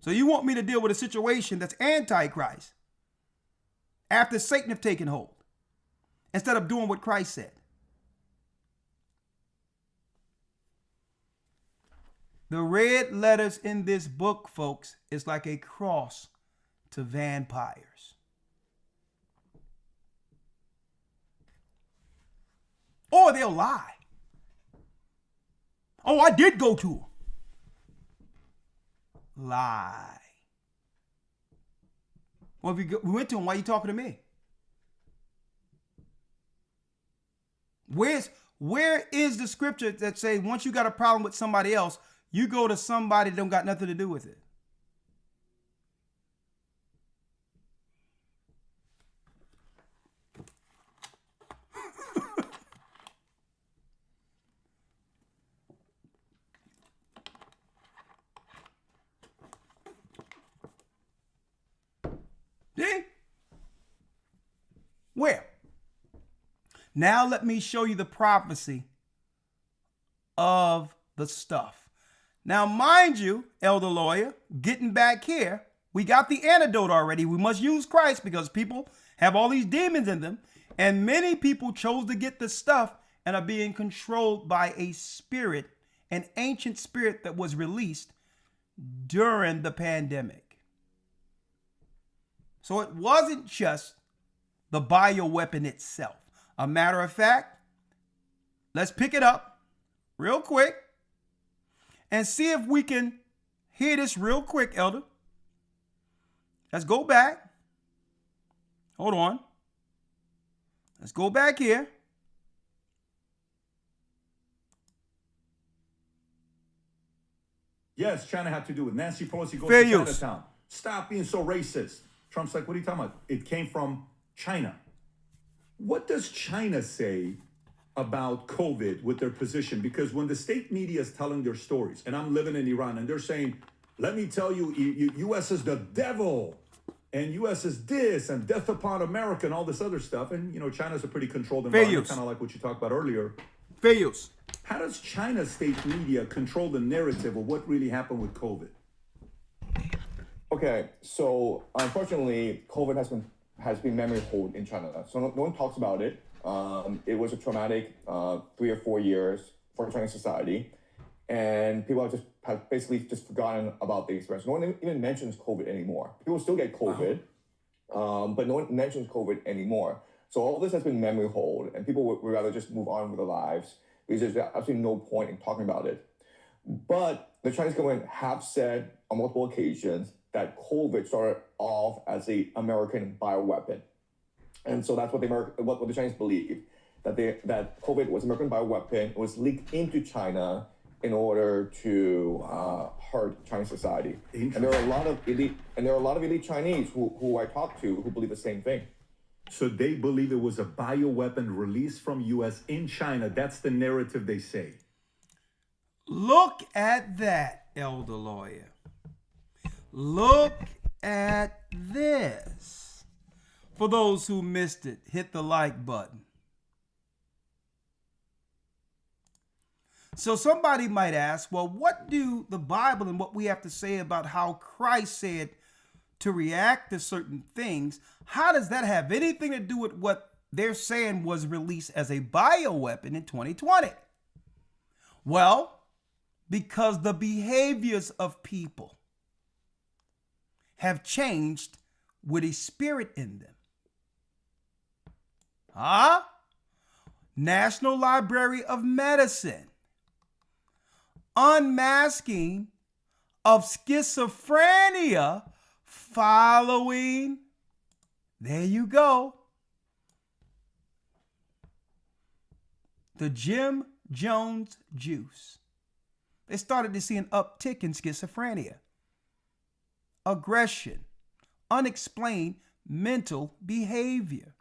So you want me to deal with a situation that's anti-Christ after Satan have taken hold, instead of doing what Christ said. The red letters in this book, folks, is like a cross to vampires. Or they'll lie. Oh, I did go to him. lie. Well, we went to him. Why are you talking to me? Where is the scripture that say once you got a problem with somebody else, you go to somebody that don't got nothing to do with it? See? Where? Now let me show you the prophecy of the stuff. Now, mind you, elder lawyer, getting back here, we got the antidote already. We must use Christ because people have all these demons in them. And many people chose to get the stuff and are being controlled by a spirit, an ancient spirit that was released during the pandemic. So it wasn't just the bioweapon itself. A matter of fact, let's pick it up real quick and see if we can hear this real quick, Elder. Let's go back. Hold on. Let's go back here. Yes, China had to do it. Nancy Pelosi goes Fair to use. Chinatown. Stop being so racist. Trump's like, what are you talking about? It came from China. What does China say about COVID with their position? Because when the state media is telling their stories, and I'm living in Iran, and they're saying, let me tell you, U.S. is the devil, and U.S. is this, and death upon America, and all this other stuff. And, you know, China's a pretty controlled environment, kind of like what you talked about earlier. Fair use. How does China's state media control the narrative of what really happened with COVID? Okay, so unfortunately, COVID has been memory hold in China. So no one talks about it. It was a traumatic 3 or 4 years for Chinese society, and people have basically just forgotten about the experience. No one even mentions COVID anymore. People still get COVID, but no one mentions COVID anymore. So all this has been memory hold, and people would rather just move on with their lives because there's absolutely no point in talking about it. But the Chinese government have said on multiple occasions that COVID started off as an American bioweapon. And so that's what the Chinese believe, that COVID was an American bioweapon. It was leaked into China in order to hurt Chinese society. And there are a lot of elite Chinese who I talk to who believe the same thing. So they believe it was a bioweapon released from U.S. in China. That's the narrative they say. Look at that, elder lawyer. Look at this. For those who missed it, hit the like button. So somebody might ask, well, what do the Bible and what we have to say about how Christ said to react to certain things, how does that have anything to do with what they're saying was released as a bioweapon in 2020? Well, because the behaviors of people have changed with a spirit in them. National Library of Medicine. Unmasking of schizophrenia following, there you go, the Jim Jones juice. They started to see an uptick in schizophrenia, aggression, unexplained mental behavior.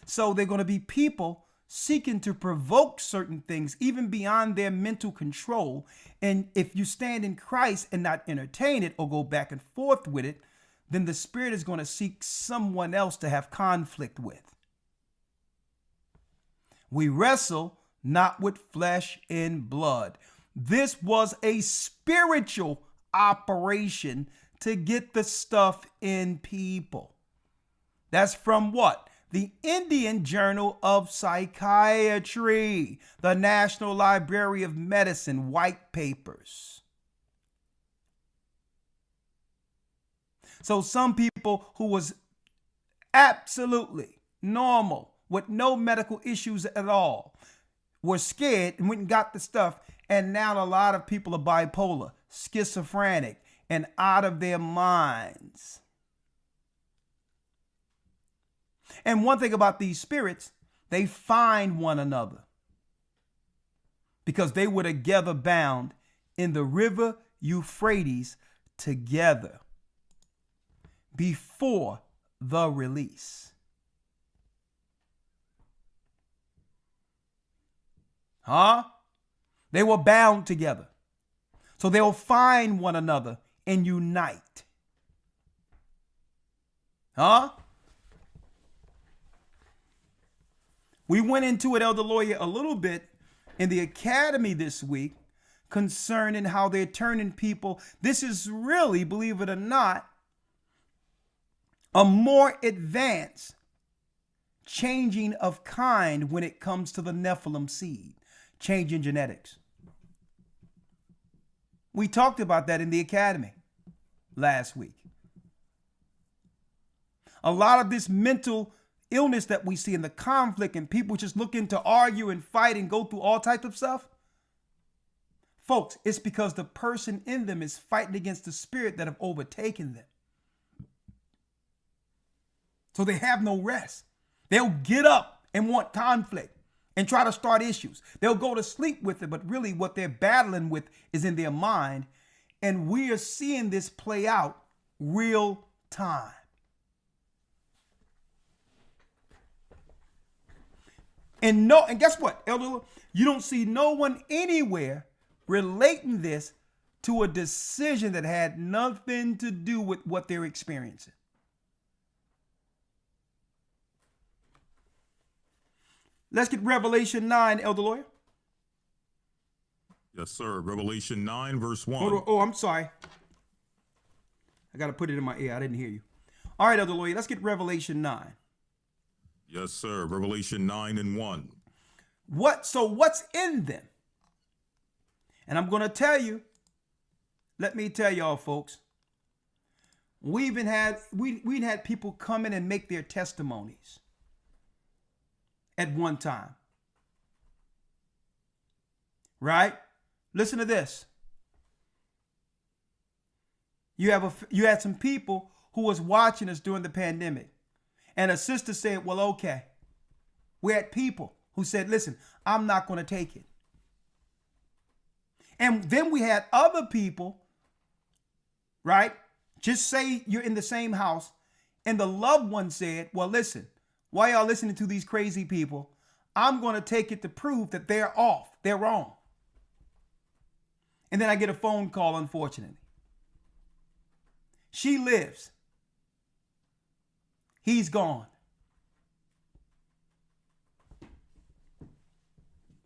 So they're going to be people seeking to provoke certain things even beyond their mental control. And if you stand in Christ and not entertain it or go back and forth with it, then the spirit is going to seek someone else to have conflict with. We wrestle not with flesh and blood. This was a spiritual operation to get the stuff in people. That's from what? The Indian Journal of Psychiatry, the National Library of Medicine white papers. So some people who was absolutely normal with no medical issues at all were scared and went and got the stuff. And now a lot of people are bipolar, schizophrenic, and out of their minds. And one thing about these spirits, they find one another because they were together bound in the river Euphrates together before the release. They were bound together. So they'll find one another and unite. We went into it, Elder Lawyer, a little bit in the academy this week concerning how they're turning people. This is really, believe it or not, a more advanced changing of kind when it comes to the Nephilim seed, changing genetics. We talked about that in the academy last week. A lot of this mental illness that we see in the conflict and people just looking to argue and fight and go through all types of stuff. Folks, it's because the person in them is fighting against the spirit that have overtaken them. So they have no rest. They'll get up and want conflict and try to start issues. They'll go to sleep with it, but really what they're battling with is in their mind. And we are seeing this play out real time. And guess what, Elder? You don't see no one anywhere relating this to a decision that had nothing to do with what they're experiencing. Let's get Revelation 9, Elder Lawyer. Yes, sir. Revelation 9, verse 1. Oh, I'm sorry. I got to put it in my ear. I didn't hear you. All right, Elder Lawyer, let's get Revelation 9. Yes, sir. Revelation 9 and 1. So what's in them? And I'm going to tell you, let me tell y'all, folks, we had people come in and make their testimonies at one time. Right? Listen to this. You had some people who was watching us during the pandemic. And a sister said, well, okay. We had people who said, listen, I'm not going to take it. And then we had other people, right? Just say you're in the same house and the loved one said, well, listen, why y'all listening to these crazy people? I'm going to take it to prove that they're off. They're wrong. And then I get a phone call, unfortunately. She lives. He's gone.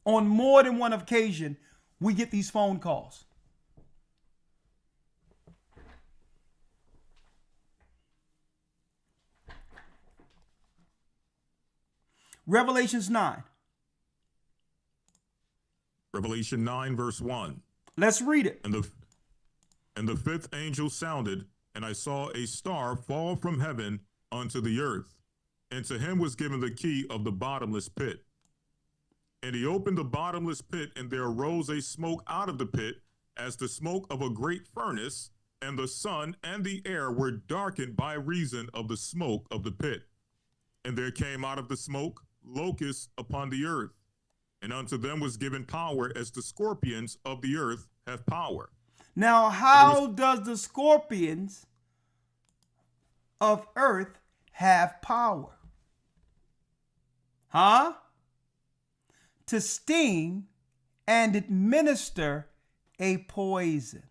On more than one occasion, we get these phone calls. Revelations 9. Revelation 9, verse 1. Let's read it. And the fifth angel sounded, and I saw a star fall from heaven unto the earth, and to him was given the key of the bottomless pit. And he opened the bottomless pit, and there arose a smoke out of the pit, as the smoke of a great furnace, and the sun and the air were darkened by reason of the smoke of the pit. And there came out of the smoke locusts upon the earth, and unto them was given power as the scorpions of the earth have power. Now, how does the scorpions of earth have power? To sting and administer a poison.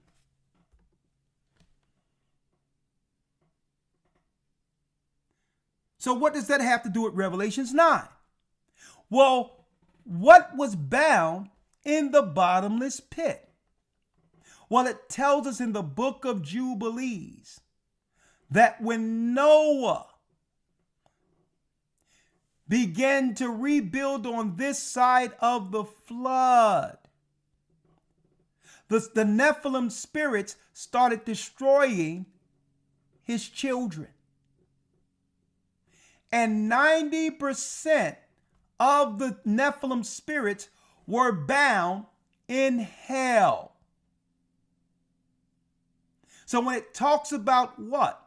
So what does that have to do with Revelations 9? Well, what was bound in the bottomless pit? Well, it tells us in the book of Jubilees that when Noah began to rebuild on this side of the flood, the Nephilim spirits started destroying his children. And 90% of the Nephilim spirits were bound in hell. So when it talks about what?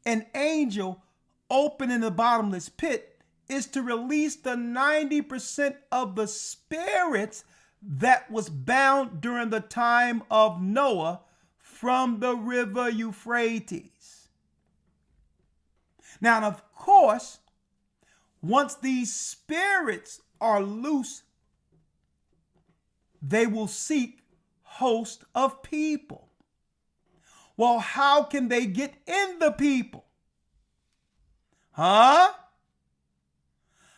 An angel opening the bottomless pit is to release the 90% of the spirits that was bound during the time of Noah from the river Euphrates. Now, of course, once these spirits are loose, they will seek host of people. Well, how can they get in the people? Huh?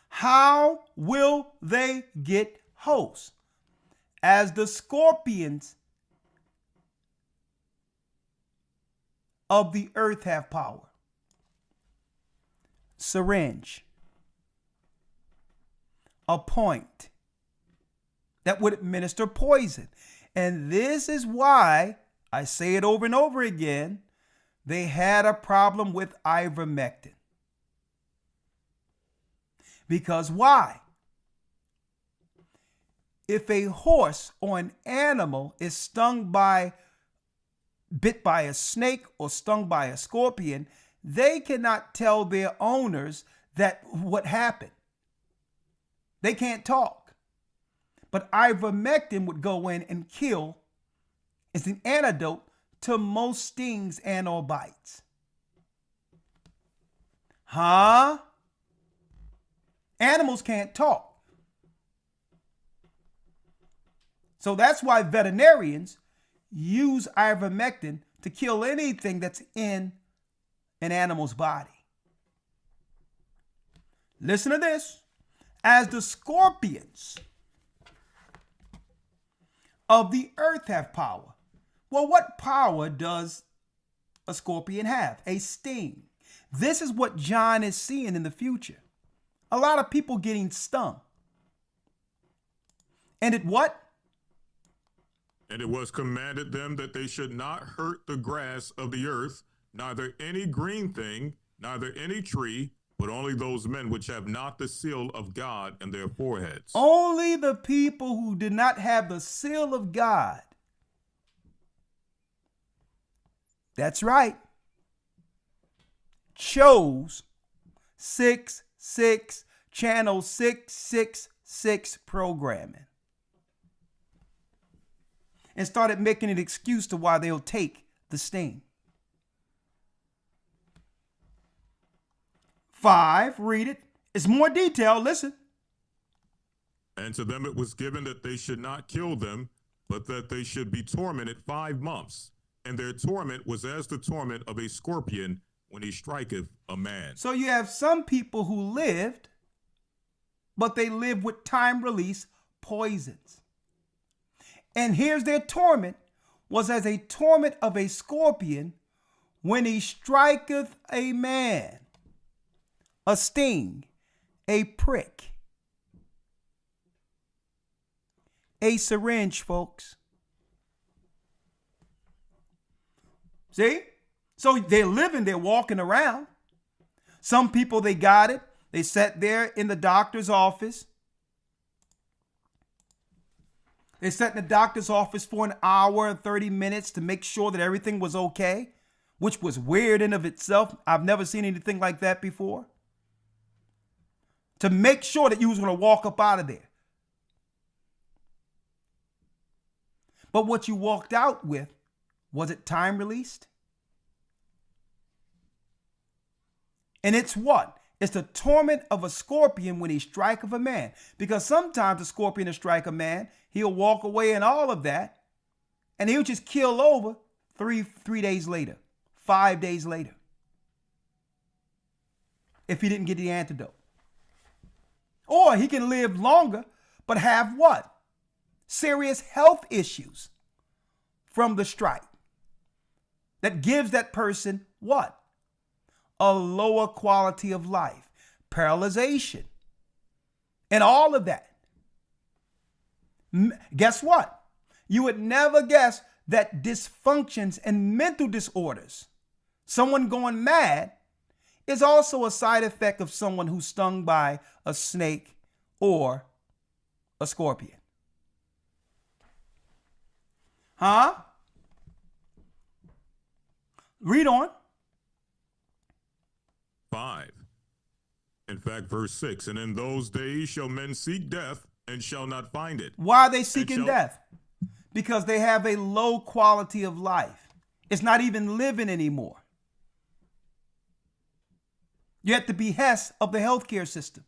How will they get hosts? As the scorpions of the earth have power. Syringe. A point that would administer poison. And this is why, I say it over and over again, they had a problem with ivermectin. Because why? If a horse or an animal is bit by a snake or stung by a scorpion, they cannot tell their owners that what happened. They can't talk. But ivermectin would go in and kill as an antidote to most stings and or bites. Huh? Animals can't talk. So that's why veterinarians use ivermectin to kill anything that's in an animal's body. Listen to this. As the scorpions of the earth have power. Well, what power does a scorpion have? A sting. This is what John is seeing in the future. A lot of people getting stung. And it what? And it was commanded them that they should not hurt the grass of the earth, neither any green thing, neither any tree, but only those men which have not the seal of God in their foreheads. Only the people who did not have the seal of God. That's right. Chose channel 666 programming. And started making an excuse to why they'll take the sting. 5, read it. It's more detailed. Listen. And to them it was given that they should not kill them, but that they should be tormented 5 months. And their torment was as the torment of a scorpion when he striketh a man. So you have some people who lived, but they lived with time release poisons. And here's their torment was as a torment of a scorpion when he striketh a man. A sting, a prick, a syringe, folks. See? So they're living, they're walking around. Some people, they got it. They sat there in the doctor's office. They sat in the doctor's office for an hour and 30 minutes to make sure that everything was okay, which was weird in of itself. I've never seen anything like that before. To make sure that you was going to walk up out of there. But what you walked out with, was it time released? And it's what? It's the torment of a scorpion when he striketh a man. Because sometimes a scorpion will strike a man, he'll walk away and all of that, and he'll just kill over three days later, 5 days later, if he didn't get the antidote. Or he can live longer, but have what? Serious health issues from the strike. That gives that person what? A lower quality of life, paralyzation, and all of that. Guess what? You would never guess that dysfunctions and mental disorders, someone going mad, is also a side effect of someone who's stung by a snake or a scorpion. Huh? Read on. 5. In fact, verse 6, and in those days shall men seek death and shall not find it. Why are they seeking death? Because they have a low quality of life. It's not even living anymore. You're at the behest of the healthcare system.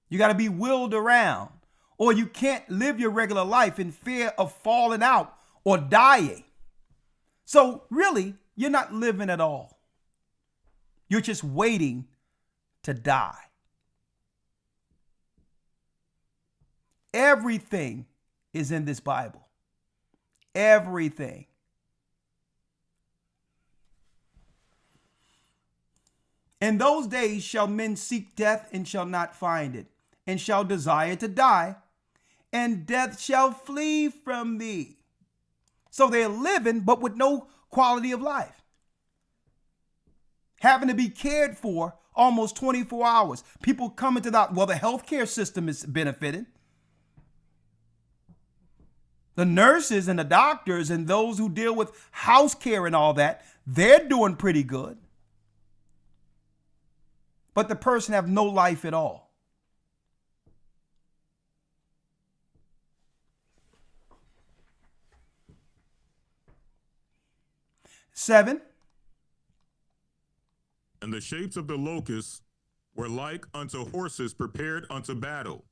You got to be wheeled around, or you can't live your regular life in fear of falling out or dying. So really, you're not living at all. You're just waiting to die. Everything is in this Bible. Everything. In those days shall men seek death and shall not find it, and shall desire to die, and death shall flee from thee. So they're living, but with no quality of life. Having to be cared for almost 24 hours. People coming to the healthcare system is benefiting. The nurses and the doctors and those who deal with house care and all that, they're doing pretty good. But the person have no life at all. Seven. And the shapes of the locusts were like unto horses prepared unto battle,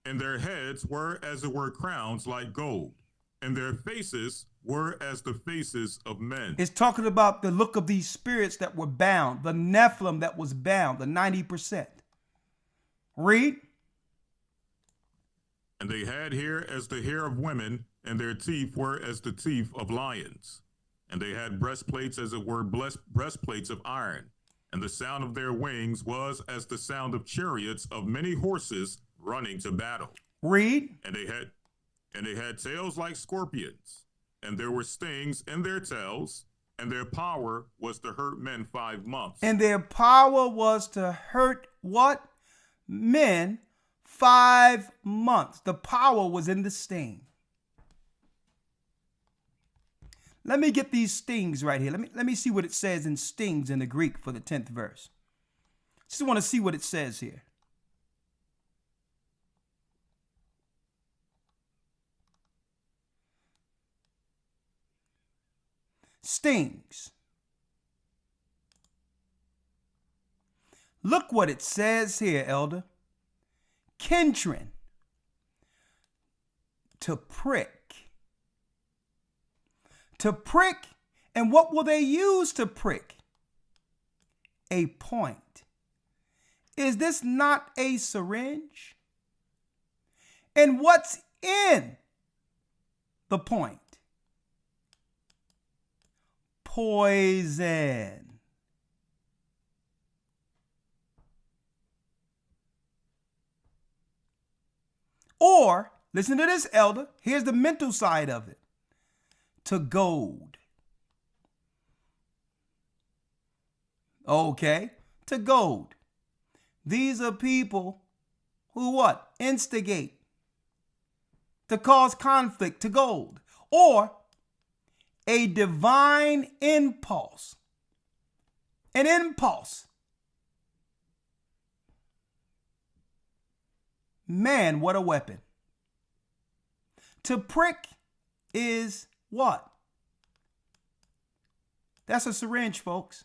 and their heads were as it were crowns like gold, and their faces were as the faces of men. It's talking about the look of these spirits that were bound, the Nephilim that was bound, the 90%. Read. And they had hair as the hair of women, and their teeth were as the teeth of lions. And they had breastplates as it were breastplates of iron. And the sound of their wings was as the sound of chariots of many horses running to battle. Read. And they had tails like scorpions, and there were stings in their tails, and their power was to hurt men 5 months. And their power was to hurt what? Men 5 months. The power was in the sting. Let me get these stings right here. Let me see what it says in stings in the Greek for the 10th verse. Just want to see what it says here. Stings. Look what it says here, elder. Kentrin. To prick. To prick, and what will they use to prick? A point. Is this not a syringe? And what's in the point? Poison. Or, listen to this, elder. Here's the mental side of it. To goad. Okay, to goad. These are people who what? Instigate. To cause conflict, to goad. Or a divine impulse. An impulse. Man, what a weapon. To prick is what? That's a syringe, folks.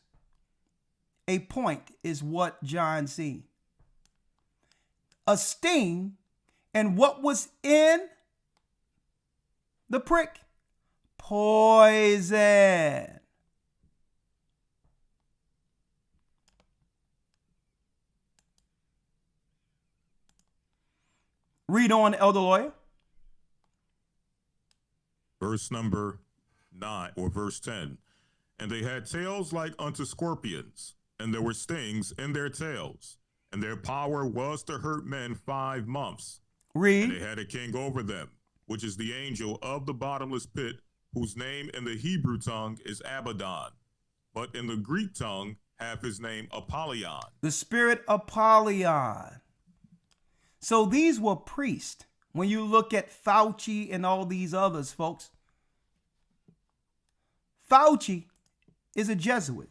A point is what John seen. A sting, and what was in the prick? Poison. Read on, elder lawyer. Verse number 9 or verse 10. And they had tails like unto scorpions, and there were stings in their tails, and their power was to hurt men 5 months. Read. And they had a king over them, which is the angel of the bottomless pit, whose name in the Hebrew tongue is Abaddon, but in the Greek tongue have his name Apollyon. The spirit Apollyon. So these were priests. When you look at Fauci and all these others, folks, Fauci is a Jesuit.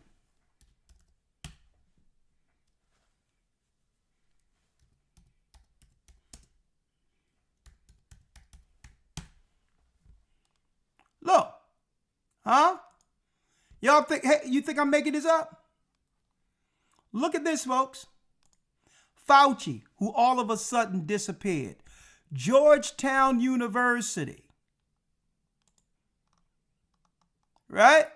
Look, huh? Y'all think, hey, you think I'm making this up? Look at this, folks. Fauci, who all of a sudden disappeared. Georgetown University. Right?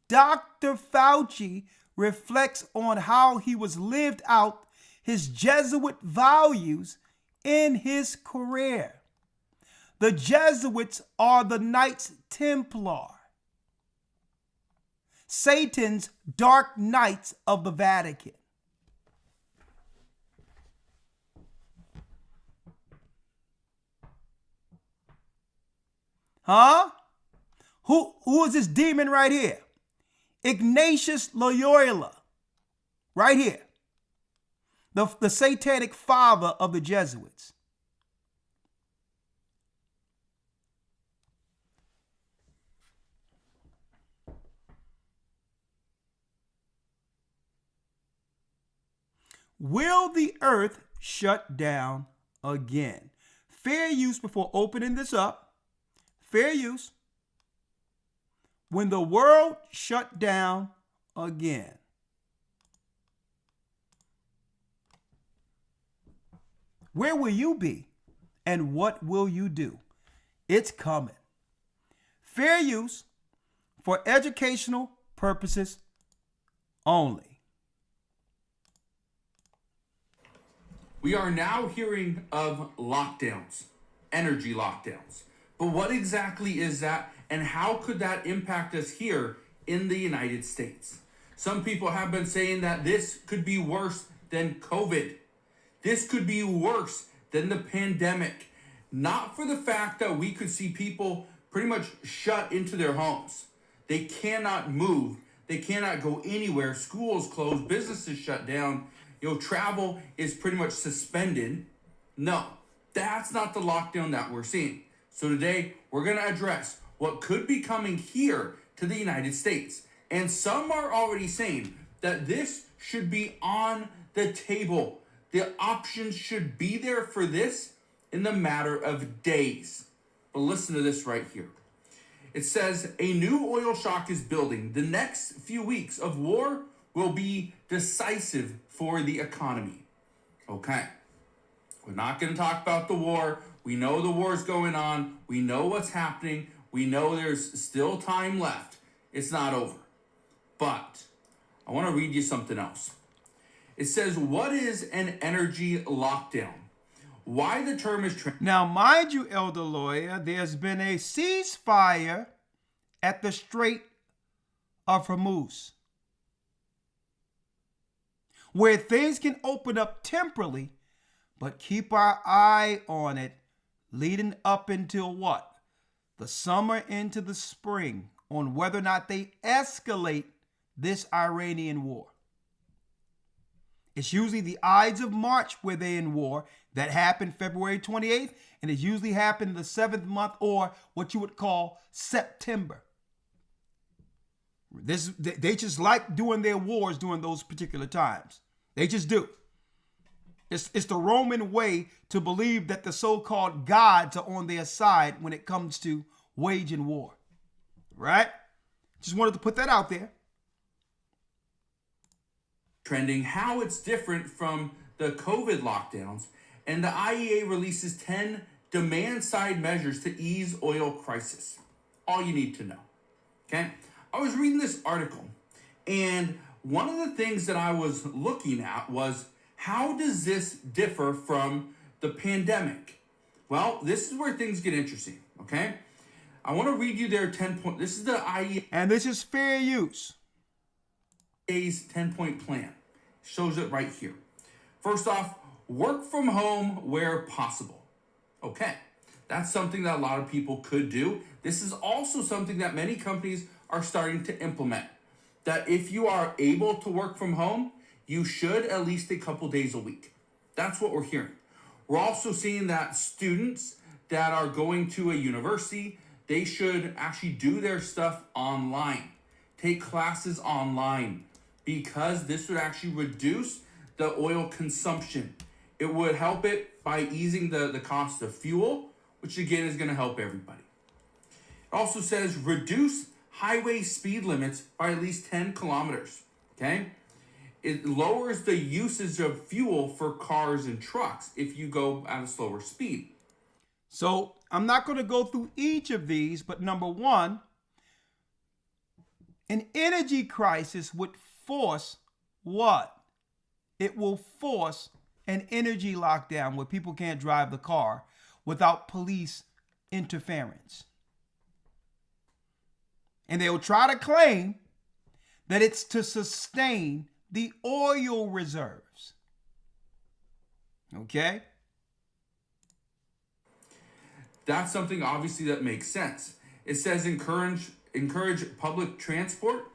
Dr. Fauci reflects on how he was lived out his Jesuit values in his career. The Jesuits are the Knights Templar, Satan's dark knights of the Vatican. Huh? Who is this demon right here? Ignatius Loyola, right here. The satanic father of the Jesuits. Will the earth shut down again? Fair use before opening this up. Fair use. When the world shut down again. Where will you be? And what will you do? It's coming. Fair use for educational purposes only. We are now hearing of lockdowns, energy lockdowns. But what exactly is that, and how could that impact us here in the United States? Some people have been saying that this could be worse than COVID. This could be worse than the pandemic. Not for the fact that we could see people pretty much shut into their homes. They cannot move. They cannot go anywhere. Schools closed, businesses shut down. Travel is pretty much suspended. No, that's not the lockdown that we're seeing. So today, we're going to address what could be coming here to the United States. And some are already saying that this should be on the table. The options should be there for this in the matter of days. But listen to this right here. It says, a new oil shock is building. The next few weeks of war will be decisive for the economy. Okay, we're not going to talk about the war. We know the war's going on. We know what's happening. We know there's still time left. It's not over. But I want to read you something else. It says, what is an energy lockdown? Why the term is... Now, mind you, Elder Lawyer, there's been a ceasefire at the Strait of Hormuz, where things can open up temporarily, but keep our eye on it leading up until what? The summer into the spring, on whether or not they escalate this Iranian war. It's usually the Ides of March where they're in war. That happened February 28th, and it usually happened the 7th month, or what you would call September. They just like doing their wars during those particular times. They just do. It's the Roman way to believe that the so-called gods are on their side when it comes to waging war. Right? Just wanted to put that out there. Trending, how it's different from the COVID lockdowns, and the IEA releases 10 demand-side measures to ease oil crisis. All you need to know. Okay? I was reading this article, and one of the things that I was looking at was, how does this differ from the pandemic? Well, this is where things get interesting, okay? I want to read you their 10-point, this is the IEA's and this is fair use. 10-point plan. Shows it right here. First off, work from home where possible. Okay, that's something that a lot of people could do. This is also something that many companies are starting to implement. That if you are able to work from home, you should at least a couple days a week. That's what we're hearing. We're also seeing that students that are going to a university, they should actually do their stuff online, take classes online, because this would actually reduce the oil consumption. It would help it by easing the cost of fuel, which again is going to help everybody. It also says reduce highway speed limits by at least 10 kilometers. Okay? It lowers the usage of fuel for cars and trucks if you go at a slower speed. So I'm not going to go through each of these, but number one, an energy crisis would force what? It will force an energy lockdown where people can't drive the car without police interference. And they'll try to claim that it's to sustain the oil reserves. Okay? That's something obviously that makes sense. It says encourage public transport.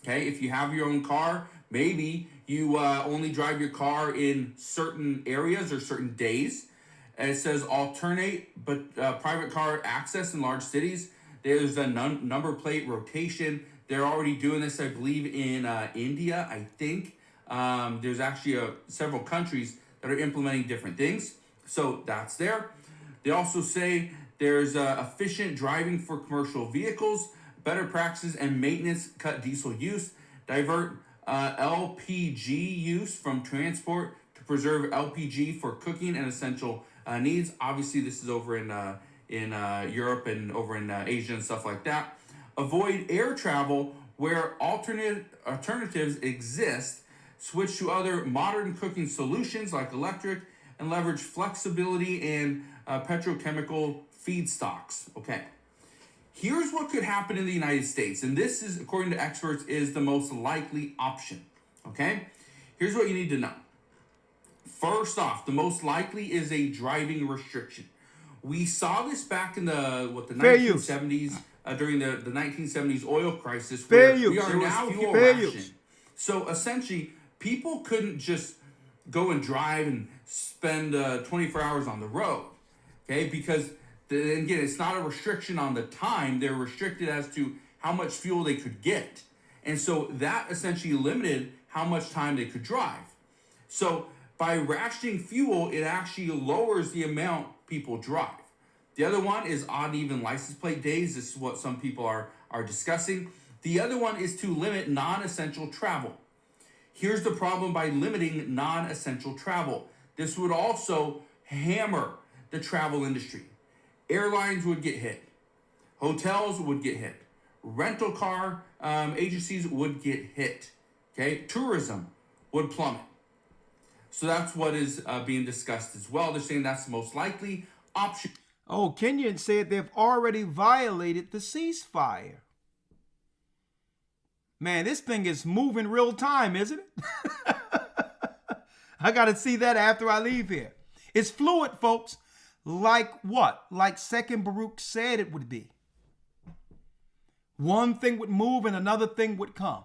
Okay, if you have your own car, maybe you only drive your car in certain areas or certain days. And it says alternate but private car access in large cities. There's a number plate rotation. They're already doing this, I believe, in India, I think. There's actually several countries that are implementing different things. So that's there. They also say there's efficient driving for commercial vehicles, better practices and maintenance, cut diesel use, divert LPG use from transport to preserve LPG for cooking and essential needs. Obviously, this is over in Europe and over in Asia and stuff like that. Avoid air travel where alternatives exist. Switch to other modern cooking solutions like electric, and leverage flexibility and petrochemical feedstocks. Okay. Here's what could happen in the United States, and this is, according to experts, is the most likely option. Okay? Here's what you need to know. First off, the most likely is a driving restriction. We saw this back in the 1970s, during the 1970s oil crisis, where we are now fuel ration. So essentially, people couldn't just go and drive and spend 24 hours on the road, okay? Because, again, it's not a restriction on the time. They're restricted as to how much fuel they could get. And so that essentially limited how much time they could drive. So by rationing fuel, it actually lowers the amount people drive. The other one is odd and even license plate days. This is what some people are discussing. The other one is to limit non-essential travel. Here's the problem by limiting non-essential travel. This would also hammer the travel industry. Airlines would get hit. Hotels would get hit. Rental car agencies would get hit. Okay, tourism would plummet. So that's what is being discussed as well. They're saying that's the most likely option. Oh, Kenyans said they've already violated the ceasefire. Man, this thing is moving real time, isn't it? I got to see that after I leave here. It's fluid, folks. Like what? Like 2nd Baruch said it would be. One thing would move and another thing would come.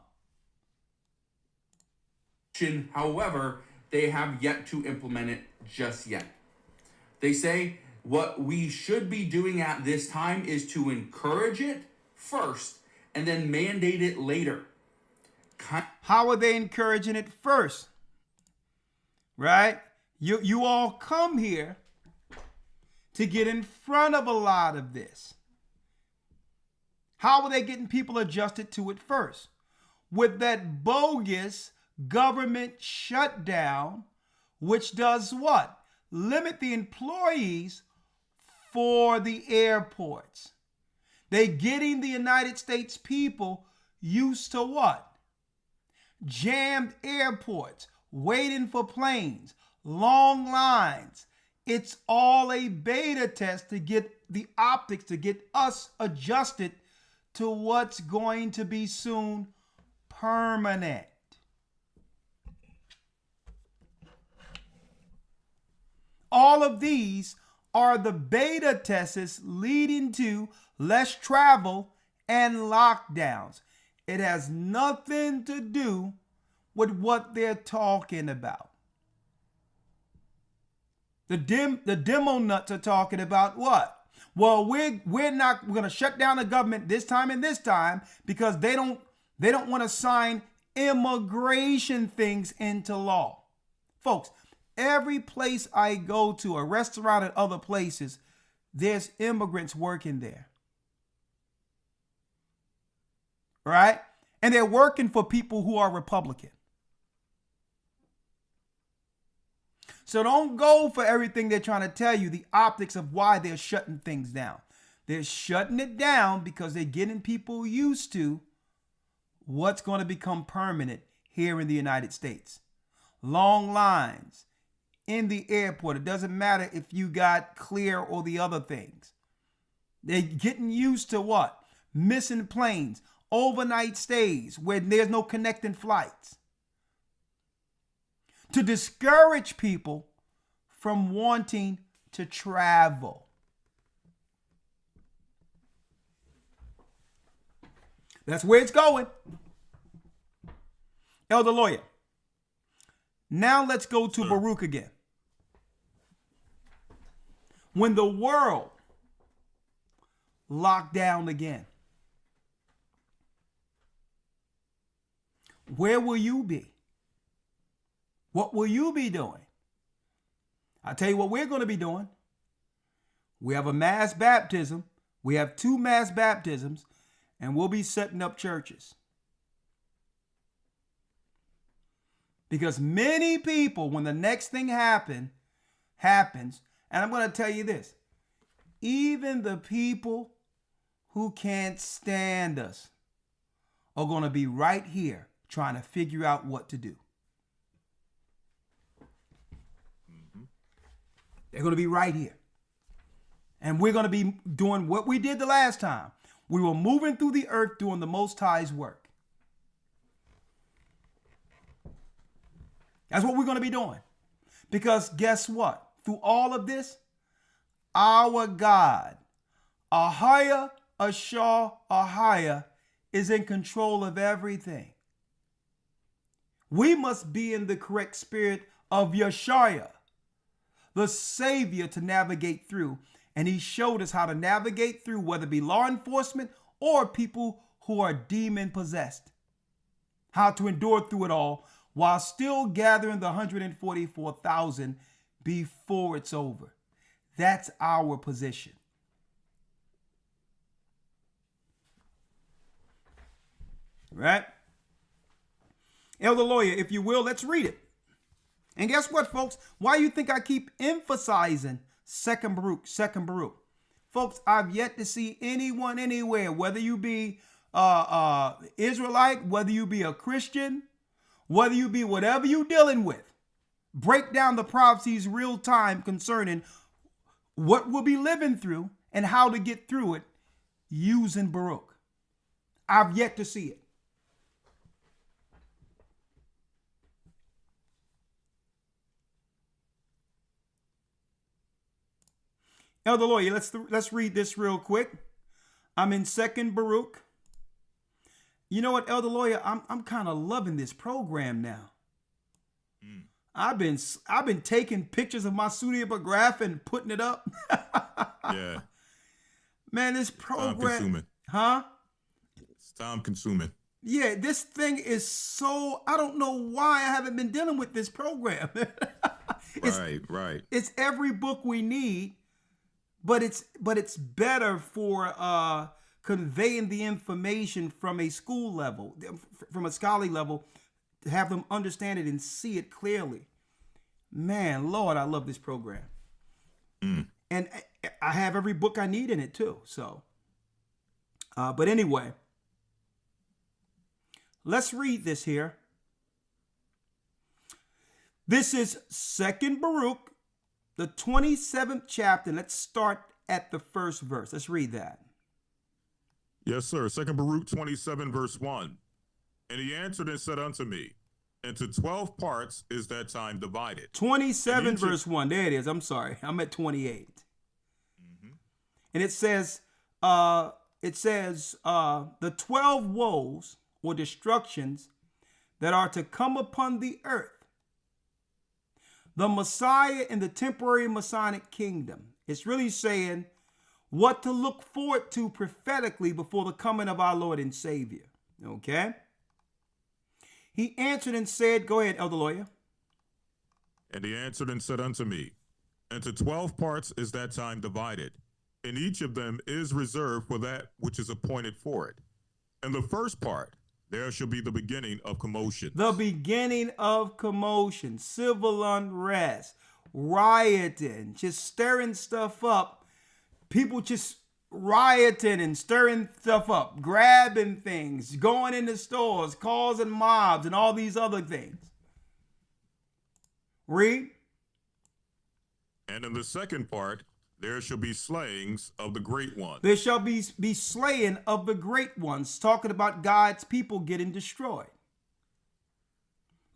However, they have yet to implement it just yet. They say what we should be doing at this time is to encourage it first and then mandate it later. How are they encouraging it first? Right? You all come here to get in front of a lot of this. How are they getting people adjusted to it first? With that bogus government shutdown, which does what? Limit the employees for the airports. They getting the United States people used to what? Jammed airports, waiting for planes, long lines. It's all a beta test to get the optics, to get us adjusted to what's going to be soon permanent. All of these are the beta tests leading to less travel and lockdowns. It has nothing to do with what they're talking about. The demo nuts are talking about what? Well, we're going to shut down the government this time and this time because they don't want to sign immigration things into law. Folks, every place I go to, a restaurant and other places, there's immigrants working there. Right? And they're working for people who are Republican. So don't go for everything they're trying to tell you, the optics of why they're shutting things down. They're shutting it down because they're getting people used to what's going to become permanent here in the United States. Long lines in the airport. It doesn't matter if you got clear or the other things. They're getting used to what? Missing planes, overnight stays where there's no connecting flights. To discourage people from wanting to travel. That's where it's going. Elder Lawyer. Now let's go to Baruch again. When the world locked down again, where will you be? What will you be doing? I'll tell you what we're going to be doing. We have a mass baptism. We have 2 mass baptisms, and we'll be setting up churches. Because many people, when the next thing happens, and I'm going to tell you this, even the people who can't stand us are going to be right here trying to figure out what to do. They're going to be right here. And we're going to be doing what we did the last time. We were moving through the earth doing the Most High's work. That's what we're going to be doing. Because guess what? Through all of this, our God, Ahaya, Ashar, Ahaya, is in control of everything. We must be in the correct spirit of Yeshaya, the Savior, to navigate through. And he showed us how to navigate through, whether it be law enforcement or people who are demon possessed. How to endure through it all while still gathering the 144,000 before it's over. That's our position. Right? Elder Lawyer, if you will, let's read it. And guess what, folks? Why you think I keep emphasizing Second Baruch? Folks, I've yet to see anyone anywhere, whether you be Israelite, whether you be a Christian, whether you be whatever you're dealing with, break down the prophecies real time concerning what we'll be living through and how to get through it using Baruch. I've yet to see it. Elder Lawyer, let's read this real quick. I'm in Second Baruch. You know what, Elder Lawyer? I'm kind of loving this program now. I've been taking pictures of my Pseudeograph and putting it up. Yeah. Man, this program. Time consuming. Huh? It's time consuming. Yeah, this thing is so, I don't know why I haven't been dealing with this program. Right. It's every book we need, but it's better for conveying the information from a school level, from a scholarly level, to have them understand it and see it clearly. Man, Lord, I love this program. And I have every book I need in it too. So, but anyway, let's read this here. This is Second Baruch, the 27th chapter. Let's start at the first verse. Let's read that. Yes, sir. Second Baruch 27, verse 1. And he answered and said unto me, into 12 parts is that time divided. 27 verse 1. There it is. I'm sorry. I'm at 28. And it says, the 12 woes or destructions that are to come upon the earth. The Messiah in the temporary Messianic kingdom. It's really saying what to look forward to prophetically before the coming of our Lord and Savior. Okay? He answered and said, go ahead, Elder Lawyer. And he answered and said unto me, into 12 parts is that time divided, and each of them is reserved for that which is appointed for it. In the first part, there shall be the beginning of commotion. The beginning of commotion, civil unrest, rioting, just stirring stuff up. People just rioting and stirring stuff up, grabbing things, going into stores, causing mobs, and all these other things. Read. And in the second part, there shall be slayings of the great ones. There shall be slaying of the great ones, talking about God's people getting destroyed.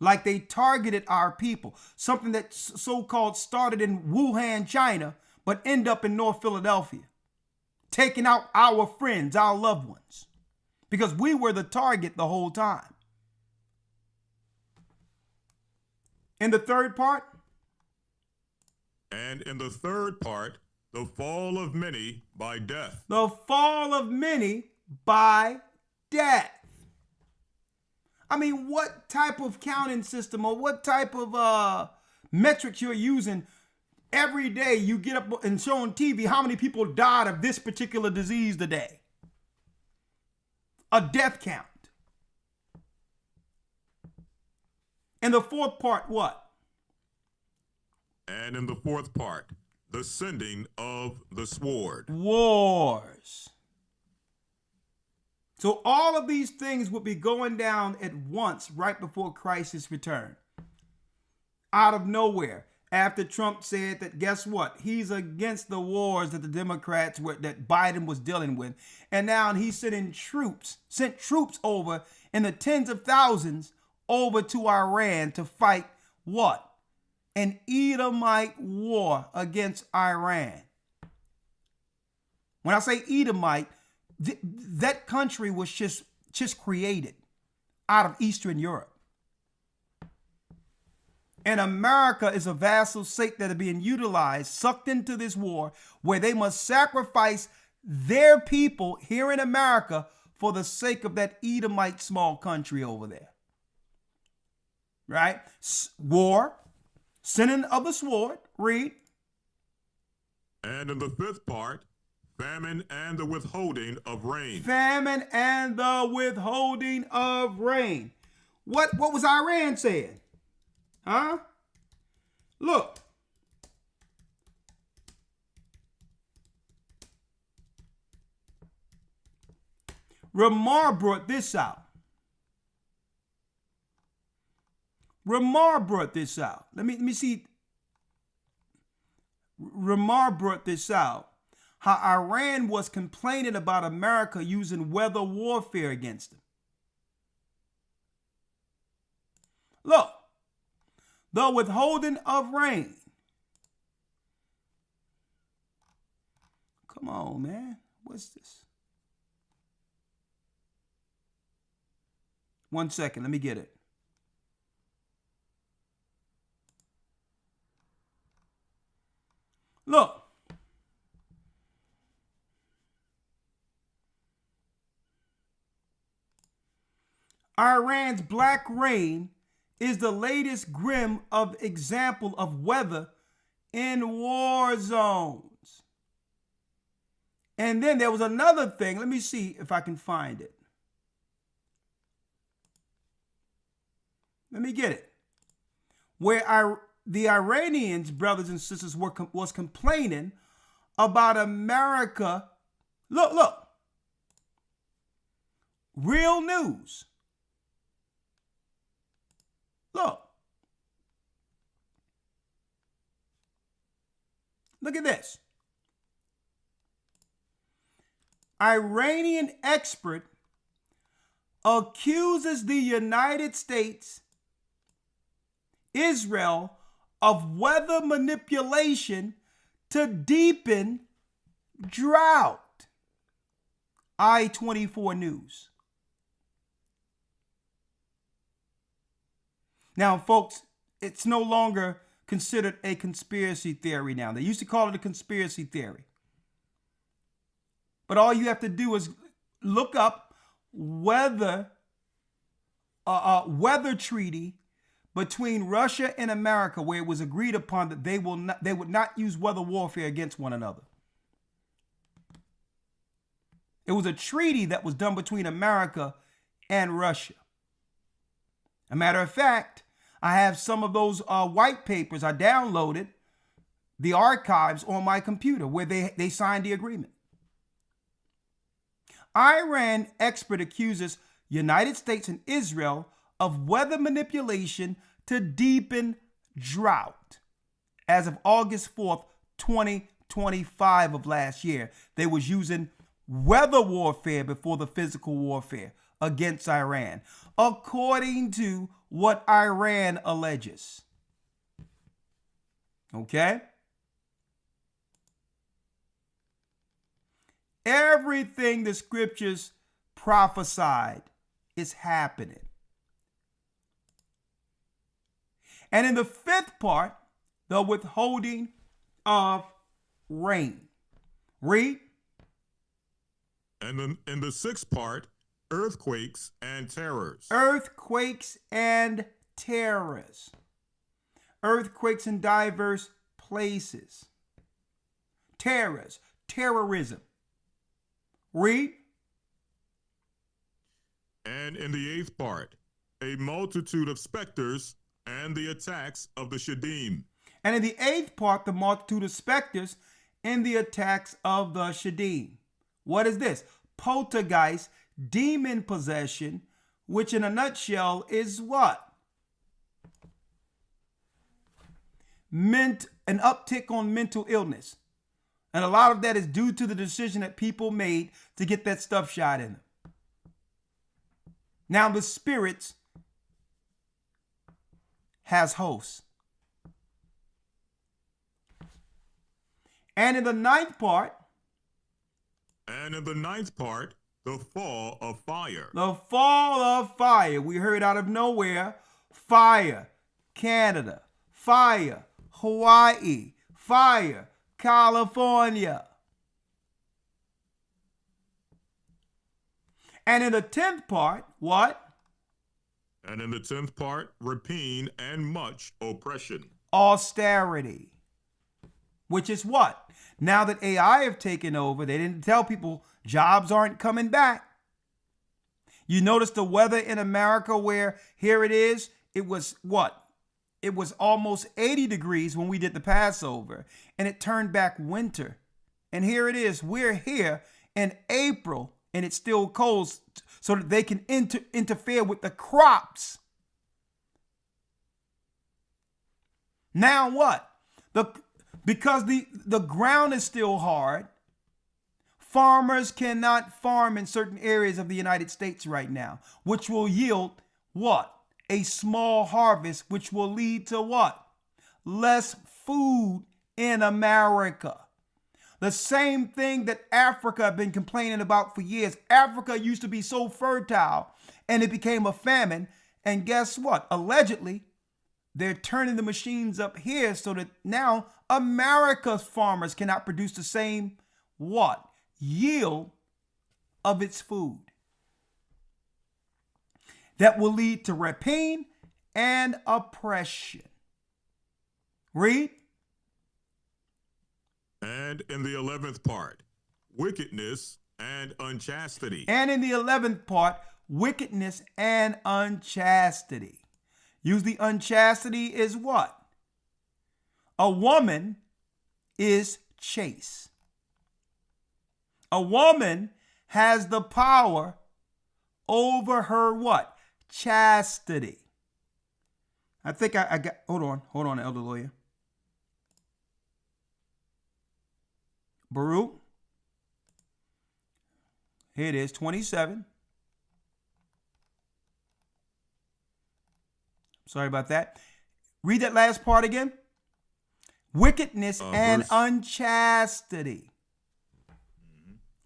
Like they targeted our people. Something that so-called started in Wuhan, China, but end up in North Philadelphia. Taking out our friends, our loved ones. Because we were the target the whole time. In the third part. And in the third part, the fall of many by death. The fall of many by death. I mean, what type of counting system or what type of metrics you're using every day you get up and show on TV how many people died of this particular disease today? A death count. And the fourth part, what? And in the fourth part, the sending of the sword. Wars. So all of these things would be going down at once right before Christ's return. Out of nowhere. After Trump said that, guess what? He's against the wars that the Democrats were, that Biden was dealing with. And now he's sent troops over in the tens of thousands over to Iran to fight what? An Edomite war against Iran. When I say Edomite, that country was just created out of Eastern Europe. And America is a vassal state that are being utilized, sucked into this war where they must sacrifice their people here in America for the sake of that Edomite small country over there. Right? War. Sending of the sword, read. And in the fifth part, famine and the withholding of rain. Famine and the withholding of rain. What was Iran saying? Huh? Look. Ramar brought this out. Ramar brought this out. Let me see. Ramar brought this out. How Iran was complaining about America using weather warfare against them. Look. The withholding of rain. Come on, man. What's this? 1 second. Let me get it. Look. Iran's black rain is the latest grim of example of weather in war zones. And then there was another thing. Let me see if I can find it. Let me get it. Where the Iranians, brothers and sisters, was complaining about America. Look. Real news. Look. Look at this. Iranian expert accuses the United States, Israel, of weather manipulation to deepen drought. I-24 News. Now, folks, it's no longer considered a conspiracy theory now. They used to call it a conspiracy theory. But all you have to do is look up weather treaty between Russia and America, where it was agreed upon that they would not use weather warfare against one another. It was a treaty that was done between America and Russia. A matter of fact, I have some of those white papers. I downloaded the archives on my computer where they signed the agreement. Iran expert accuses United States and Israel of weather manipulation to deepen drought. As of August 4th, 2025 of last year, they was using weather warfare before the physical warfare against Iran, according to what Iran alleges. Okay? Everything the scriptures prophesied is happening. And in the fifth part, the withholding of rain. Read. And in the sixth part, earthquakes and terrors. Earthquakes and terrors. Earthquakes in diverse places. Terrors. Terrorism. Read. And in the eighth part, a multitude of specters and the attacks of the Shadim. And in the eighth part, the multitude of specters and the attacks of the Shadim. What is this? Poltergeist, demon possession, which in a nutshell is what? An uptick on mental illness. And a lot of that is due to the decision that people made to get that stuff shot in them. Now the spirits has hosts. And in the ninth part, the fall of fire. The fall of fire. We heard out of nowhere, fire, Canada, fire, Hawaii, fire, California. And in the 10th part, what? And in the 10th part, rapine and much oppression. Austerity. Which is what? Now that AI have taken over, they didn't tell people jobs aren't coming back. You notice the weather in America where here it is, it was what? It was almost 80 degrees when we did the Passover, and it turned back winter. And here it is, we're here in April, and it's still cold so that they can interfere with the crops. Now what? Because the ground is still hard, farmers cannot farm in certain areas of the United States right now, which will yield what? A small harvest, which will lead to what? Less food in America. The same thing that Africa have been complaining about for years. Africa used to be so fertile and it became a famine. And guess what? Allegedly, they're turning the machines up here so that now America's farmers cannot produce the same what? Yield of its food. That will lead to rapine and oppression. Read. And in the 11th part, wickedness and unchastity. And in the 11th part, wickedness and unchastity. Usually unchastity is what? A woman is chaste. A woman has the power over her what? Chastity. I think I got, hold on, elder lawyer. Baruch. Here it is, 27. Sorry about that. Read that last part again. Wickedness and unchastity.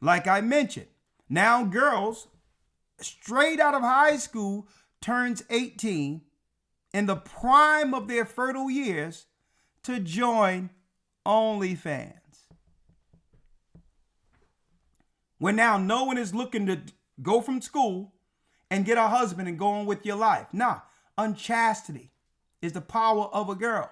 Like I mentioned, now girls straight out of high school turns 18 in the prime of their fertile years to join OnlyFans. Where now no one is looking to go from school and get a husband and go on with your life. Nah, unchastity is the power of a girl.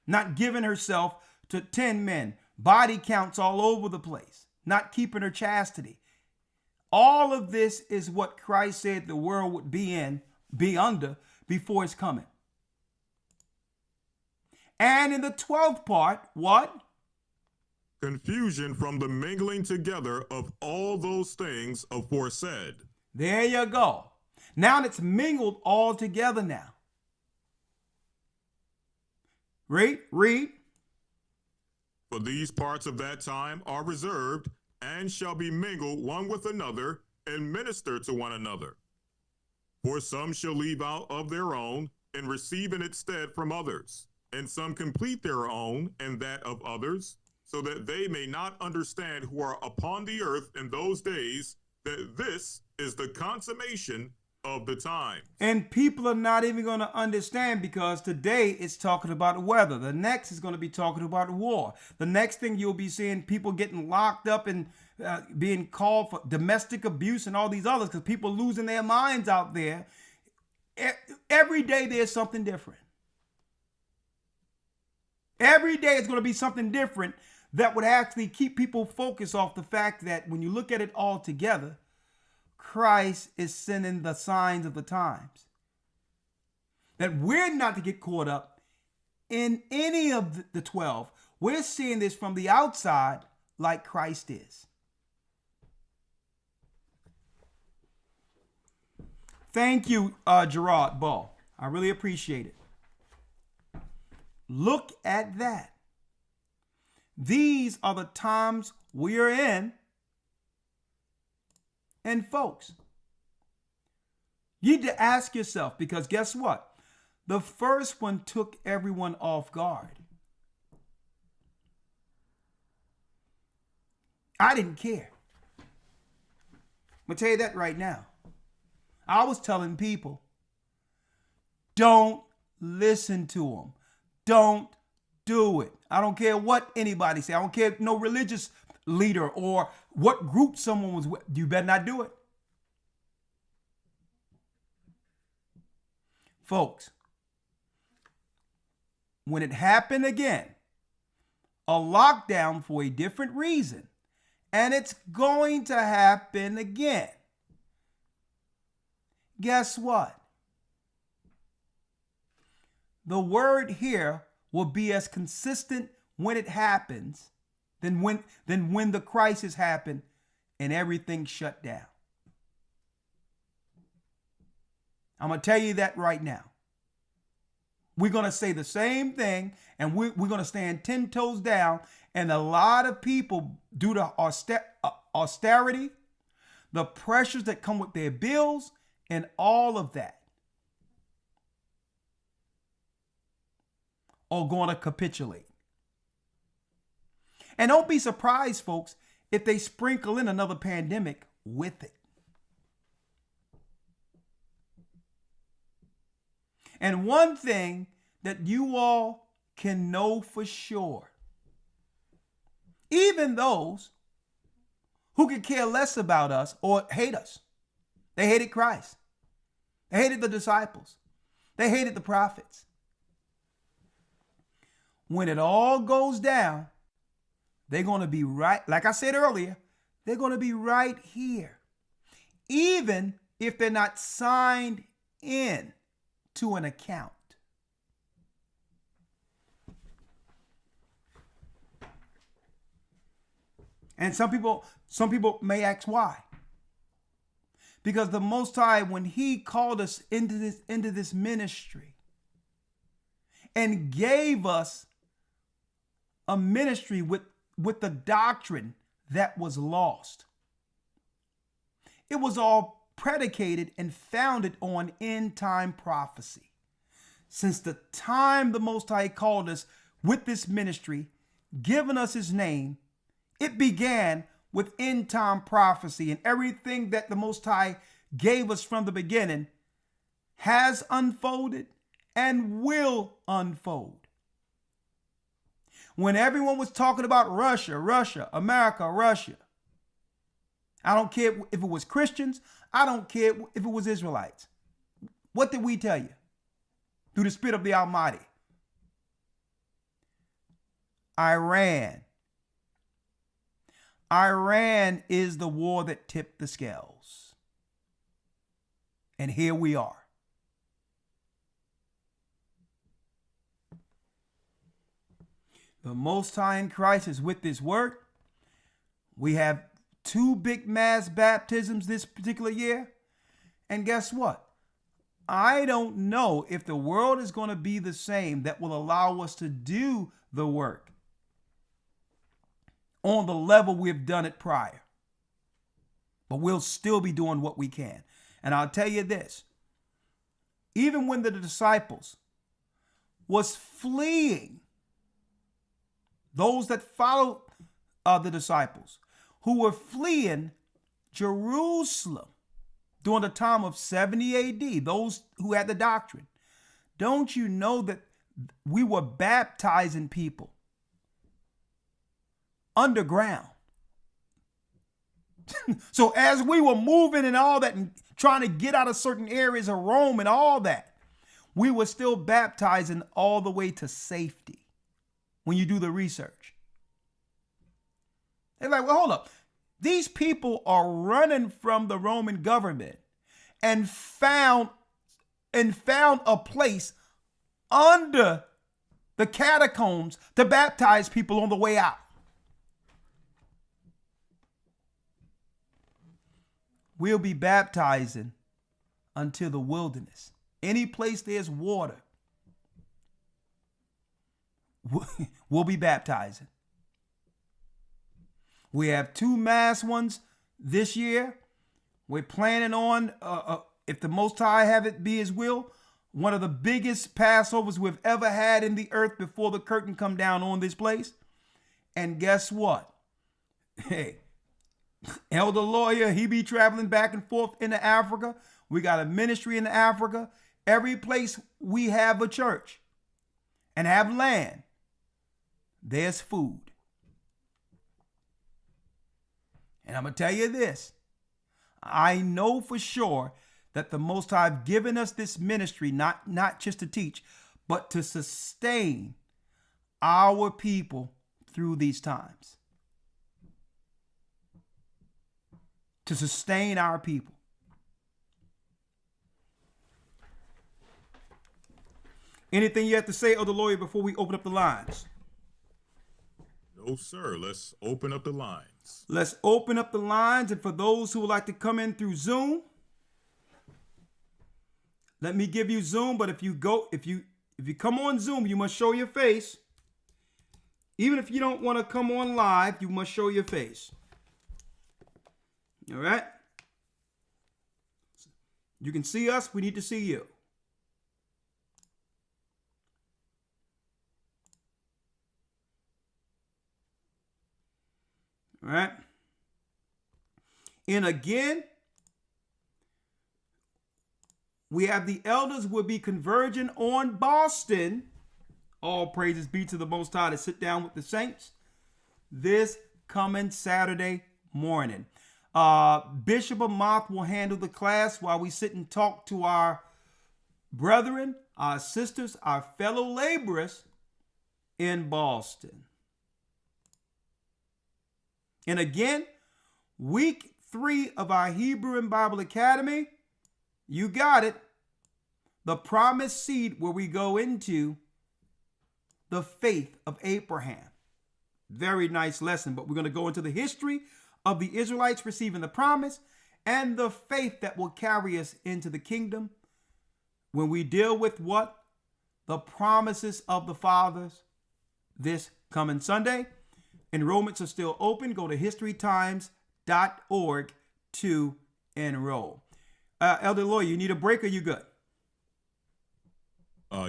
Not giving herself to 10 men, body counts all over the place, not keeping her chastity. All of this is what Christ said the world would be under before his coming. And in the 12th part, what? Confusion from the mingling together of all those things aforesaid. There you go. Now it's mingled all together now. Read. For these parts of that time are reserved, and shall be mingled one with another, and minister to one another. For some shall leave out of their own, and receive in its stead from others, and some complete their own, and that of others, so that they may not understand who are upon the earth in those days, that this is the consummation of the time. And people are not even going to understand, because today it's talking about weather. The next is going to be talking about war. The next thing you'll be seeing people getting locked up and being called for domestic abuse and all these others, because people losing their minds out there. Every day there's something different. Every day it's going to be something different that would actually keep people focused off the fact that when you look at it all together, Christ is sending the signs of the times. That we're not to get caught up in any of the 12. We're seeing this from the outside like Christ is. Thank you, Gerard Ball. I really appreciate it. Look at that. These are the times we are in. And folks, you need to ask yourself, because guess what? The first one took everyone off guard. I didn't care. I'm going to tell you that right now. I was telling people, don't listen to them. Don't do it. I don't care what anybody say. I don't care no religious leader or what group someone was with. You better not do it. Folks, when it happened again, a lockdown for a different reason, and it's going to happen again. Guess what? The word here will be as consistent when it happens than when the crisis happened and everything shut down. I'm going to tell you that right now. We're going to say the same thing, and we're going to stand 10 toes down. And a lot of people, due to austerity, the pressures that come with their bills, and all of that, are going to capitulate. And don't be surprised, folks, if they sprinkle in another pandemic with it. And one thing that you all can know for sure, even those who could care less about us or hate us, they hated Christ. They hated the disciples. They hated the prophets. When it all goes down, they're going to be right, like I said earlier, they're going to be right here. Even if they're not signed in to an account. And some people may ask why. Because the Most High, when he called us into this ministry and gave us a ministry with the doctrine that was lost, it was all predicated and founded on end time prophecy. Since the time the Most High called us with this ministry, given us his name, it began with end time prophecy, and everything that the Most High gave us from the beginning has unfolded and will unfold. when everyone was talking about Russia, Russia, America, Russia. I don't care if it was Christians. I don't care if it was Israelites. What did we tell you? Through the Spirit of the Almighty. Iran. Iran is the war that tipped the scales. And here we are. The Most High in Christ is with this work. We have 2 big mass baptisms this particular year. And guess what? I don't know if the world is going to be the same that will allow us to do the work on the level we've done it prior. But we'll still be doing what we can. And I'll tell you this, even when the disciples was fleeing, those that followed the disciples who were fleeing Jerusalem during the time of 70 AD, those who had the doctrine, don't you know that we were baptizing people underground? So as we were moving and all that and trying to get out of certain areas of Rome and all that, we were still baptizing all the way to safety. When you do the research, they're like, well, hold up. These people are running from the Roman government and found a place under the catacombs to baptize people on the way out. We'll be baptizing until the wilderness. Any place there's water, we'll be baptizing. We have 2 mass ones this year. We're planning on, if the Most High have it be his will, one of the biggest Passovers we've ever had in the earth before the curtain come down on this place. And guess what? Hey, Elder Lawyer, he be traveling back and forth into Africa. We got a ministry in Africa. Every place we have a church and have land, there's food. And I'm going to tell you this. I know for sure that the Most High have given us this ministry, not just to teach, but to sustain our people through these times. To sustain our people. Anything you have to say, Elder Lawyer, before we open up the lines? No, sir. Let's open up the lines. Let's open up the lines. And for those who would like to come in through Zoom, let me give you Zoom. But if you come on Zoom, you must show your face. Even if you don't want to come on live, you must show your face. All right? You can see us. We need to see you. All right. And again, we have the elders will be converging on Boston. All praises be to the Most High to sit down with the saints this coming Saturday morning. Bishop Amoth will handle the class while we sit and talk to our brethren, our sisters, our fellow laborers in Boston. And again, week 3 of our Hebrew and Bible Academy, you got it. The promised seed, where we go into the faith of Abraham. Very nice lesson, but we're going to go into the history of the Israelites receiving the promise and the faith that will carry us into the kingdom when we deal with what? The promises of the fathers this coming Sunday. Enrollments are still open. Go to historytimes.org to enroll. Elder Lawyer, you need a break or you good?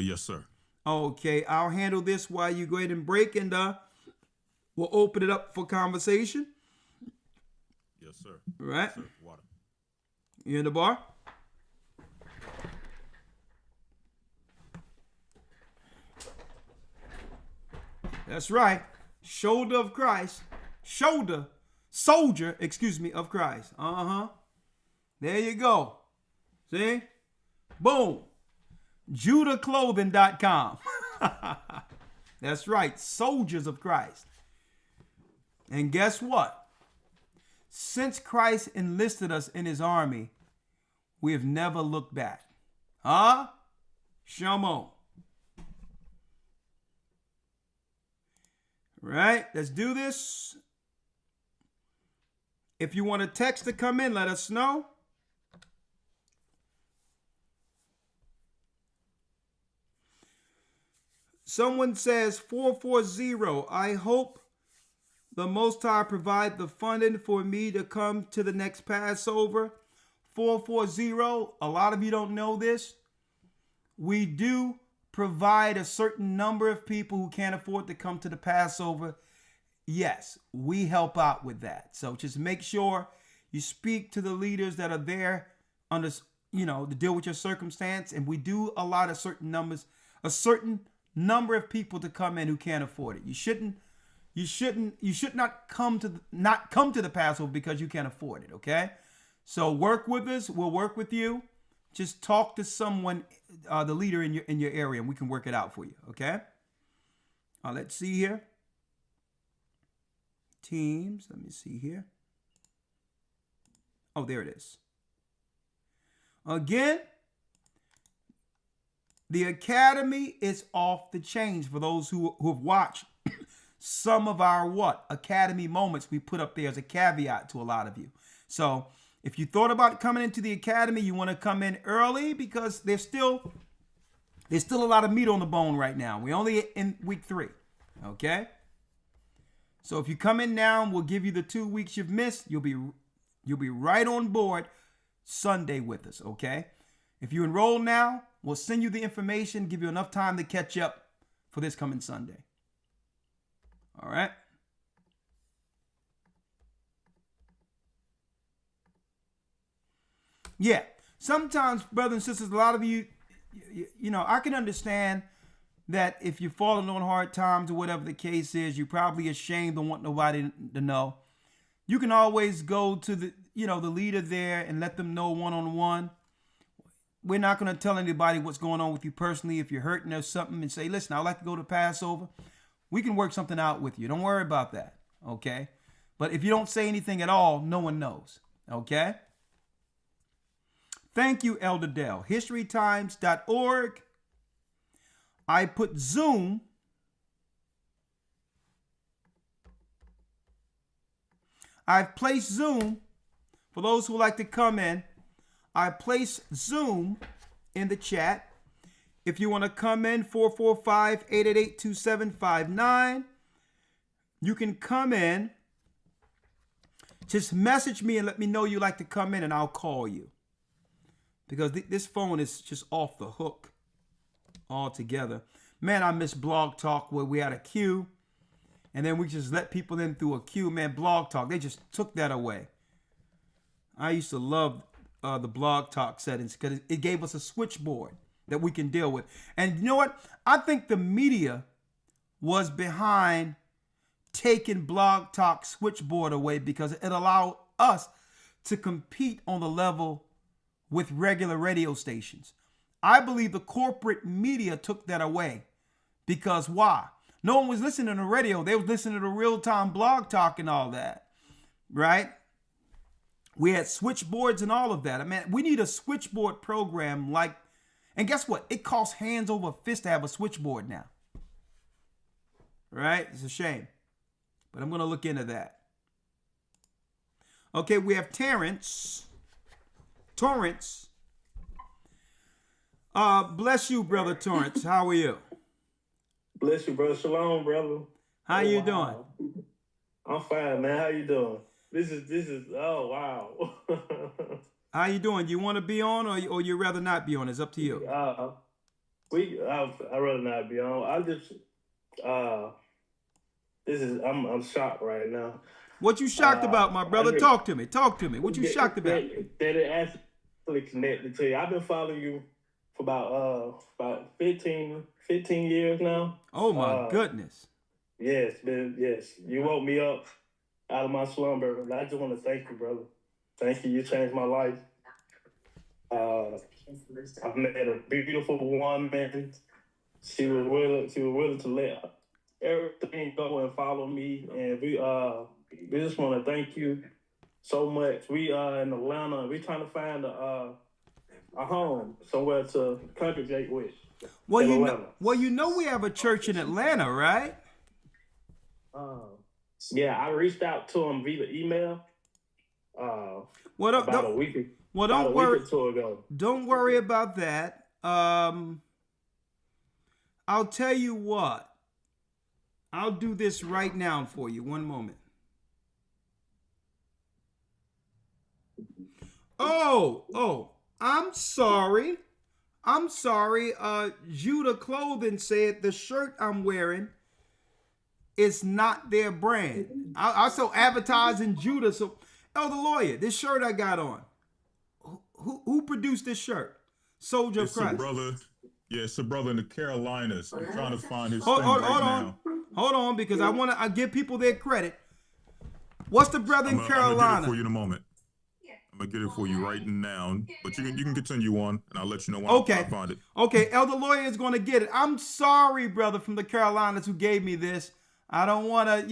Yes, sir. Okay, I'll handle this while you go ahead and break, and we'll open it up for conversation. Yes, sir. All right. Yes, sir. Water. You in the bar? That's right. Shoulder of Christ. Soldier, of Christ. There you go. See? Boom. JudahClothing.com. That's right. Soldiers of Christ. And guess what? Since Christ enlisted us in his army, we have never looked back. Huh? Shamo. Right? Let's do this. If you want a text to come in, let us know. Someone says 440, I hope the Most High provide the funding for me to come to the next Passover. 440, a lot of you don't know this. We do provide a certain number of people who can't afford to come to the Passover. Yes, we help out with that. So just make sure you speak to the leaders that are there under, to deal with your circumstance. And we do allow a certain number of people to come in who can't afford it. You should not come to the Passover because you can't afford it. Okay. So work with us. We'll work with you. Just talk to someone, the leader in your area, and we can work it out for you. Okay. Let's see here. Teams. Let me see here. Oh, there it is. Again, the Academy is off the chains for those who have watched some of our Academy moments we put up there as a caveat to a lot of you. So if you thought about coming into the Academy, you want to come in early because there's still a lot of meat on the bone right now. We're only in week 3. Okay? So if you come in now, we'll give you the 2 weeks you've missed. You'll be right on board Sunday with us, okay? If you enroll now, we'll send you the information, give you enough time to catch up for this coming Sunday. All right? Yeah. Sometimes, brothers and sisters, a lot of you, I can understand that if you're falling on hard times or whatever the case is, you're probably ashamed, don't want nobody to know. You can always go to the leader there and let them know one-on-one. We're not going to tell anybody what's going on with you personally. If you're hurting or something and say, listen, I'd like to go to Passover, we can work something out with you. Don't worry about that, okay? But if you don't say anything at all, no one knows, okay? Thank you, Elder Dell. HistoryTimes.org. I put Zoom. I've placed Zoom for those who like to come in. I placed Zoom in the chat. If you want to come in, 445-888-2759. You can come in. Just message me and let me know you like to come in and I'll call you. Because this phone is just off the hook altogether. Man, I miss Blog Talk where we had a queue. And then we just let people in through a queue. Man, Blog Talk, they just took that away. I used to love the Blog Talk settings because it gave us a switchboard that we can deal with. And you know what? I think the media was behind taking Blog Talk switchboard away because it allowed us to compete on the level with regular radio stations. I believe the corporate media took that away because why? No one was listening to radio. They was listening to real-time Blog Talk and all that, right? We had switchboards and all of that. I mean, we need a switchboard program and guess what? It costs hands over fist to have a switchboard now, right? It's a shame, but I'm going to look into that. Okay, we have Torrance. Bless you, brother Torrance. How are you? Bless you, brother. Shalom, brother. How you doing? I'm fine, man. How you doing? This is oh wow. How you doing? Do you want to be on or you rather not be on? It's up to you. I'd rather not be on. I'm shocked right now. What you shocked about, my brother? Talk to me. What you shocked about? That it actually connected to you. I've been following you for about 15 years now. Oh my goodness. Yes, man. Yes, you woke me up out of my slumber. And I just want to thank you, brother. Thank you. You changed my life. I've met a beautiful woman. She was willing to let everything go and follow me. And we just want to thank you so much. We in Atlanta. We trying to find a home somewhere to congregate with. Well, in Atlanta. you know we have a church in Atlanta, right? Yeah, I reached out to him via email. About a week. Well, about don't a worry. week or two ago. Don't worry about that. I'll tell you what. I'll do this right now for you. One moment. Oh, I'm sorry. Judah Clothing said the shirt I'm wearing is not their brand. I also advertising Judah. So, Elder Lawyer, this shirt I got on. Who produced this shirt? Soldier of Christ. It's a brother in the Carolinas. I'm trying to find his Hold now. on. Hold on, because I give people their credit. What's the brother in Carolina? I'm gonna get it for you in a moment. I'm gonna get it for you right now. But you can continue on, and I'll let you know when I find it. Okay, Elder Lawyer is gonna get it. I'm sorry, brother from the Carolinas who gave me this. I don't want to,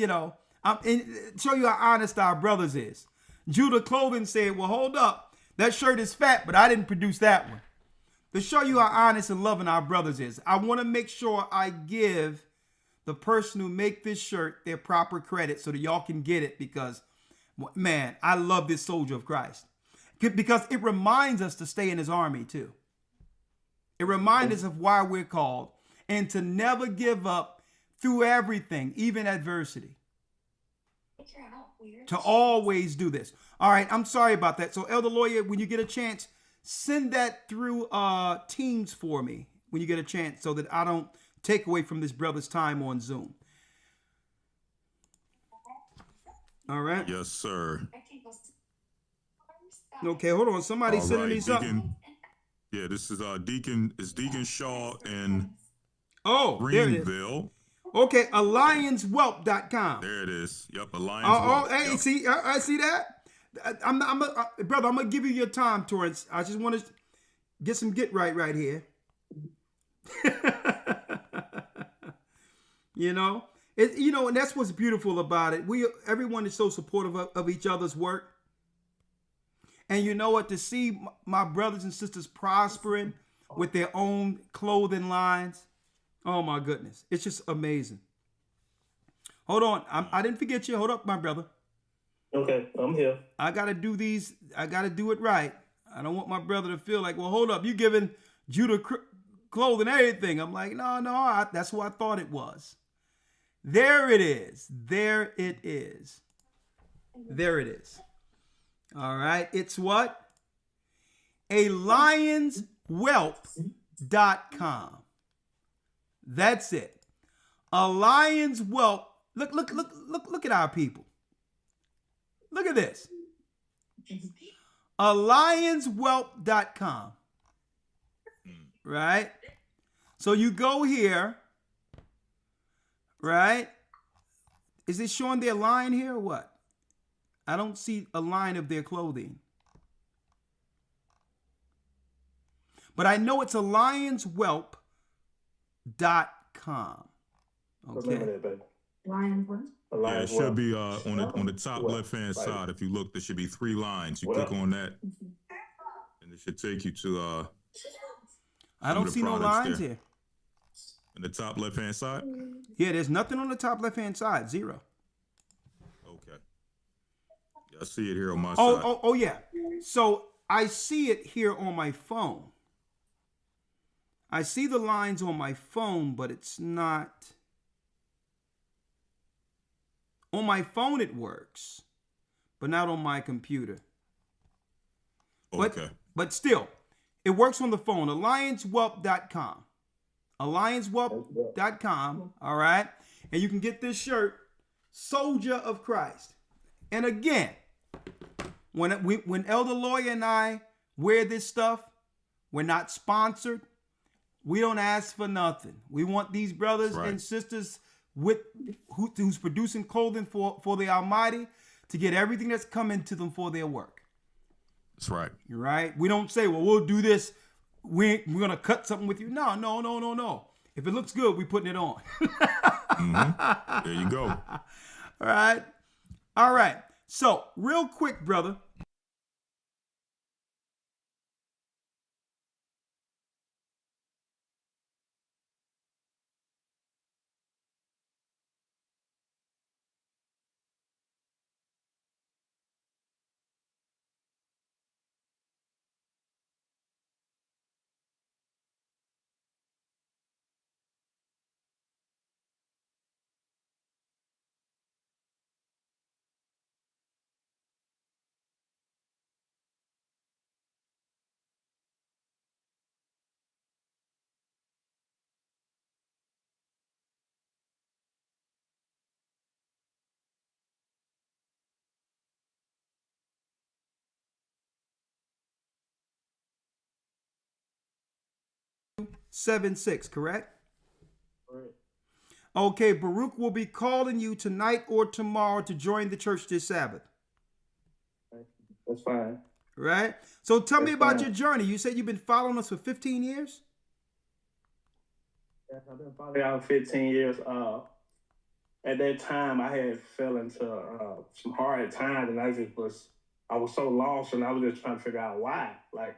show you how honest our brothers is. Judah Clothing said, well, hold up. That shirt is fat, but I didn't produce that one. To show you how honest and loving our brothers is, I want to make sure I give the person who make this shirt their proper credit so that y'all can get it, because, man, I love this soldier of Christ. Because it reminds us to stay in his army too. It reminds us of why we're called and to never give up through everything, even adversity. To always do this. All right, I'm sorry about that. So, Elder Lawyer, when you get a chance, send that through Teams for me when you get a chance so that I don't take away from this brother's time on Zoom. All right? Yes, sir. Okay, hold on. Somebody's sending me something. Yeah, this is Deacon Shaw in There Greenville. it is. Okay, alliancewhelp.com. There it is. Yep, Alliance. Hey, see, I see that. Brother, I'm gonna give you your time, Torrance. I just want to get some right here. And that's what's beautiful about it. Everyone is so supportive of each other's work. And you know what? To see my brothers and sisters prospering with their own clothing lines, oh my goodness, it's just amazing. Hold on, I didn't forget you. Hold up, my brother. Okay, I'm here. I gotta do these. I gotta do it right. I don't want my brother to feel like, well, hold up, you giving Judah clothing everything. I'm like, no, that's who I thought it was. There it is. There it is. There it is. All right. It's what? ALliancewhelp.com. That's it. ALliancewhelp. Look at our people. Look at this. ALliancewhelp.com. Right? So you go here. Right? Is it showing their line here or what? I don't see a line of their clothing. But I know it's ALliancewhelp.com. Okay. Yeah, it should be on the top left-hand side. If you look, there should be 3 lines. You click on that, and it should take you to I don't see no lines here. In the top left-hand side? Yeah, there's nothing on the top left-hand side. 0. Okay. Yeah, I see it here on my side. Oh, yeah. So I see it here on my phone. I see the lines on my phone, but it's not. On my phone it works, but not on my computer. Okay. But still, it works on the phone. AllianceWhelp.com. AllianceWhelp.com. All right. And you can get this shirt, Soldier of Christ. And again, when Elder Lawyer and I wear this stuff, we're not sponsored. We don't ask for nothing. We want these brothers and sisters who's producing clothing for the Almighty to get everything that's coming to them for their work. That's right. Right? We don't say, well, we'll do this. We're going to cut something with you. No. If it looks good, we're putting it on. There you go. All right. So real quick, brother. Seven six, correct? Right. Okay, Baruch will be calling you tonight or tomorrow to join the church this Sabbath. That's fine. Right? So tell me That's about fine. your journey. You said you've been following us for 15 years? Yeah, I've been following y'all 15 years. At that time, I had fell into some hard times, and I was so lost, and I was just trying to figure out why. Like,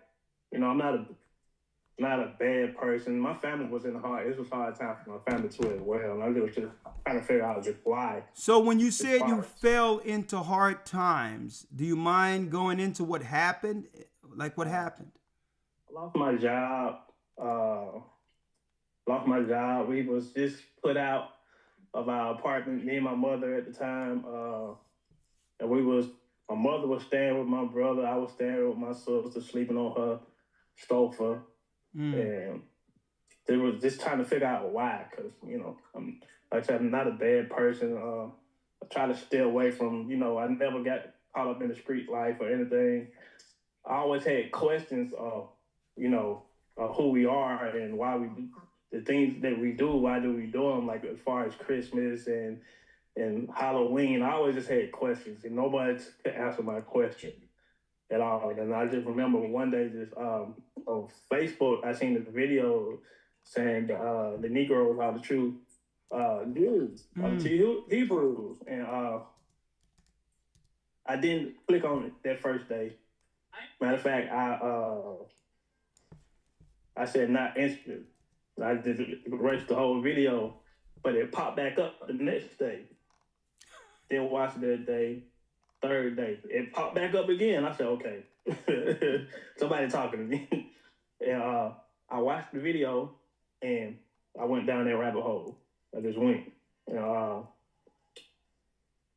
I'm not a bad person. My family was in hard. It was a hard time for my family too as well. And I was just trying to figure out just why. So when you said you fell into hard times, do you mind going into what happened? Like what happened? I lost my job. We was just put out of our apartment, me and my mother at the time. And my mother was staying with my brother. I was staying with my sister, sleeping on her sofa. And they was just trying to figure out why, because, I'm, like I said, I'm not a bad person. I try to stay away from, I never got caught up in the street life or anything. I always had questions of, who we are and why we do the things that we do. Why do we do them? Like as far as Christmas and Halloween, I always just had questions, and nobody could answer my question at all. And I just remember one day, just on Facebook, I seen this video saying the Negroes are the true Jews, Hebrews, and I didn't click on it that first day. Matter of fact, I said not interested. I just erased the whole video, but it popped back up the next day. Then watched that day. Third day, it popped back up again. I said, okay, somebody talking to me. And I watched the video, and I went down that rabbit hole. I just went. And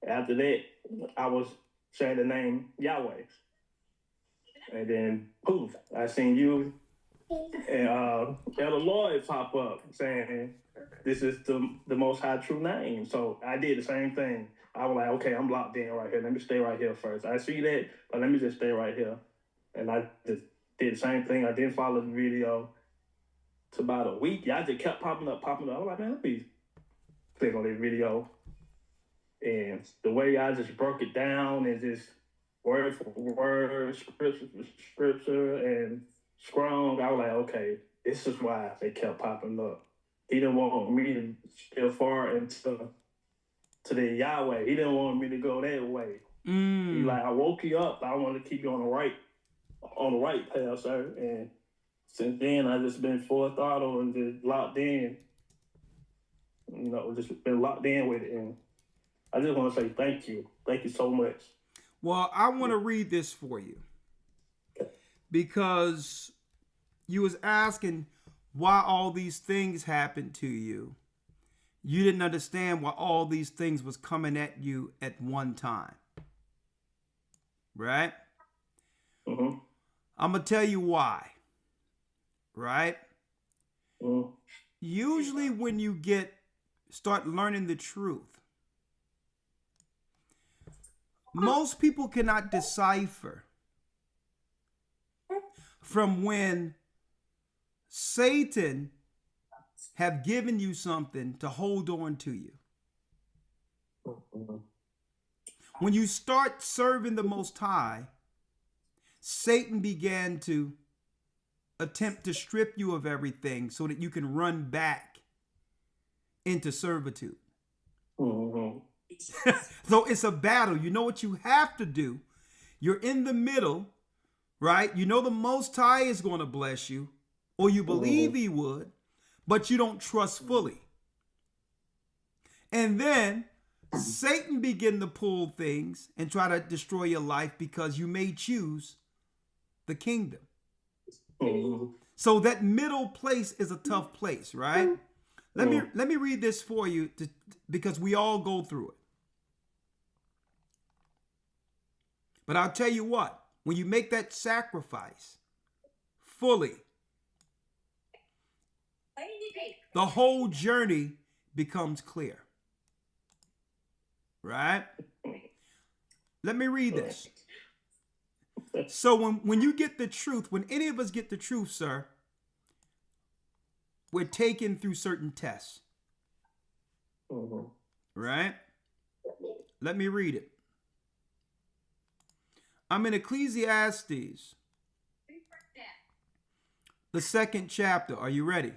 after that, I was saying the name Yahweh. And then, poof, I seen you and Elder Lloyd pop up saying, this is the Most High true name. So I did the same thing. I was like, okay, I'm locked in right here. Let me stay right here first. I see that, but let me just stay right here. And I just did the same thing. I didn't follow the video. It's about a week. Y'all just kept popping up. I was like, man, let me click on this video. And the way y'all just broke it down and just word for word, scripture for scripture, and strong, I was like, okay, this is why they kept popping up. He didn't want me to steer far into the Yahweh. He didn't want me to go that way. He like, I woke you up. I want to keep you on the right path, sir. And since then, I just been full throttle and just locked in. Just been locked in with it. And I just want to say thank you. Thank you so much. Well, I want to read this for you because you was asking why all these things happened to you. You didn't understand why all these things was coming at you at one time. Right? Mm-hmm. I'm going to tell you why. Right? Mm-hmm. Usually when you start learning the truth, most people cannot decipher from when Satan have given you something to hold on to you. When you start serving the Most High, Satan began to attempt to strip you of everything so that you can run back into servitude. So it's a battle. You know what you have to do? You're in the middle, right? You know the Most High is going to bless you, or you believe he would, but you don't trust fully. And then Satan begin to pull things and try to destroy your life because you may choose the kingdom. So that middle place is a tough place, right? Let me read this for you because we all go through it. But I'll tell you what, when you make that sacrifice fully, the whole journey becomes clear. Right? Let me read this. So when you get the truth, when any of us get the truth, sir, we're taken through certain tests. Right? Let me read it. I'm in Ecclesiastes, the 2nd chapter. Are you ready?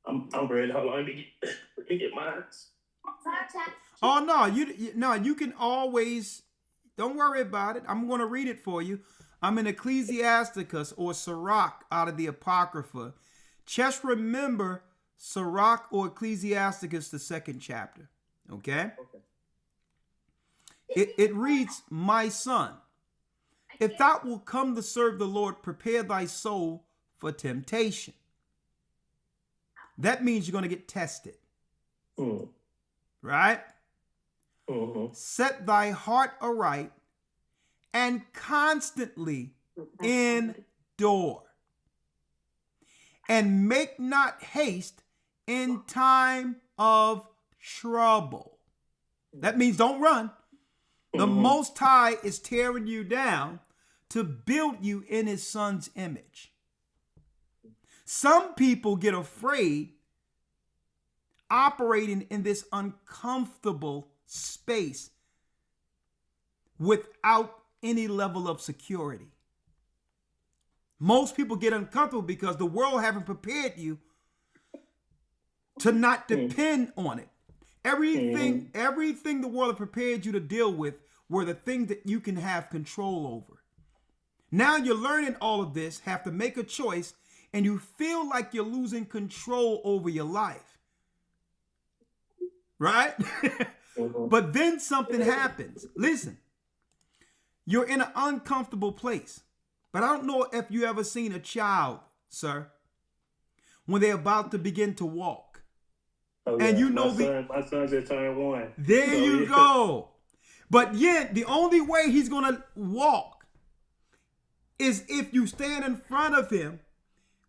I'm ready. Hold on, let me get mine. Oh no, you can always, don't worry about it. I'm going to read it for you. I'm in Ecclesiasticus or Sirach out of the Apocrypha. Just remember Sirach or Ecclesiasticus, the 2nd chapter. Okay? It reads, "My son, if thou wilt come to serve the Lord, prepare thy soul for temptation." That means you're going to get tested. Right? Set thy heart aright and constantly endure. And make not haste in time of trouble. That means don't run. The Most High is tearing you down to build you in his son's image. Some people get afraid operating in this uncomfortable space without any level of security. Most people get uncomfortable because the world haven't prepared you to not depend on it. Everything the world has prepared you to deal with were the things that you can have control over. Now you're learning all of this, have to make a choice, and you feel like you're losing control over your life. Right? But then something happens. Listen, you're in an uncomfortable place. But I don't know if you ever seen a child, sir, when they're about to begin to walk. Oh, yeah. And you know my son just turned 1. There you go. But yet the only way he's going to walk is if you stand in front of him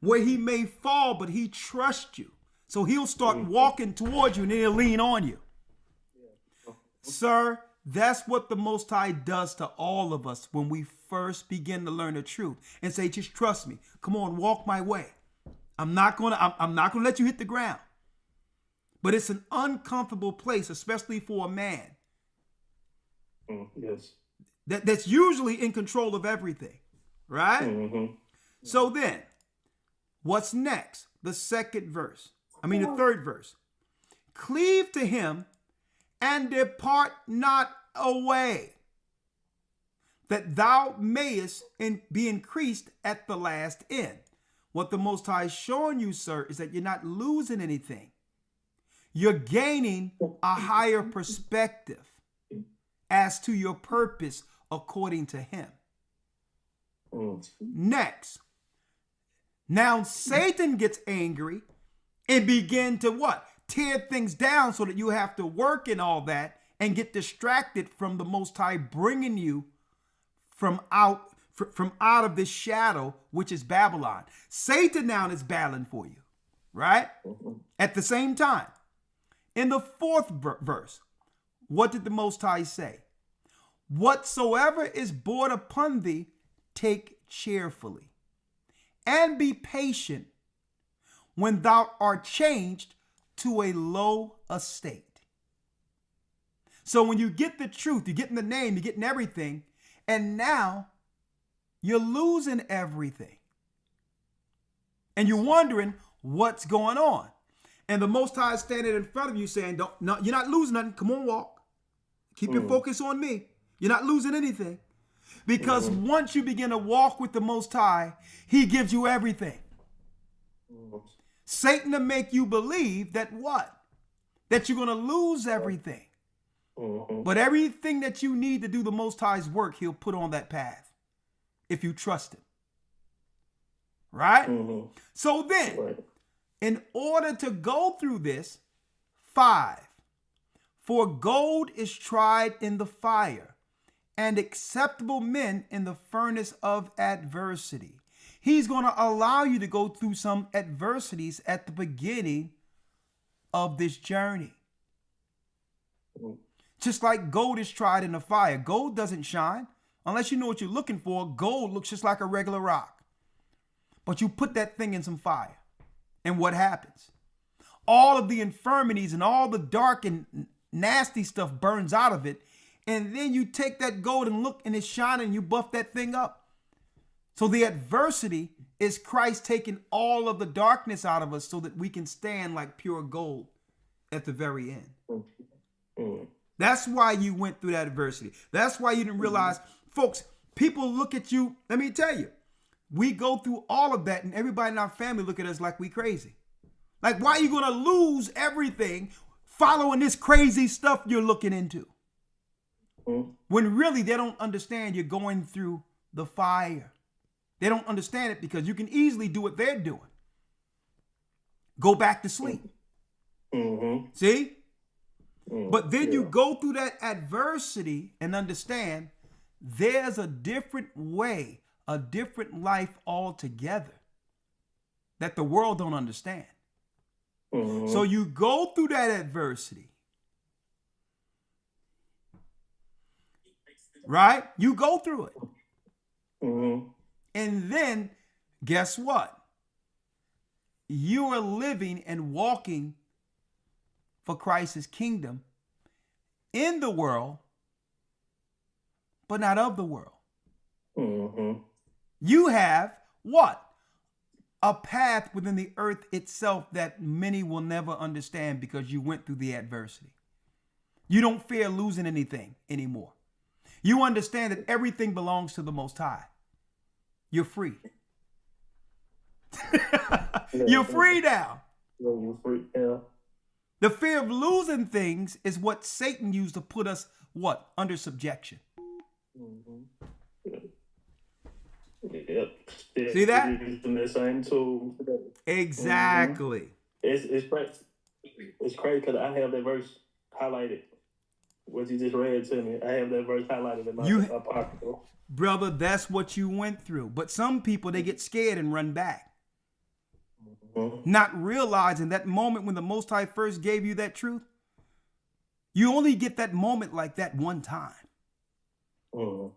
where he may fall, but he trusts you. So he'll start walking towards you and then he'll lean on you. Sir, that's what the Most High does to all of us when we first begin to learn the truth and say, just trust me. Come on, walk my way. I'm not gonna let you hit the ground. But it's an uncomfortable place, especially for a man. Yes. That's usually in control of everything, right? So then, what's next? The 3rd verse. Cleave to him and depart not away, that thou mayest be increased at the last end. What the Most High is showing you, sir, is that you're not losing anything. You're gaining a higher perspective as to your purpose according to him. Next, now Satan gets angry and begin to what? Tear things down so that you have to work and all that and get distracted from the Most High bringing you from out of this shadow, which is Babylon. Satan now is battling for you, right? At the same time, in the 4th verse, what did the Most High say? Whatsoever is brought upon thee, take cheerfully, and be patient when thou art changed to a low estate. So when you get the truth, you're getting the name, you're getting everything, and now you're losing everything. And you're wondering what's going on. And the Most High is standing in front of you saying, no, you're not losing nothing. Come on, walk. Keep your focus on me. You're not losing anything. Because once you begin to walk with the Most High, he gives you everything. Satan to make you believe that what? That you're going to lose everything. But everything that you need to do the Most High's work, he'll put on that path if you trust him. Right? So then, in order to go through this, 5, for gold is tried in the fire, and acceptable men in the furnace of adversity. He's going to allow you to go through some adversities at the beginning of this journey. Just like gold is tried in the fire. Gold doesn't shine. Unless you know what you're looking for, gold looks just like a regular rock. But you put that thing in some fire. And what happens? All of the infirmities and all the dark and nasty stuff burns out of it. And then you take that gold and look and it's shining and you buff that thing up. So the adversity is Christ taking all of the darkness out of us so that we can stand like pure gold at the very end. That's why you went through that adversity. That's why you didn't realize, folks, people look at you. Let me tell you, we go through all of that and everybody in our family look at us like we crazy. Like, why are you going to lose everything following this crazy stuff you're looking into? When really they don't understand you're going through the fire. They don't understand it because you can easily do what they're doing. Go back to sleep. See? But then you go through that adversity and understand there's a different way, a different life altogether that the world don't understand. So you go through that adversity. Right? You go through it. And then guess what? You are living and walking for Christ's kingdom in the world, but not of the world. You have what? A path within the earth itself that many will never understand because you went through the adversity. You don't fear losing anything anymore. You understand that everything belongs to the Most High. You're free. You're free now. You're free, yeah. The fear of losing things is what Satan used to put us, what? Under subjection. Yep. See that? Using the same tool. Exactly. It's crazy because I have that verse highlighted. What you just read to me, I have that verse highlighted in my pocket. Brother, that's what you went through. But some people, they get scared and run back. Not realizing that moment when the Most High first gave you that truth, you only get that moment like that one time. You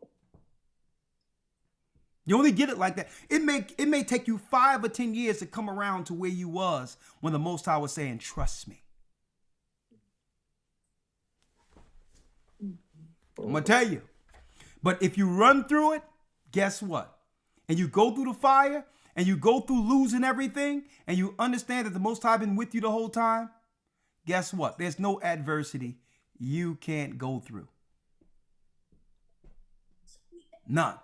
only get it like that. It may take you 5 or 10 years to come around to where you was when the Most High was saying, trust me. I'm going to tell you. But if you run through it, guess what? And you go through the fire and you go through losing everything and you understand that the Most High been with you the whole time, guess what? There's no adversity you can't go through. None.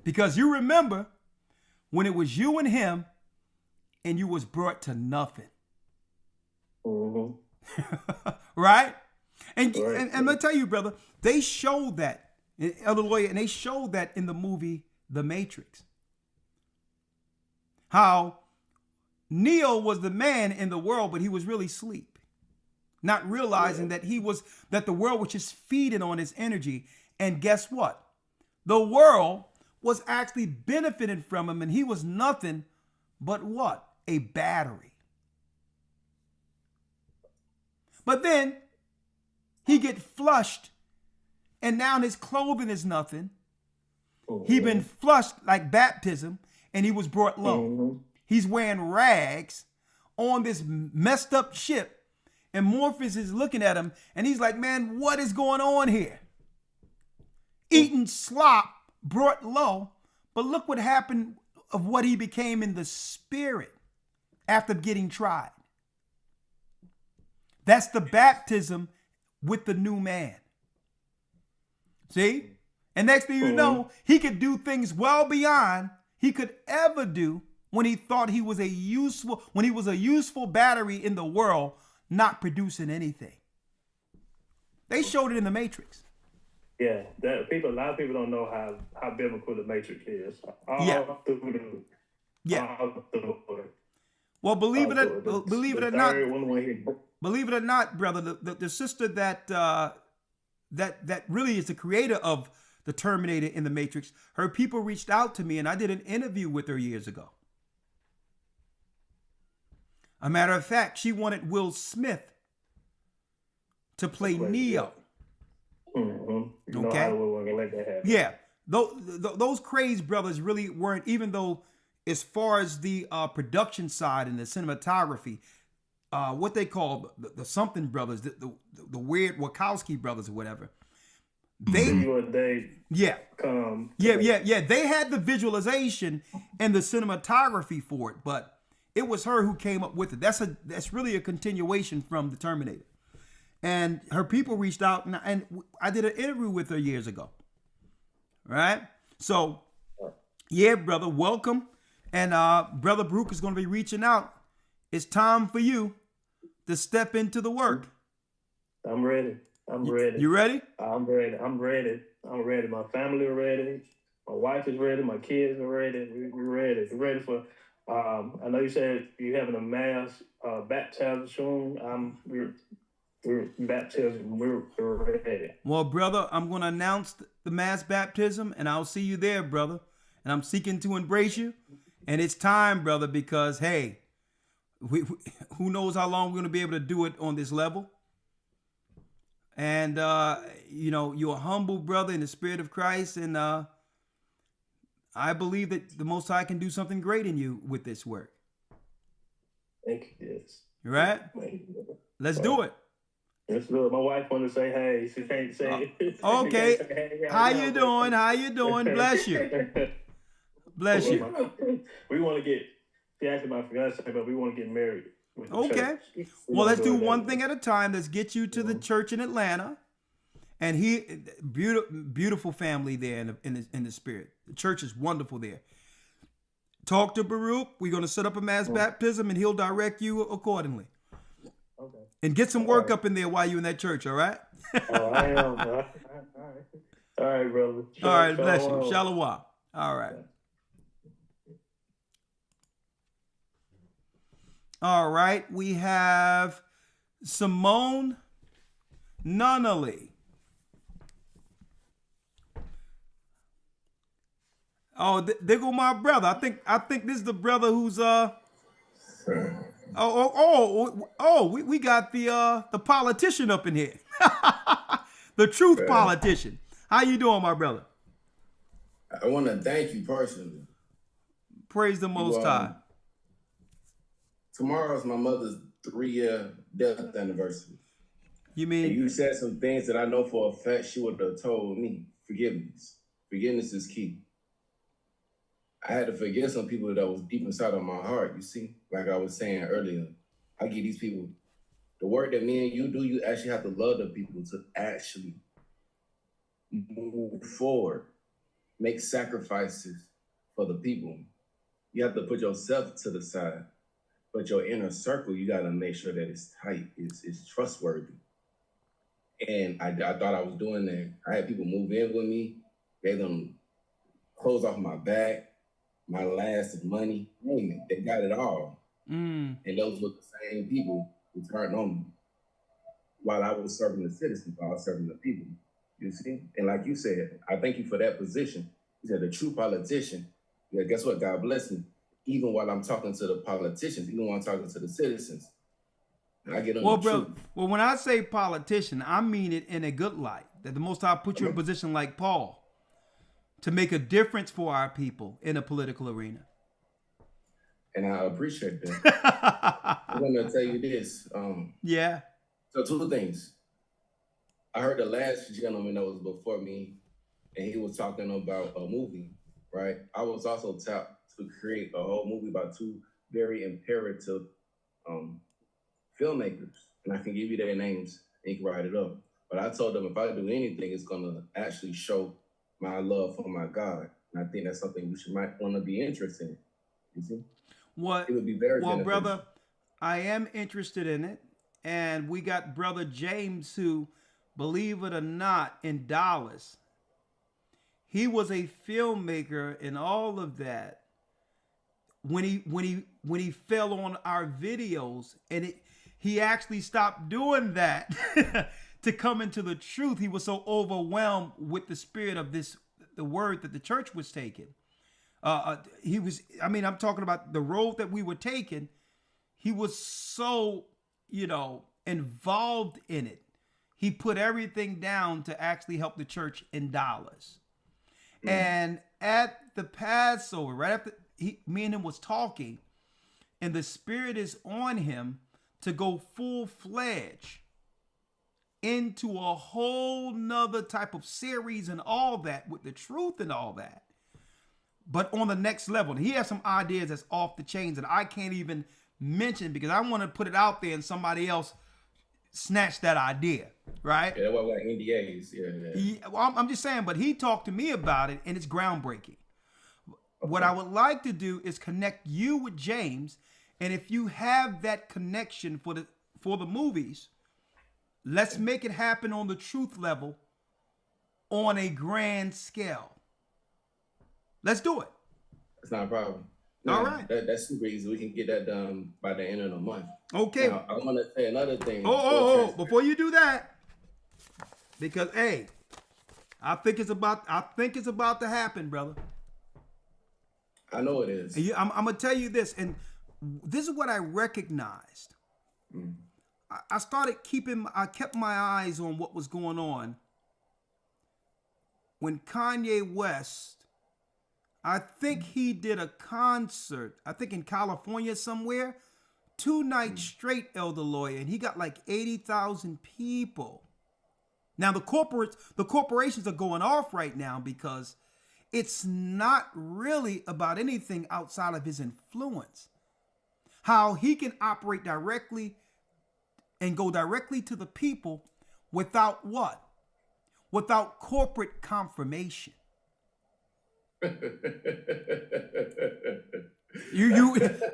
Because you remember when it was you and him and you was brought to nothing. Right? And I'm going to tell you, brother, they showed that, Elder Lawyer, and they showed that in the movie The Matrix. How Neo was the man in the world, but he was really asleep. Not realizing that the world was just feeding on his energy. And guess what? The world was actually benefiting from him, and he was nothing but what? A battery. But then he get flushed, and now his clothing is nothing. He been flushed like baptism, and he was brought low. He's wearing rags on this messed up ship, And Morpheus is looking at him, and he's like, man, what is going on here? Eating slop, brought low, but look what happened of what he became in the spirit after getting tried. That's the baptism with the new man. See? And next thing you know, he could do things well beyond he could ever do when he thought he was a useful battery in the world, not producing anything. They showed it in the Matrix. Yeah, a lot of people don't know how biblical the Matrix is. Well, believe it or not, brother, the sister that really is the creator of the Terminator in the Matrix, her people reached out to me, and I did an interview with her years ago. A matter of fact, she wanted Will Smith to play Neo. Mm-hmm. Okay. Let that happen. Yeah. Those crazed brothers really weren't, even though as far as the production side and the cinematography, what they call the something brothers, the weird Wachowski brothers or whatever. They had the visualization and the cinematography for it, but it was her who came up with it. That's really a continuation from the Terminator. And her people reached out, and I did an interview with her years ago. Right? So, yeah, brother, welcome. And Brother Baruch is going to be reaching out. It's time for you to step into the work. I'm ready. You ready? I'm ready. My family are ready. My wife is ready. My kids are ready. We're ready. We're ready for. I know you said you're having a mass baptism. We're baptism. We're ready. Well, brother, I'm going to announce the mass baptism, and I'll see you there, brother. And I'm seeking to embrace you. And it's time, brother, because hey, who knows how long we're going to be able to do it on this level. And, you're a humble brother in the spirit of Christ. And I believe that the Most High can do something great in you with this work. Thank you, yes. Right? Let's do it. Let's do it. My wife wanted to say, hey, she can't say it. Okay. Say, hey, How you doing? Bless you. Bless you. We want to get, she asked my fiance, but we want to get married. Okay. Well, let's do one thing at a time. Let's get you to the church in Atlanta. And beautiful family there in the spirit. The church is wonderful there. Talk to Baruch. We're going to set up a mass baptism, and he'll direct you accordingly. Okay. And get some work up in there while you're in that church, all right? I am. All right, brother. All right, bless you. Shalom. All right. All right, we have Simone Nunnally. Oh, there go my brother. I think this is the brother who's we got the politician up in here. The truth politician. How you doing, my brother? I want to thank you personally. Praise the Most High. Tomorrow's my mother's 3-year death anniversary. You mean? And you said some things that I know for a fact she would have told me. Forgiveness. Forgiveness is key. I had to forgive some people that was deep inside of my heart, you see? Like I was saying earlier, I give these people, the work that me and you do, you actually have to love the people to actually move forward, make sacrifices for the people. You have to put yourself to the side, but your inner circle, you got to make sure that it's tight, it's trustworthy. And I thought I was doing that. I had people move in with me, gave them clothes off my back, my last money, name it. They got it all. And those were the same people who turned on me while I was serving the citizens, while I was serving the people. You see? And like you said, I thank you for that position. You said a true politician. Yeah, guess what? God bless me. Even while I'm talking to the politicians, even while I'm talking to the citizens, I get on the truth. Well, when I say politician, I mean it in a good light. That the Most High put you in a position like Paul to make a difference for our people in a political arena. And I appreciate that. I'm going to tell you this. Yeah. So two things. I heard the last gentleman that was before me, and he was talking about a movie, right? I was also tapped to create a whole movie about two very imperative filmmakers, and I can give you their names and you can write it up. But I told them if I do anything, it's gonna actually show my love for my God, and I think that's something you might want to be interested in. You see, What? it would be very Well, beneficial. brother, I am interested in it, and we got brother James, who, believe it or not, in Dallas, he was a filmmaker and all of that. When he fell on our videos, and he actually stopped doing that to come into the truth. He was so overwhelmed with the spirit of the word that the church was taking. He was, I mean, I'm talking about the road that we were taking. He was so, involved in it. He put everything down to actually help the church in Dallas. And at the Passover, right after me and him was talking, and the spirit is on him to go full-fledged into a whole nother type of series and all that with the truth and all that. But on the next level, he has some ideas that's off the chains that I can't even mention because I want to put it out there and somebody else snatch that idea, right? Yeah, well, like NDAs, yeah. Well, I'm just saying, but he talked to me about it and it's groundbreaking. Okay. What I would like to do is connect you with James, and if you have that connection for the movies, let's make it happen on the truth level on a grand scale. Let's do it. It's not a problem. All right. That's super easy. We can get that done by the end of the month. Okay. Now, I want to say another thing. Before you do that, because hey, I think it's about to happen, brother. I know it is. I'm gonna tell you this, and this is what I recognized. I kept my eyes on what was going on when Kanye West, I think he did a concert, I think in California somewhere, 2 nights straight, Elder Lawyer, and he got like 80,000 people. Now the corporations are going off right now because it's not really about anything outside of his influence. How he can operate directly and go directly to the people without what? Without corporate confirmation.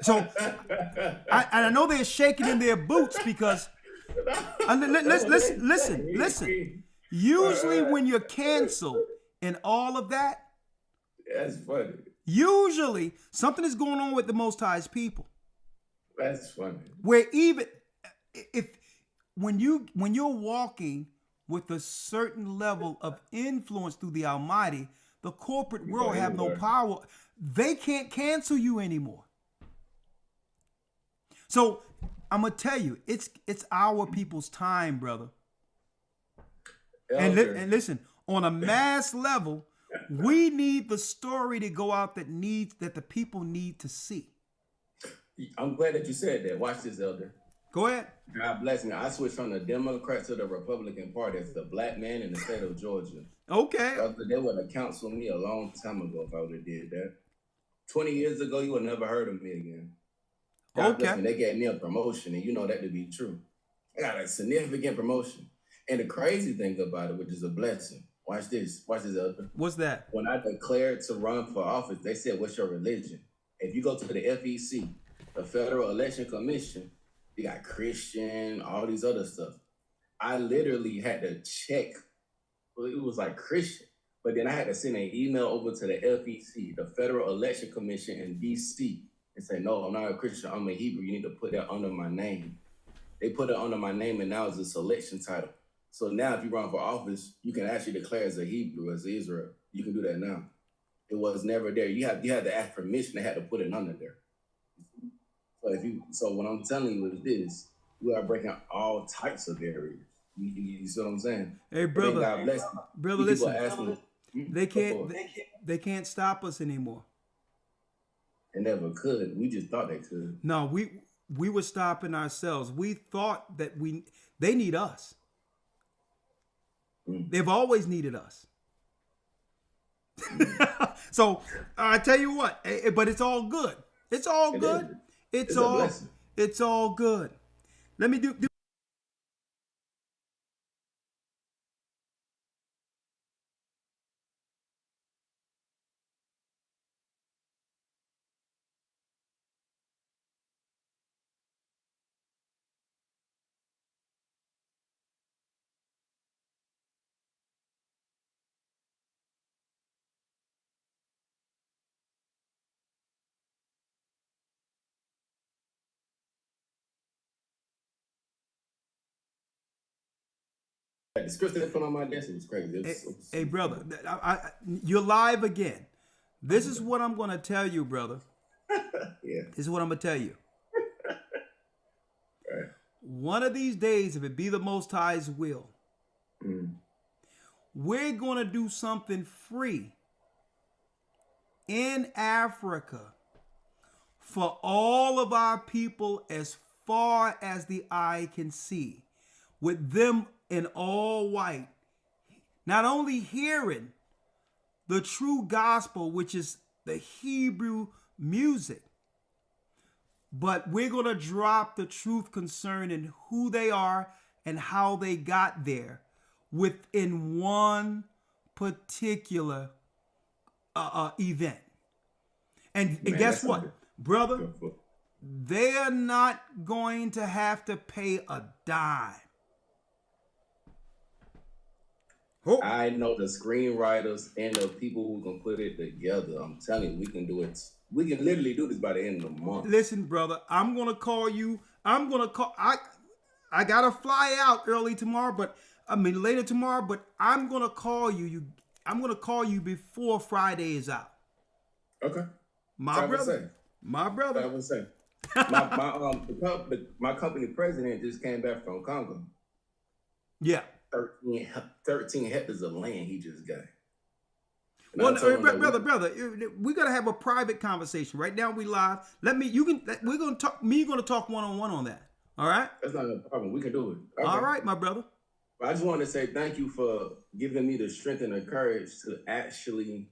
So I know they're shaking in their boots because listen. Usually when you're canceled and all of that, that's funny. Usually something is going on with the Most High's people. That's funny. Where even when you're walking with a certain level of influence through the Almighty, the corporate world have no power. They can't cancel you anymore. So I'm gonna tell you, it's our people's time, brother. And listen, on a mass level, we need the story to go out that the people need to see. I'm glad that you said that. Watch this, Elder. Go ahead. God bless me. I switched from the Democrat to the Republican Party as a black man in the state of Georgia. Okay. They would have counseled me a long time ago if I would have did that. 20 years ago, you would never heard of me again. God bless me. They gave me a promotion, and you know that to be true. I got a significant promotion. And the crazy thing about it, which is a blessing, watch this, Elder. What's that? When I declared to run for office, they said, what's your religion? If you go to the FEC, the Federal Election Commission, you got Christian, all these other stuff. I literally had to check. Well, it was like Christian, but then I had to send an email over to the FEC, the Federal Election Commission in DC, and say, no, I'm not a Christian, I'm a Hebrew. You need to put that under my name. They put it under my name, and now it's a selection title. So now if you run for office, you can actually declare as a Hebrew, as Israel. You can do that now. It was never there. You had to ask permission. They had to put it under there. So what I'm telling you is this: we are breaking all types of barriers. You see what I'm saying? Hey, brother, God bless you. Brother, listen. They can't stop us anymore. They never could. We just thought they could. No, we were stopping ourselves. We thought that They need us. They've always needed us. So I tell you what, but it's all good. It's all good. It's a all blessing. it's all good. Let me do The script they put on my desk, it was crazy. Hey, brother, you're live again. This is what I'm going to tell you, brother. Yeah. This is what I'm going to tell you. Right. One of these days, if it be the Most High's will, we're going to do something free in Africa for all of our people as far as the eye can see, with them in all white, not only hearing the true gospel, which is the Hebrew music, but we're going to drop the truth concerning who they are and how they got there within one particular event. And guess what, brother? They are not going to have to pay a dime. Oh. I know the screenwriters and the people who can put it together. I'm telling you, we can do it. We can literally do this by the end of the month. Listen, brother, I'm gonna call you. I gotta fly out early tomorrow, later tomorrow. But I'm gonna call you. I'm gonna call you before Friday is out. Okay. My brother. I would say. My company president just came back from Congo. Yeah. 13 hectares of land he just got. Well, brother, we gotta have a private conversation. Right now we live. We're gonna talk one-on-one on that. All right? That's not a problem. We can do it. Okay. All right, my brother. I just want to say thank you for giving me the strength and the courage to actually,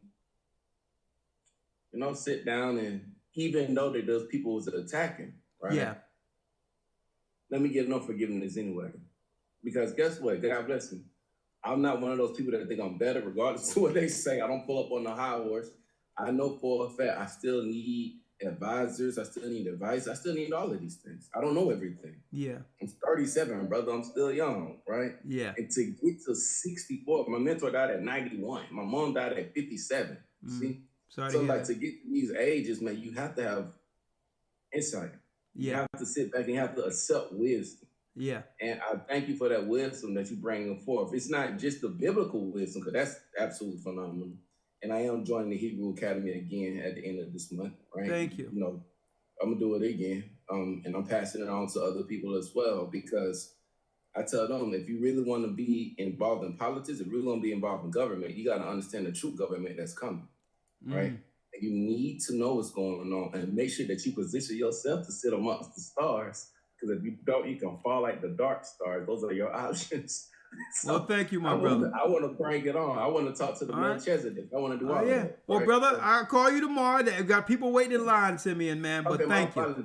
sit down, and even though that those people was attacking, right? Yeah. Let me give them forgiveness anyway. Because guess what? God bless me. I'm not one of those people that think I'm better, regardless of what they say. I don't pull up on the high horse. I know for a fact I still need advisors. I still need advice. I still need all of these things. I don't know everything. Yeah. I'm 37, brother. I'm still young, right? Yeah. And to get to 64, my mentor died at 91. My mom died at 57. See? Sorry so to get to these ages, man, you have to have insight. Yeah. You have to sit back and you have to accept wisdom. Yeah. And I thank you for that wisdom that you bring forth. It's not just the biblical wisdom, because that's absolutely phenomenal. And I am joining the Hebrew Academy again at the end of this month, right? Thank you. I'm going to do it again. And I'm passing it on to other people as well, because I tell them, if you really want to be involved in politics, if you really want to be involved in government, you got to understand the true government that's coming, right? And you need to know what's going on and make sure that you position yourself to sit amongst the stars. Because if you don't, you can fall like the dark stars. Those are your options. So well, thank you, my brother. I want to bring it on. I want to talk to the Melchizedek. I want to do all that. Well, brother, I'll call you tomorrow. I've got people waiting in line to send me in, man. But thank you.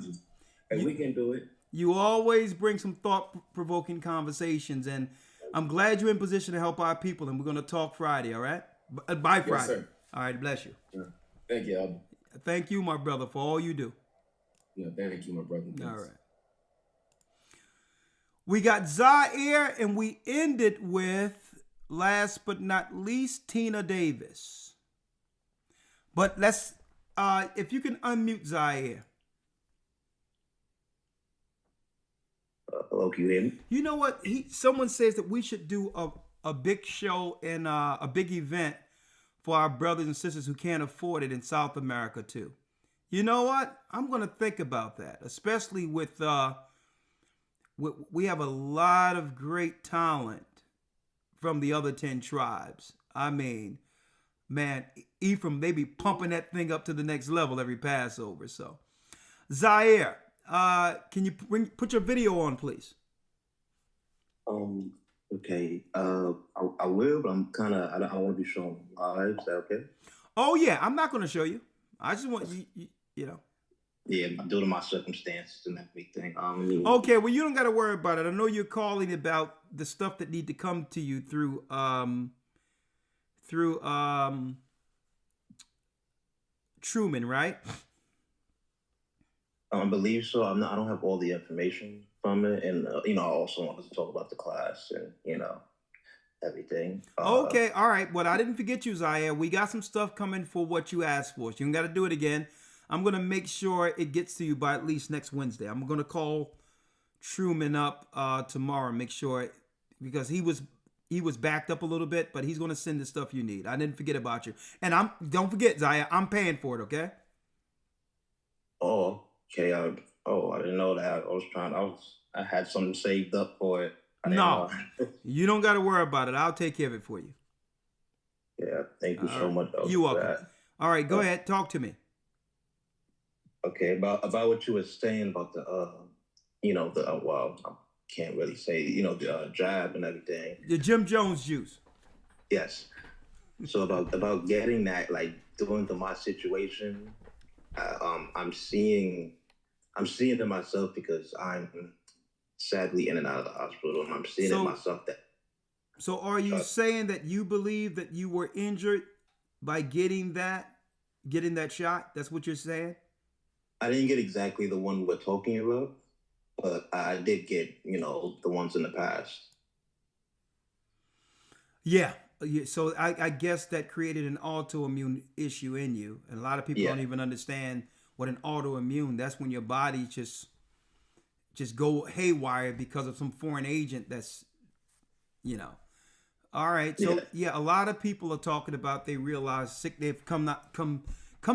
Hey, we can do it. You always bring some thought-provoking conversations, and I'm glad you're in position to help our people. And we're going to talk Friday, all right? By Friday. Yes, sir. All right, bless you. Yeah. Thank you, Albert. Thank you, my brother, for all you do. Yeah, thank you, my brother. Thanks. All right. We got Zaire, and we ended with, last but not least, Tina Davis. But let's, if you can unmute Zaire. Hello, can you hear me? You know what? Someone says that we should do a big show and a big event for our brothers and sisters who can't afford it in South America too. You know what? I'm going to think about that, especially with we have a lot of great talent from the other 10 tribes. I mean, man, Ephraim, they be pumping that thing up to the next level every Passover. So, Zaire, can you put your video on, please? Okay. I will, but I'm kind of. I don't want to be shown live. Is that okay? Oh yeah, I'm not going to show you. I just want you know. Yeah, due to my circumstances and everything. Okay, well you don't got to worry about it. I know you're calling about the stuff that need to come to you through Truman, right? I believe so. I'm not. I don't have all the information from it, and I also wanted to talk about the class and everything. Okay, all right. Well, I didn't forget you, Zaire. We got some stuff coming for what you asked for. So you don't got to do it again. I'm gonna make sure it gets to you by at least next Wednesday. I'm gonna call Truman up tomorrow, make sure because he was backed up a little bit, but he's gonna send the stuff you need. I didn't forget about you, and don't forget, Zaire. I'm paying for it. Okay. Oh, okay. I didn't know that. I had something saved up for it. I didn't No, know. you don't got to worry about it. I'll take care of it for you. Yeah, thank you so much. You're For welcome. that. All right, go ahead. Talk to me. Okay, about what you were saying about well, I can't really say the jab and everything. The Jim Jones juice. Yes. So about getting that, like doing to my situation, I'm seeing it myself because I'm sadly in and out of the hospital, and I'm seeing it myself. So are you saying that you believe that you were injured by getting that shot? That's what you're saying? I didn't get exactly the one we're talking about, but I did get, the ones in the past. Yeah. So I guess that created an autoimmune issue in you. And a lot of people don't even understand what an autoimmune, that's when your body just go haywire because of some foreign agent that's, All right. So a lot of people are talking about they realize they've come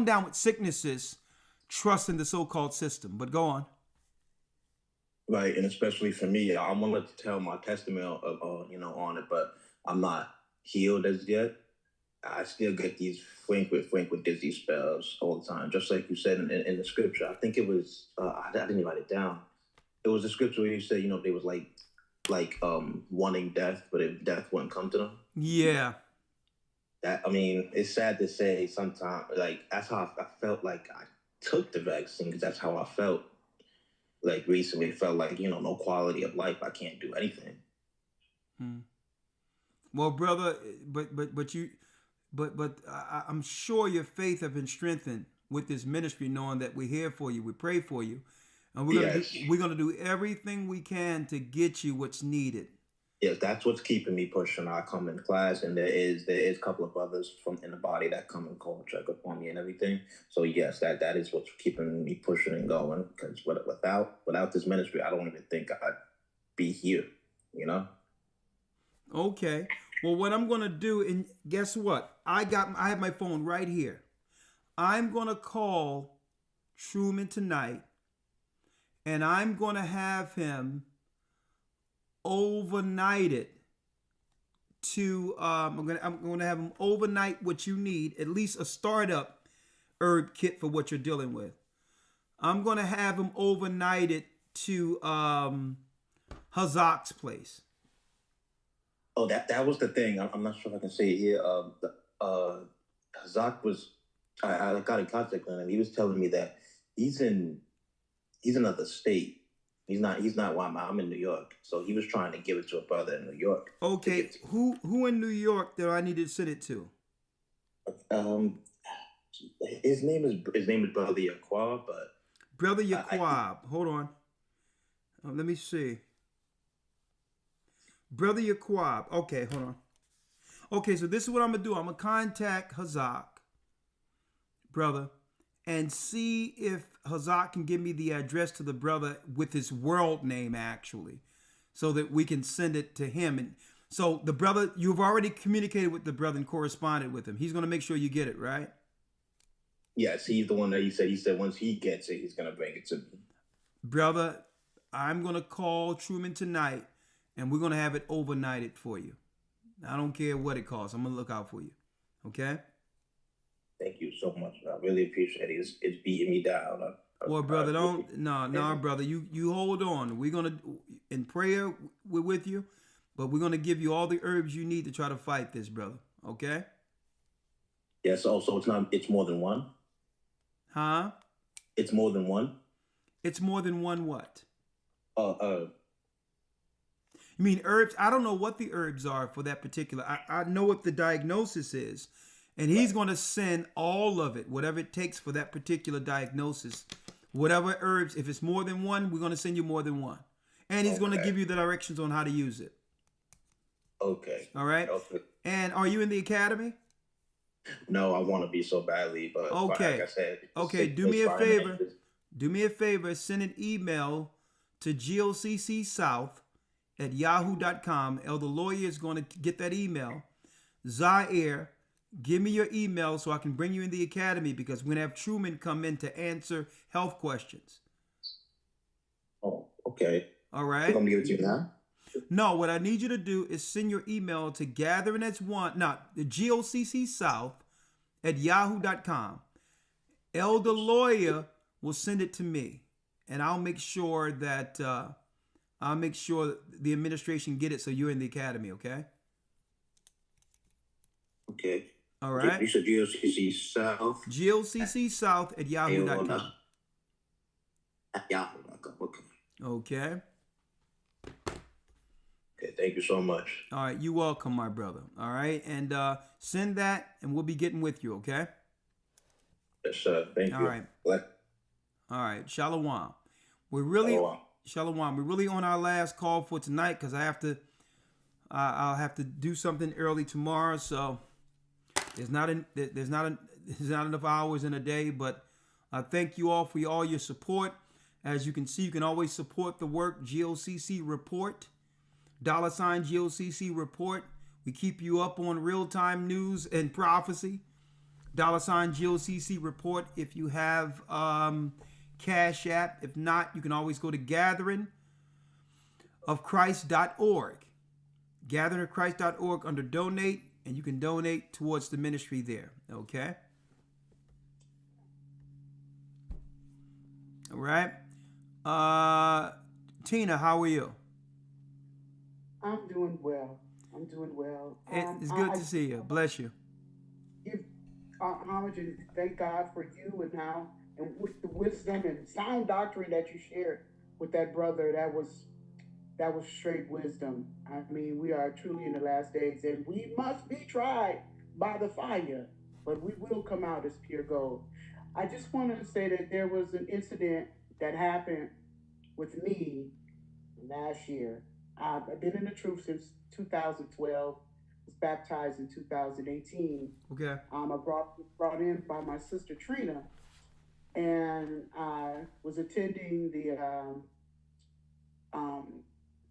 down with sicknesses, trusting the so-called system. But go on. Right, and especially for me, I wanted to tell my testimony, on it, but I'm not healed as yet. I still get these frank with dizzy spells all the time, just like you said in the scripture. I think it was I didn't write it down. It was a scripture where you said they was like wanting death, but if death wouldn't come to them. Yeah. It's sad to say sometimes, like that's how I felt like I took the vaccine because that's how I felt. Like recently, felt like no quality of life. I can't do anything. Well, brother, I'm sure your faith have been strengthened with this ministry, knowing that we're here for you, we pray for you, and we're gonna do everything we can to get you what's needed. Yes, that's what's keeping me pushing. I come in class, and there is a couple of others from in the body that come and call check up on me and everything. So yes, that is what's keeping me pushing and going. Because without this ministry, I don't even think I'd be here. Okay. Well, what I'm gonna do, and guess what? I have my phone right here. I'm gonna call Truman tonight, and I'm gonna have him overnight it to I'm gonna have him overnight what you need, at least a startup herb kit for what you're dealing with. I'm gonna have him overnight it to Hazocc's place. Oh, that was the thing. I'm not sure if I can say it here. Gocc was I got in contact with him. He was telling me that he's in another state. He's not why I'm in New York. So he was trying to give it to a brother in New York. Okay. Who in New York do I need to send it to? His name is Brother Yaqub, but Brother Yaqub. Hold on. Let me see. Brother Yaqub. Okay, hold on. Okay, so this is what I'm gonna do. I'm gonna contact Gocc, brother, and see if Gocc can give me the address to the brother with his world name, actually, so that we can send it to him. And so the brother, you've already communicated with the brother and corresponded with him. He's going to make sure you get it, right? Yes, he's the one that he said once he gets it, he's going to bring it to me. Brother, I'm going to call Truman tonight, and we're going to have it overnighted for you. I don't care what it costs. I'm going to look out for you. Okay? Thank you so much. I really appreciate it. It's beating me down. Well, brother, brother, you hold on. We're gonna in prayer. We're with you. but we're going to give you all the herbs you need to try to fight this, brother. Okay? Yes. Also, it's more than one. Huh? It's more than one. It's more than one what? You You mean herbs? I don't know what the herbs are for that particular. I know what the diagnosis is, and he's going to send all of it, whatever it takes for that particular diagnosis. Whatever herbs, if it's more than one, we're going to send you more than one. And he's going to give you the directions on how to use it. Okay. All right? Okay. And are you in the academy? No, I want to be so badly, but Okay. like I said, Okay, do me a favor. Do me a favor. Send an email to goccSouth@yahoo.com. Elder Lawyer is going to get that email. Zaire, give me your email so I can bring you in the academy, because we're going to have Truman come in to answer health questions. Oh, okay. All right? I'm going to give it to you now? No, what I need you to do is send your email to gathering as one, not the goccSouth@yahoo.com. Elder Lawyer will send it to me, and I'll make sure that the administration get it so you're in the academy, okay? Okay. All right. You said GOCC South. GOCC South@yahoo.com. At yahoo.com. Okay. Okay. Okay. Thank you so much. All right. You're welcome, my brother. All right. And send that, and we'll be getting with you, okay? Yes, sir. Thank you. All right. All right. Shalom. We're really Shalom. We're really on our last call for tonight, because I'll have to do something early tomorrow. So there's not enough hours in a day. But I thank you all for all your support. As you can see, you can always support the work. GOCC Report, $ GOCC Report. We keep you up on real-time news and prophecy. $ GOCC Report. If you have Cash App, if not, you can always go to gatheringofchrist.org. Gatheringofchrist.org under donate, and you can donate towards the ministry there. Okay? All right. Tina, how are you? I'm doing well. It's good to see you. Bless you. Give homage and thank God for you and how, and with the wisdom and sound doctrine that you shared with that brother. That was straight wisdom. I mean, we are truly in the last days, and we must be tried by the fire, but we will come out as pure gold. I just wanted to say that there was an incident that happened with me last year. I've been in the truth since 2012. Was baptized in 2018. Okay. I brought in by my sister Trina, and I was attending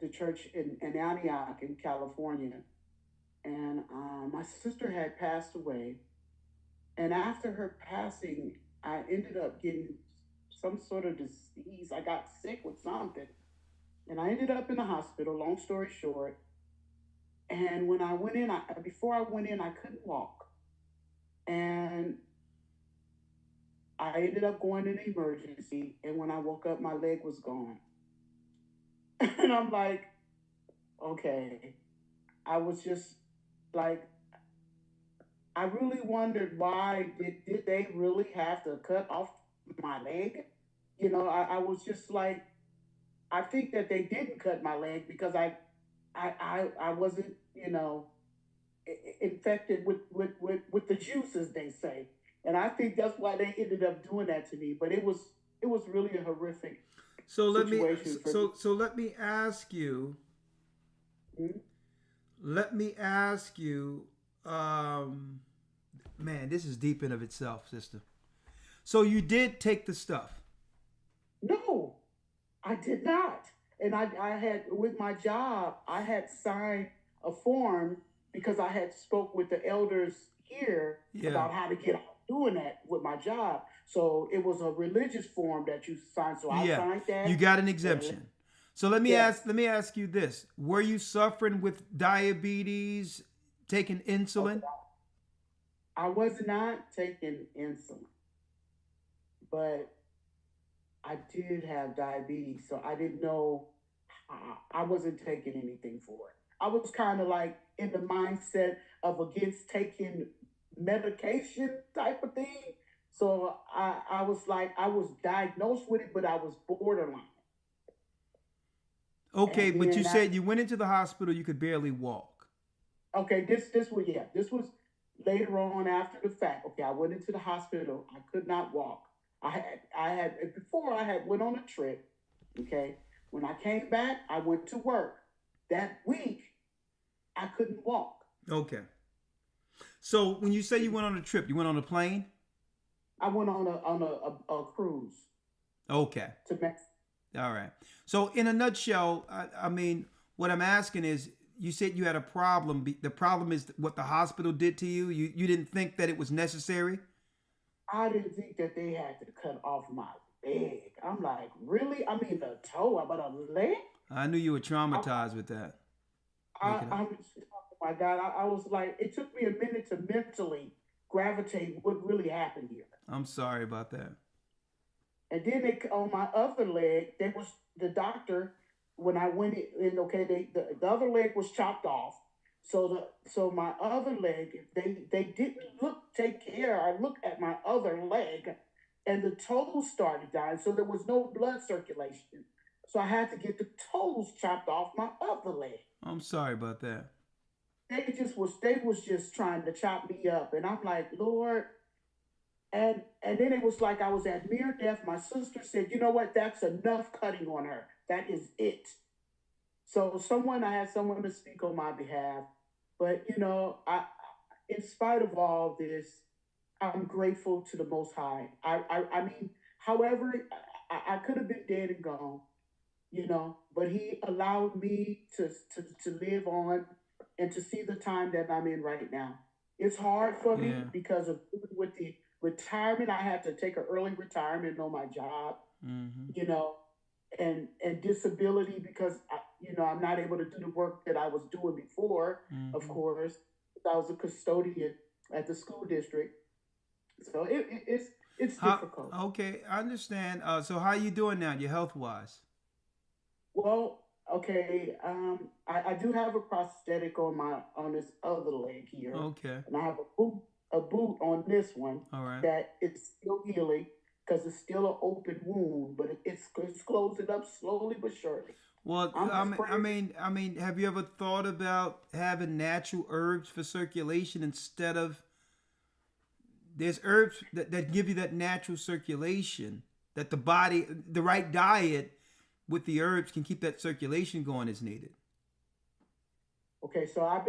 the church in Antioch in California, and my sister had passed away. And after her passing, I ended up getting some sort of disease. I got sick with something, and I ended up in the hospital. Long story short. And when I went in, before I went in, I couldn't walk, and I ended up going in emergency. And when I woke up, my leg was gone. And I'm like, okay. I was just like, I really wondered why did they really have to cut off my leg? You know, I was just like, I think that they didn't cut my leg because I wasn't, you know, infected with the juices, they say. And I think that's why they ended up doing that to me. But it was really a horrific situation. So let me ask you. Hmm? Let me ask you. Man, this is deep in of itself, sister. So you did take the stuff? No, I did not. And I had, with my job, I had signed a form because I had spoke with the elders here about how to get out doing that with my job. So it was a religious form that you signed. So I signed that. You got an exemption. So let me ask you this. Were you suffering with diabetes, taking insulin? I was not taking insulin, but I did have diabetes, so I didn't know. I wasn't taking anything for it. I was kind of like in the mindset of against taking medication type of thing. So I was like, I was diagnosed with it, but I was borderline. Okay, And but you then said you went into the hospital, you could barely walk. okay, this was later on after the fact. Okay, I went into the hospital. I could not walk. I had before I had went on a trip. Okay, when I came back, I went to work. That week, I couldn't walk. Okay. So when you say you went on a trip, you went on a plane? I went on a cruise Okay. to Mexico. All right. So in a nutshell, I mean, what I'm asking is, you said you had a problem. The problem is what the hospital did to you. You didn't think that it was necessary? I didn't think that they had to cut off my leg. I'm like, really? I mean, the toe, but a leg? I knew you were traumatized with that. Oh my God, I was like, it took me a minute to mentally gravitate what really happened here. I'm sorry about that. And then on my other leg, there was the doctor when I went in. Okay, the other leg was chopped off. So my other leg, they didn't take care. I looked at my other leg, and the toes started dying. So there was no blood circulation. So I had to get the toes chopped off my other leg. I'm sorry about that. They was just trying to chop me up, and I'm like, Lord. And then it was like I was at near death. My sister said, you know what? That's enough cutting on her. That is it. So I had someone to speak on my behalf. But in spite of all this, I'm grateful to the Most High. I mean, however, I could have been dead and gone, but He allowed me to live on and to see the time that I'm in right now. It's hard for me because of with the retirement. I had to take an early retirement on my job, and disability because I'm not able to do the work that I was doing before. Of course, I was a custodian at the school district, so it's difficult. Okay, I understand. So how you doing now, your health wise? Well, okay. I do have a prosthetic on this other leg here. Okay. And I have a boot on this one. All right. That it's still healing because it's still an open wound, but it's closing up slowly but surely. Well, I mean, have you ever thought about having natural herbs for circulation instead of? There's herbs that give you that natural circulation, that the body, the right diet with the herbs can keep that circulation going as needed. Okay, so I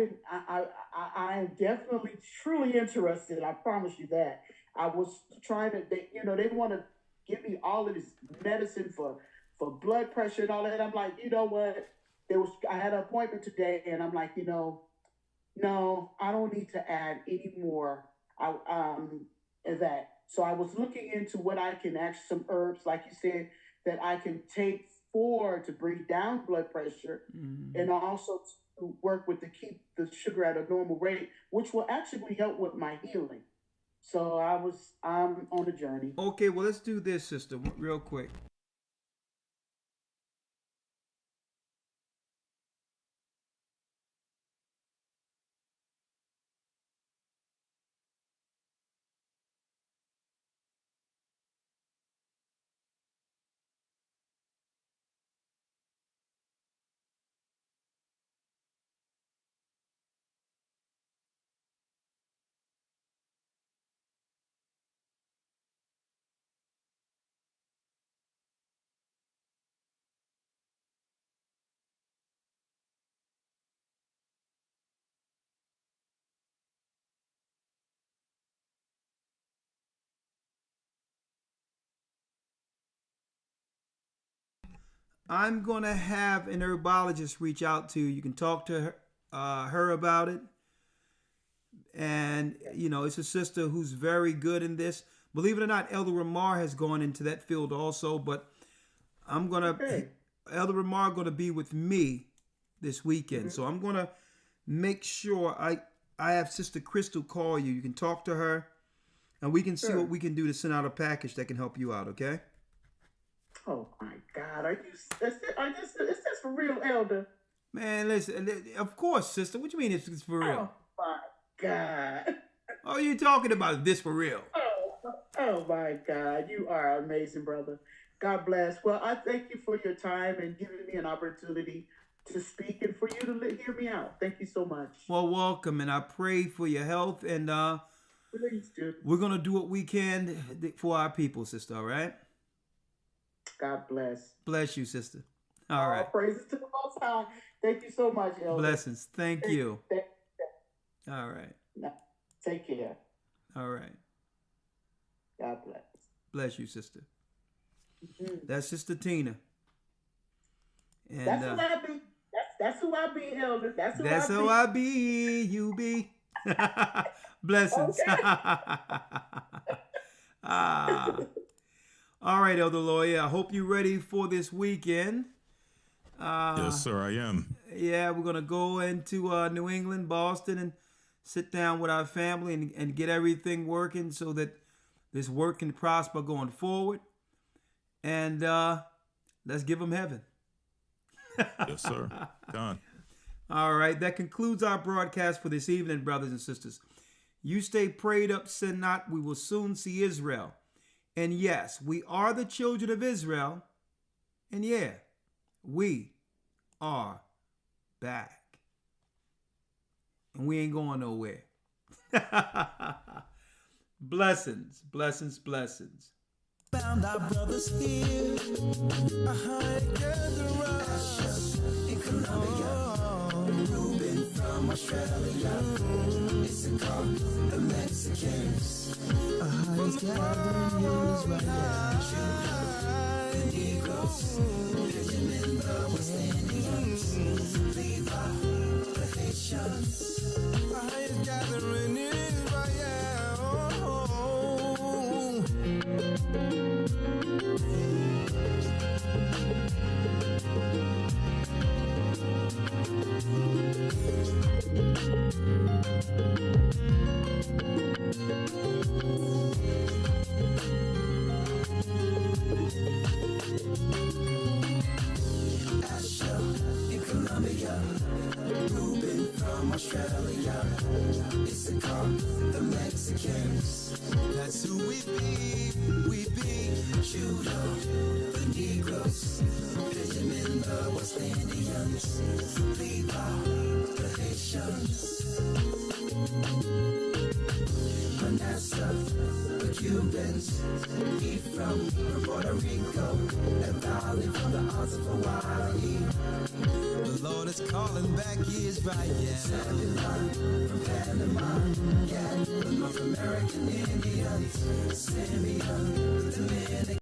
am definitely truly interested. I promise you that. I was trying to, they want to give me all of this medicine for blood pressure and all that. I'm like, you know what? I had an appointment today, and I'm like, no, I don't need to add any more. That. So I was looking into what I can actually, some herbs, like you said, that I can take to bring down blood pressure, and also to work with to keep the sugar at a normal rate, which will actually help with my healing. So I'm on a journey. Okay, well, let's do this, sister, real quick. I'm going to have an herbologist reach out to you. You can talk to her about it. And, it's a sister who's very good in this. Believe it or not, Elder Ramar has gone into that field also. But Elder Ramar going to be with me this weekend. So I'm going to make sure I have Sister Crystal call you. You can talk to her. And we can see what we can do to send out a package that can help you out, okay? Oh my God! Is this for real, Elder? Man, listen, of course, sister. What you mean it's for real? Oh my God. Oh, you talking about this for real? Oh my God. You are amazing, brother. God bless. Well, I thank you for your time and giving me an opportunity to speak and for you to hear me out. Thank you so much. Well, welcome, and I pray for your health, and Please do. we're gonna do what we can for our people, sister. All right? God bless. Bless you, sister. All right. All praises to the Most High. Thank you so much, Elder. Blessings. Thank you. All right. Take care. All right. God bless. Bless you, sister. That's Sister Tina. And that's who I be. That's who I be, Elder. That's who I be. You be. Blessings. All right, Elder Lawyer. I hope you're ready for this weekend. Yes, sir, I am. Yeah, we're gonna go into New England, Boston, and sit down with our family and get everything working so that this work can prosper going forward. And let's give them heaven. Yes, sir. Done. All right, that concludes our broadcast for this evening, brothers and sisters. You stay prayed up, sin not. We will soon see Israel. And yes, we are the children of Israel. And yeah, we are back. And we ain't going nowhere. Blessings, blessings, blessings. Found our brothers here together in Colombia. Reuben from Australia. Issachar, the Mexicans. Highest gathering is right there. The Negroes, Benjamin, the West Indians, Levi, the Haitians. Highest gathering is right there. Asha in Colombia, Reuben from Australia, Issachar, the Mexicans. That's who we be, Judah, the Negroes, Benjamin, the West Indians, Levi, the Haitians, Manasseh, the Cubans, Ephraim from Puerto Rico, and Valley from the Isles of Hawaii. The Lord is calling back Israel. Zebulon from Panama, Gad, the North American Indians, Simeon, the Dominican.